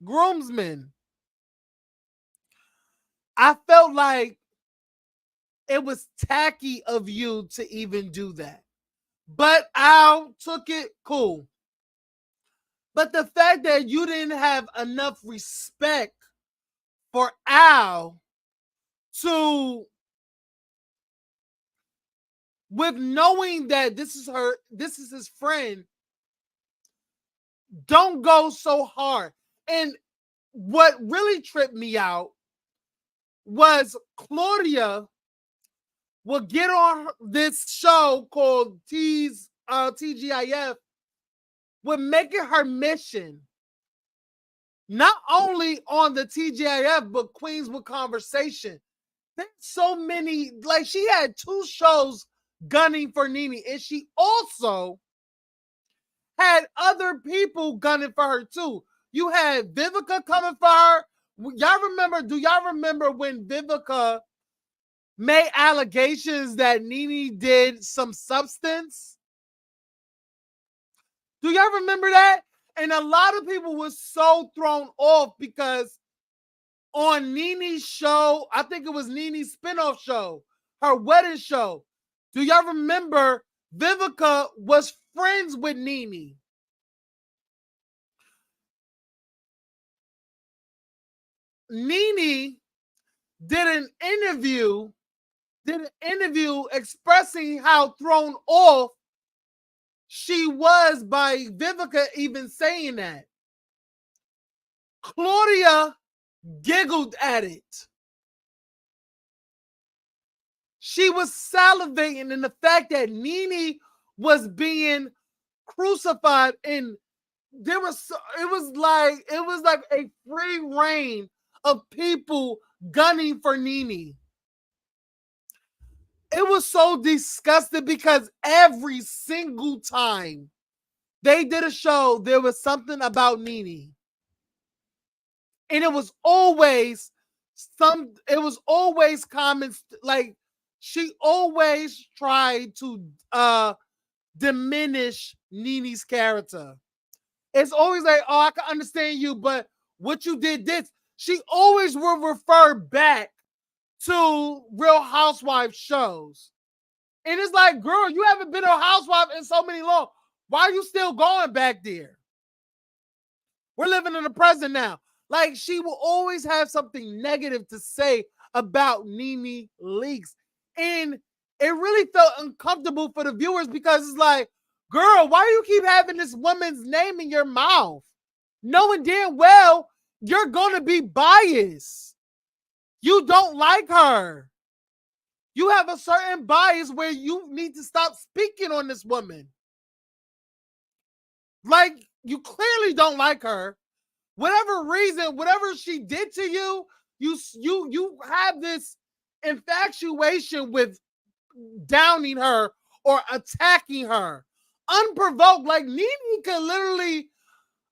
groomsman. I felt like it was tacky of you to even do that. But Al took it cool. But the fact that you didn't have enough respect for Al with knowing that this is his friend, don't go so hard. And what really tripped me out was Claudia will get on this show called TGIF, with making her mission not only on the TGIF, but Queens with Conversation. There's so many, like, she had 2 shows gunning for Nene, and she also had other people gunning for her too. You had Vivica coming for her. Do y'all remember when Vivica made allegations that Nene did some substance? Do y'all remember that? And a lot of people were so thrown off because on Nene's show, I think it was Nene's spinoff show, her wedding show. Do y'all remember Vivica was friends with Nene? Nene did an interview expressing how thrown off she was by Vivica even saying that. Claudia giggled at it. She was salivating in the fact that Nene was being crucified, and it was like a free reign of people gunning for Nene. It was so disgusting because every single time they did a show, there was something about Nene. And it was always comments like she always tried to diminish Nene's character. It's always like, oh, I can understand you, but what you did this. She always will refer back to Real Housewives shows. And it's like, girl, you haven't been a housewife in so many long. Why are you still going back there? We're living in the present now. Like, she will always have something negative to say about Nene Leakes. And it really felt uncomfortable for the viewers because it's like, girl, why do you keep having this woman's name in your mouth? Knowing damn well you're going to be biased. You don't like her. You have a certain bias where you need to stop speaking on this woman. Like, you clearly don't like her. Whatever reason, whatever she did to you, you have this infatuation with downing her or attacking her. Unprovoked, like Nene can literally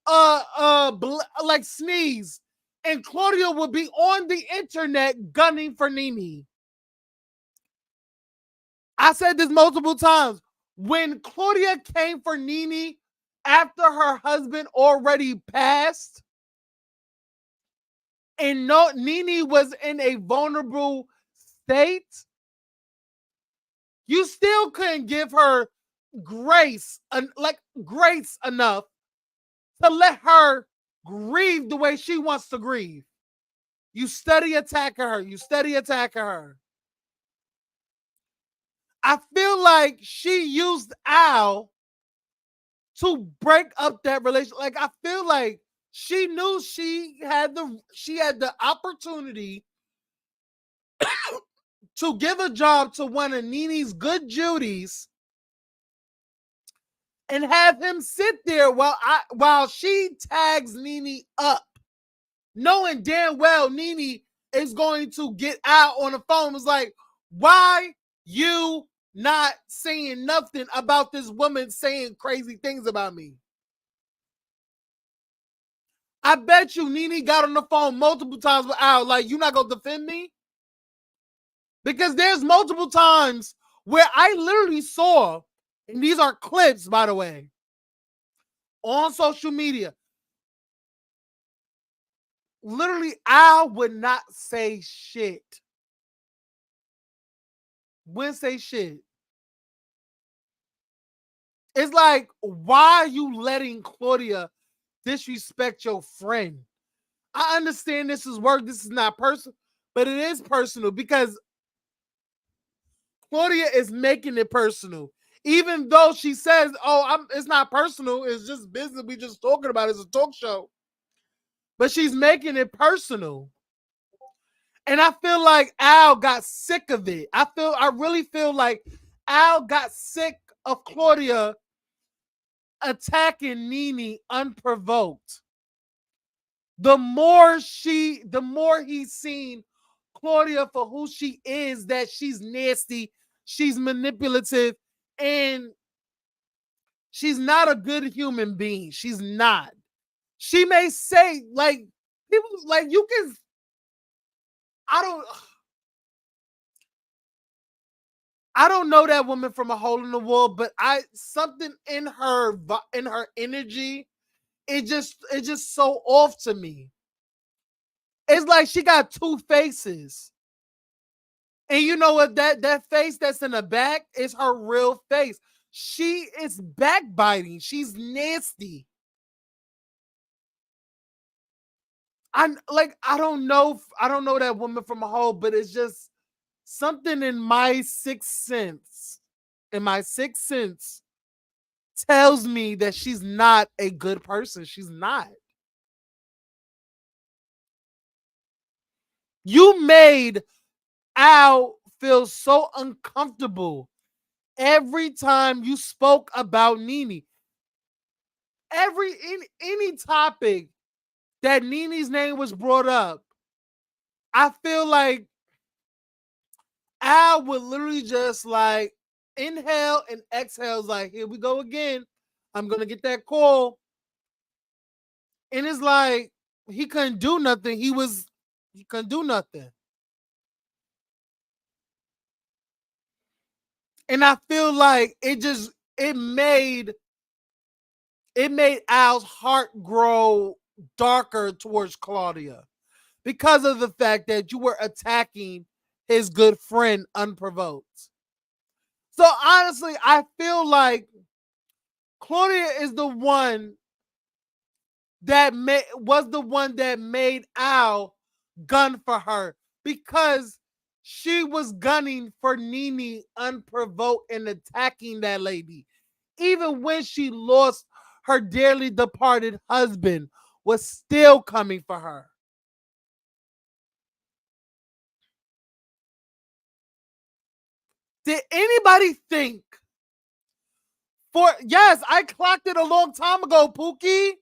like sneeze and Claudia would be on the internet gunning for Nene. I said this multiple times. When Claudia came for Nene after her husband already passed, and Nene was in a vulnerable state, you still couldn't give her grace enough to let her grieve the way she wants to grieve. You steady attacking her. You steady attacking her. I feel like she used Al to break up that relationship. Like, I feel like she knew she had the opportunity to give a job to one of Nene's good Judies and have him sit there while she tags Nene up, knowing damn well Nene is going to get out on the phone. It's like, why you not saying nothing about this woman saying crazy things about me? I bet you Nene got on the phone multiple times with Al, like, you not gonna defend me? Because there's multiple times where I literally saw, and these are clips, by the way, on social media, literally Al would not say shit. Wouldn't say shit. It's like, why are you letting Claudia disrespect your friend? I understand this is work. This is not personal, but it is personal because Claudia is making it personal. Even though she says, oh, it's not personal. It's just business. We just talking about it. It's a talk show. But she's making it personal. And I feel like Al got sick of it. I really feel like Al got sick of Claudia attacking Nene unprovoked. The more he's seen Claudia for who she is, that she's nasty, she's manipulative, and she's not a good human being. She's not. She may say, like, people, like, you can, I don't know that woman from a hole in the wall, but something in her energy, it's just so off to me. It's like she got two faces. And you know what? That face that's in the back is her real face. She is backbiting. She's nasty. I don't know that woman from a hole, but it's just something in my sixth sense. Tells me that she's not a good person. She's not. You made Al feel so uncomfortable every time you spoke about Nene. Any topic that Nene's name was brought up, I feel like Al would literally just like inhale and exhale, like, here we go again. I'm gonna get that call. And it's like he couldn't do nothing. He couldn't do nothing. And I feel like it made Al's heart grow darker towards Claudia because of the fact that you were attacking his good friend unprovoked. So honestly, I feel like Claudia is the one that was the one that made Al gun for her, because she was gunning for Nene unprovoked and attacking that lady. Even when she lost her dearly departed husband, was still coming for her. Did anybody think yes, I clocked it a long time ago, Pookie.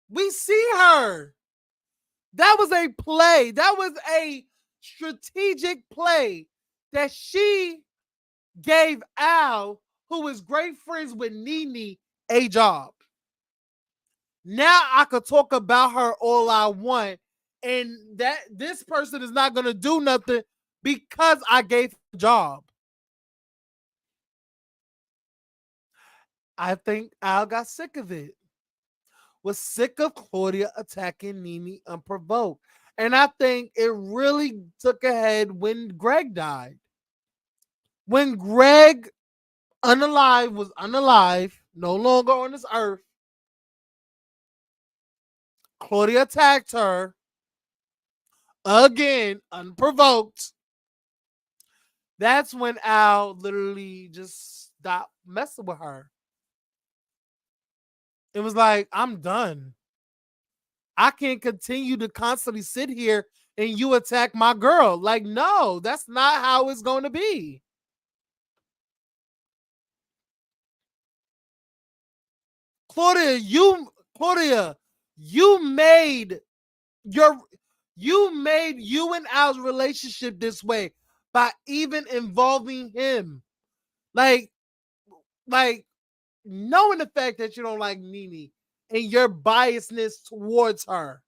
We see her. That was a play. That was a strategic play that she gave Al, who is great friends with Nene, a job. Now I could talk about her all I want, and that this person is not going to do nothing because I gave her a job. I think Al got sick of it. Was sick of Claudia attacking Nene unprovoked. And I think it really took a head when Greg died. When Greg was unalive, no longer on this earth, Claudia attacked her again, unprovoked. That's when Al literally just stopped messing with her. It was like, I'm done. I can't continue to constantly sit here and you attack my girl. Like, no, that's not how it's going to be. Claudia, you made you and Al's relationship this way by even involving him. Like knowing the fact that you don't like Nene and your biasness towards her.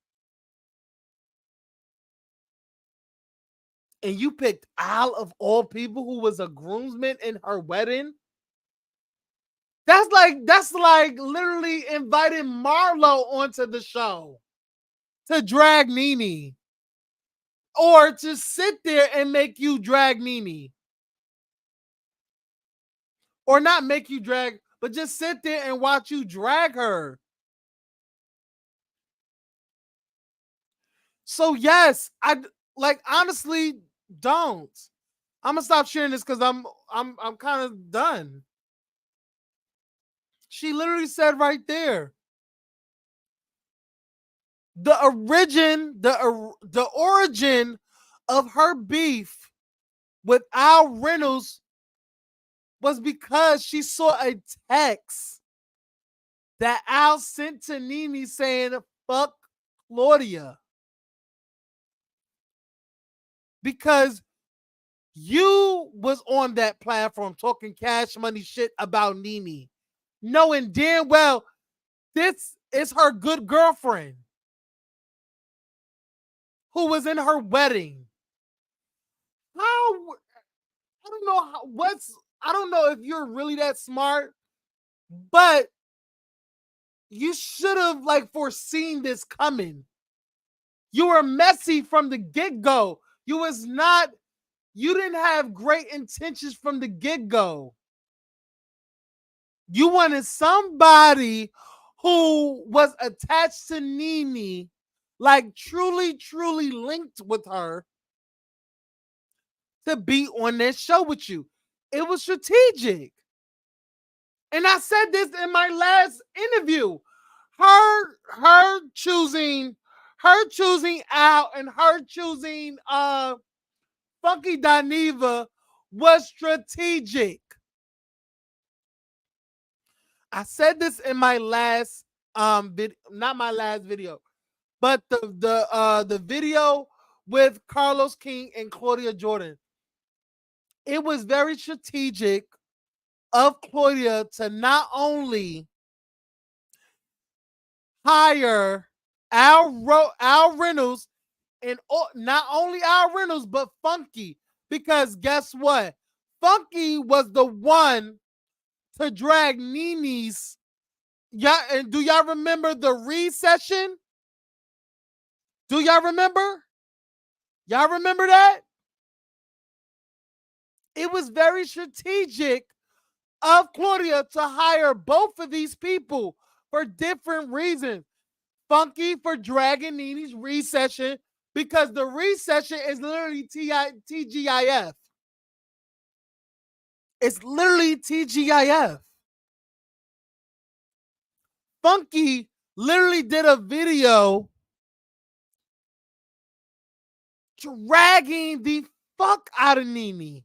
And you picked Al of all people, who was a groomsman in her wedding. That's like literally inviting Marlo onto the show to drag Nene. Or to sit there and make you drag Nene. Or not make you drag, but just sit there and watch you drag her. So yes, I like honestly don't. I'm gonna stop sharing this because I'm kind of done. She literally said right there. The origin of her beef with Al Reynolds was because she saw a text that Al sent to Nene saying, fuck Claudia. Because you was on that platform talking cash money shit about Nene, knowing damn well this is her good girlfriend who was in her wedding. I don't know if you're really that smart, but you should have like foreseen this coming. You were messy from the get-go. You didn't have great intentions from the get-go. You wanted somebody who was attached to Nene, like truly, truly linked with her, to be on that show with you. It was strategic. And I said this in my last interview. Her choosing her choosing Al and her choosing Funky Dineva was strategic. I said this in my last not my last video, but the video with Carlos King and Claudia Jordan. It was very strategic of Claudia to not only hire Al Reynolds and not only Al Reynolds but Funky, because guess what? Funky was the one to drag Nini's. Yeah, and do y'all remember the recession? Do y'all remember? Y'all remember that? It was very strategic of Claudia to hire both of these people for different reasons. Funky for dragging Nini's recession, because the recession is literally TGIF. It's literally TGIF. Funky literally did a video dragging the fuck out of Nini.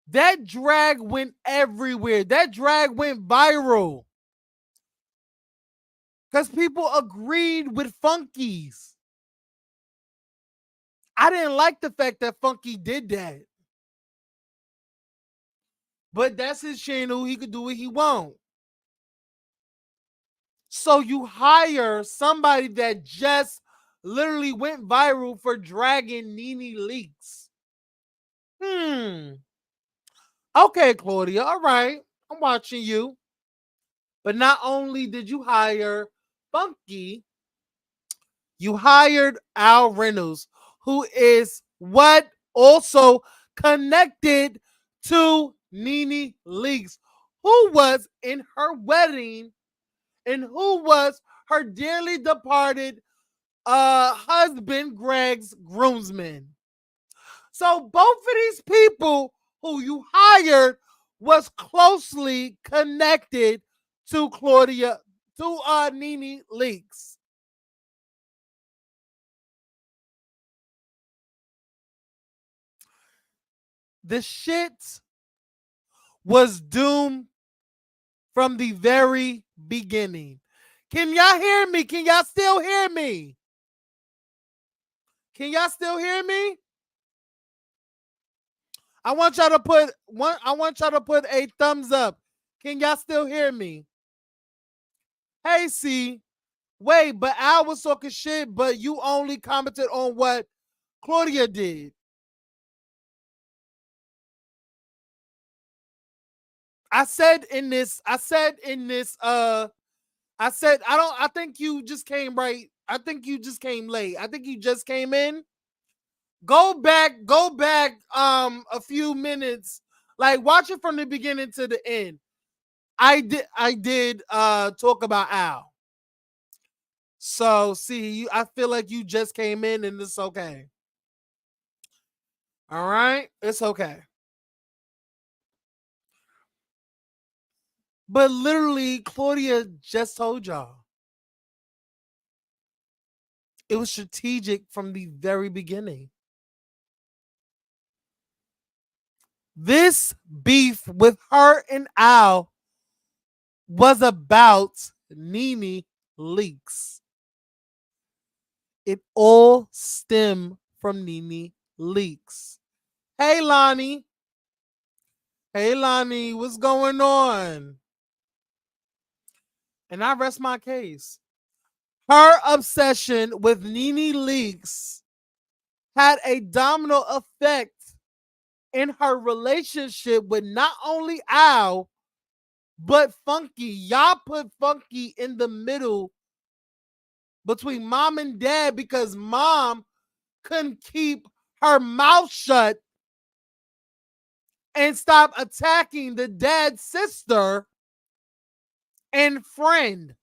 That drag went everywhere. That drag went viral. Because people agreed with Funky's. I didn't like the fact that Funky did that. But that's his channel. He could do what he wants. So you hire somebody that just literally went viral for dragging Nene Leakes. Okay, Claudia. All right. I'm watching you. But not only did you hire Funky, you hired Al Reynolds, who is what also connected to Nene Leakes, who was in her wedding and who was her dearly departed husband Greg's groomsman. So both of these people who you hired was closely connected to Nene Leakes. The shit was doomed from the very beginning. Can y'all hear me? Can y'all still hear me? Can y'all still hear me? I want y'all to put a thumbs up. Can y'all still hear me? Hey, C. Wait, but Al was talking shit, but you only commented on what Claudia did. I said I think you just came right. I think you just came late. I think you just came in. Go back a few minutes. Like watch it from the beginning to the end. I did talk about Al. So see, I feel like you just came in and it's okay. All right, it's okay. But literally, Claudia just told y'all. It was strategic from the very beginning. This beef with her and Al was about Nene Leakes. It all stemmed from Nene Leakes. Hey, Lonnie. Hey, Lonnie, what's going on? And I rest my case. Her obsession with Nene Leakes had a domino effect in her relationship with not only Al, but Funky. Y'all put Funky in the middle between mom and dad because mom couldn't keep her mouth shut and stop attacking the dad's sister and friend.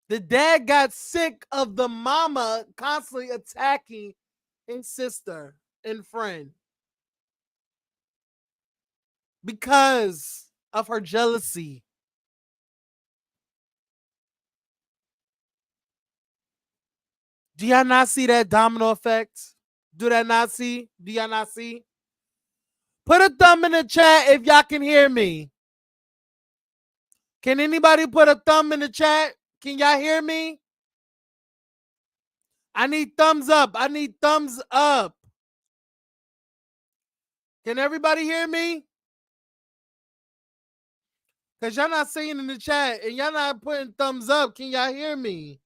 The dad got sick of the mama constantly attacking his sister and friend because of her jealousy. Do y'all not see that domino effect? Do y'all not see? Do y'all not see? Put a thumb in the chat if y'all can hear me. Can anybody put a thumb in the chat? Can y'all hear me? I need thumbs up. I need thumbs up. Can everybody hear me? Because y'all not saying in the chat and y'all not putting thumbs up. Can y'all hear me?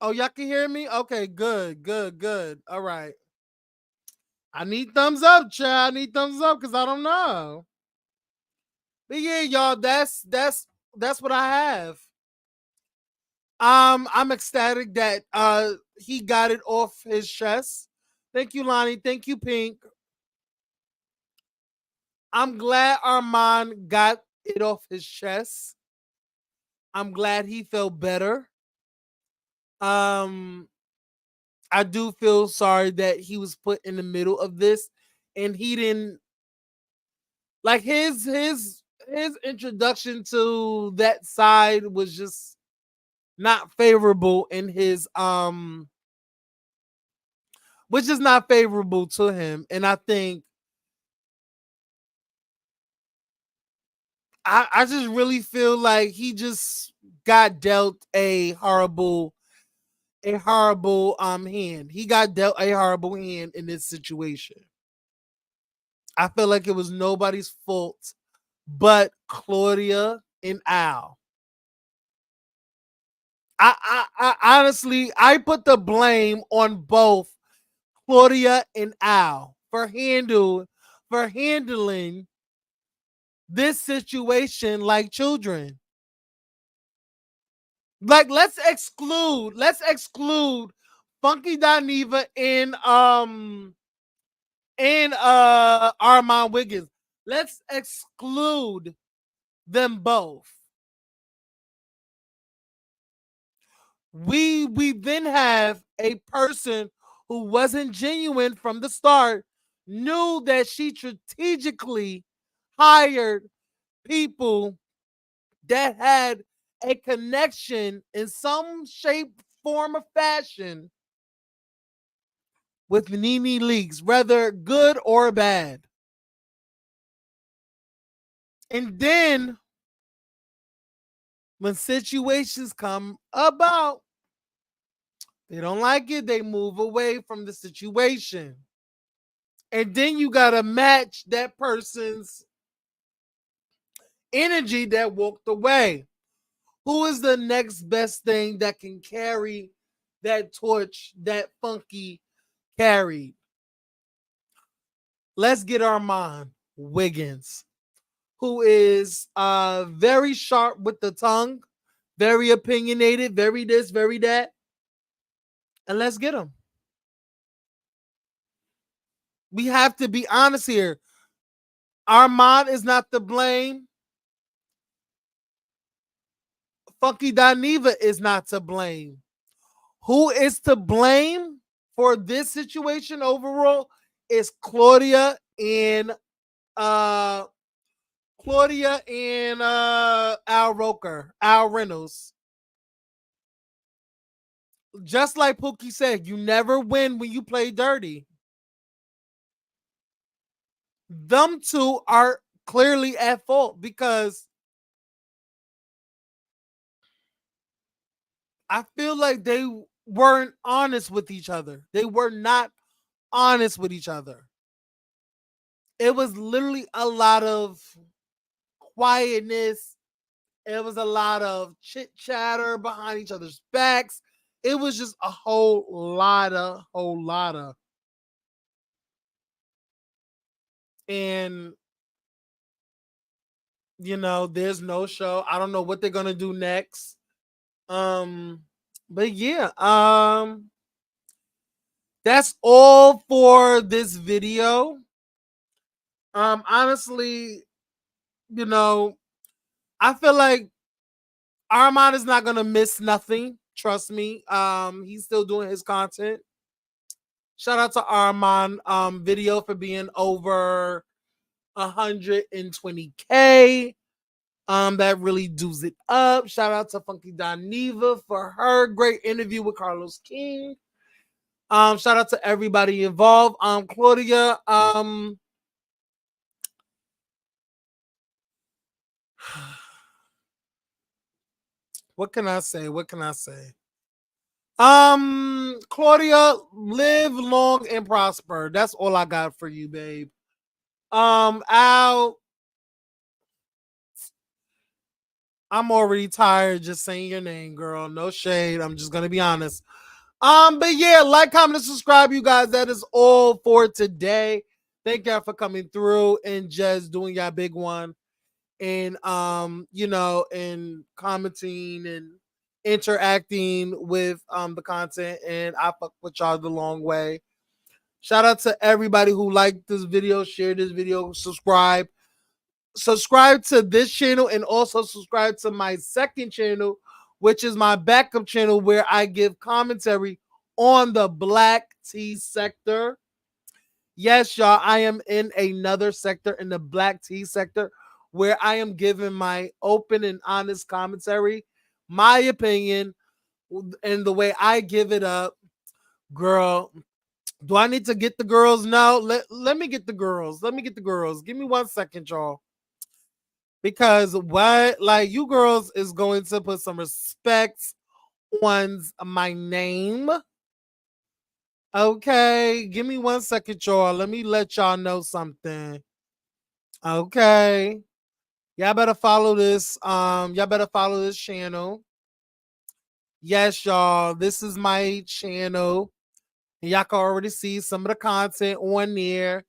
Oh, y'all can hear me? Okay, good, good, good. All right. I need thumbs up, chat. I need thumbs up because I don't know. But yeah, y'all, that's what I have. I'm ecstatic that he got it off his chest. Thank you, Lonnie. Thank you, Pink. I'm glad Arman got it off his chest. I'm glad he felt better. I do feel sorry that he was put in the middle of this and he didn't like his introduction to that side was just not favorable in his which is not favorable to him. And I think I just really feel like he just got dealt a horrible hand. He got dealt a horrible hand in this situation. I feel like it was nobody's fault but Claudia and Al. I honestly I put the blame on both Claudia and Al for handling this situation like children. Like let's exclude Funky Dineva and Arman Wiggins. Let's exclude them both. We then have a person who wasn't genuine from the start, knew that she strategically hired people that had a connection in some shape, form, or fashion with Nene Leakes, whether good or bad. And then when situations come about, they don't like it, they move away from the situation. And then you got to match that person's energy that walked away. Who is the next best thing that can carry that torch that Funky carried? Let's get Arman Wiggins, who is very sharp with the tongue, very opinionated, very this, very that. And let's get him. We have to be honest here. Arman is not to blame. Funky Dineva is not to blame. Who is to blame for this situation overall is Claudia and Al Roker, Al Reynolds. Just like Pookie said, you never win when you play dirty. Them two are clearly at fault because I feel like they weren't honest with each other. They were not honest with each other. It was literally a lot of quietness. It was a lot of chit chatter behind each other's backs. It was just a whole lot of. And, you know, there's no show. I don't know what they're going to do next. But yeah, that's all for this video. Honestly, you know, I feel like Arman is not gonna miss nothing. Trust me. He's still doing his content. Shout out to Arman video for being over 120K. that really does it up. Shout out to Funky Dineva for her great interview with Carlos King. Shout out to everybody involved. Claudia, what can I say? What can I say? Claudia, live long and prosper. That's all I got for you, babe. Al, I'm already tired just saying your name, girl. No shade. I'm just gonna be honest. But yeah, like, comment, and subscribe, you guys. That is all for today. Thank y'all for coming through and just doing y'all big one. And and commenting and interacting with the content, and I fuck with y'all the long way. Shout out to everybody who liked this video, shared this video, subscribe to this channel, and also subscribe to my second channel, which is my backup channel, where I give commentary on the black tea sector. Yes, y'all, I am in another sector, in the black tea sector, where I am giving my open and honest commentary, my opinion, and the way I give it up. Girl, do I need to get the girls? No, let me get the girls. Let me get the girls. Give me 1 second, y'all. Because what, like, you girls is going to put some respect on my name. Okay, give me 1 second, y'all. Let me let y'all know something. Okay. Y'all better follow this. Y'all better follow this channel. Yes, y'all. This is my channel. And y'all can already see some of the content on there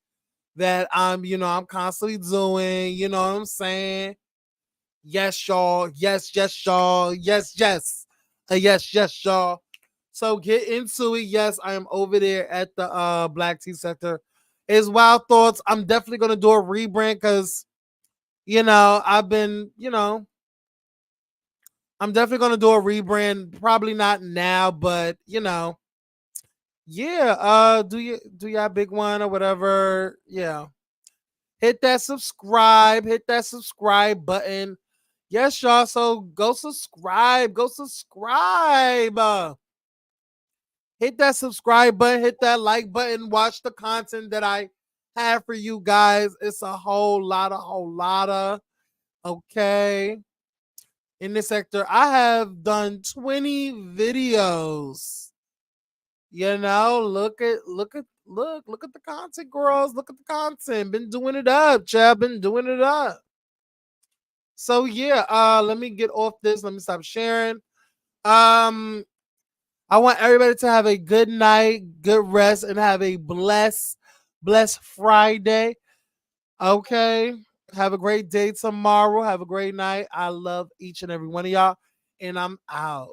that I'm constantly doing. You know what I'm saying? Yes, y'all. Yes, y'all. Yes, yes, y'all. So get into it. Yes, I am over there at the black tea sector. It's Wild Thoughts. I'm definitely gonna do a rebrand because I've been, I'm definitely gonna do a rebrand. Probably not now, but yeah. Do y'all big one or whatever? Yeah. Hit that subscribe button. Yes, y'all. So go subscribe. Hit that subscribe button, hit that like button, watch the content that I have for you guys. It's a whole lot of okay. In this sector, I have done 20 videos. Look at the content, girls. Look at the content. Been doing it up, Chad. Been doing it up. So yeah, let me get off this. Let me stop sharing. I want everybody to have a good night, good rest, and have a blessed Friday. Okay. Have a great day tomorrow. Have a great night. I love each and every one of y'all. And I'm out.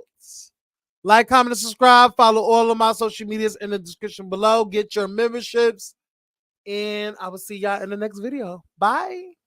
Like, comment, and subscribe. Follow all of my social medias in the description below. Get your memberships. And I will see y'all in the next video. Bye.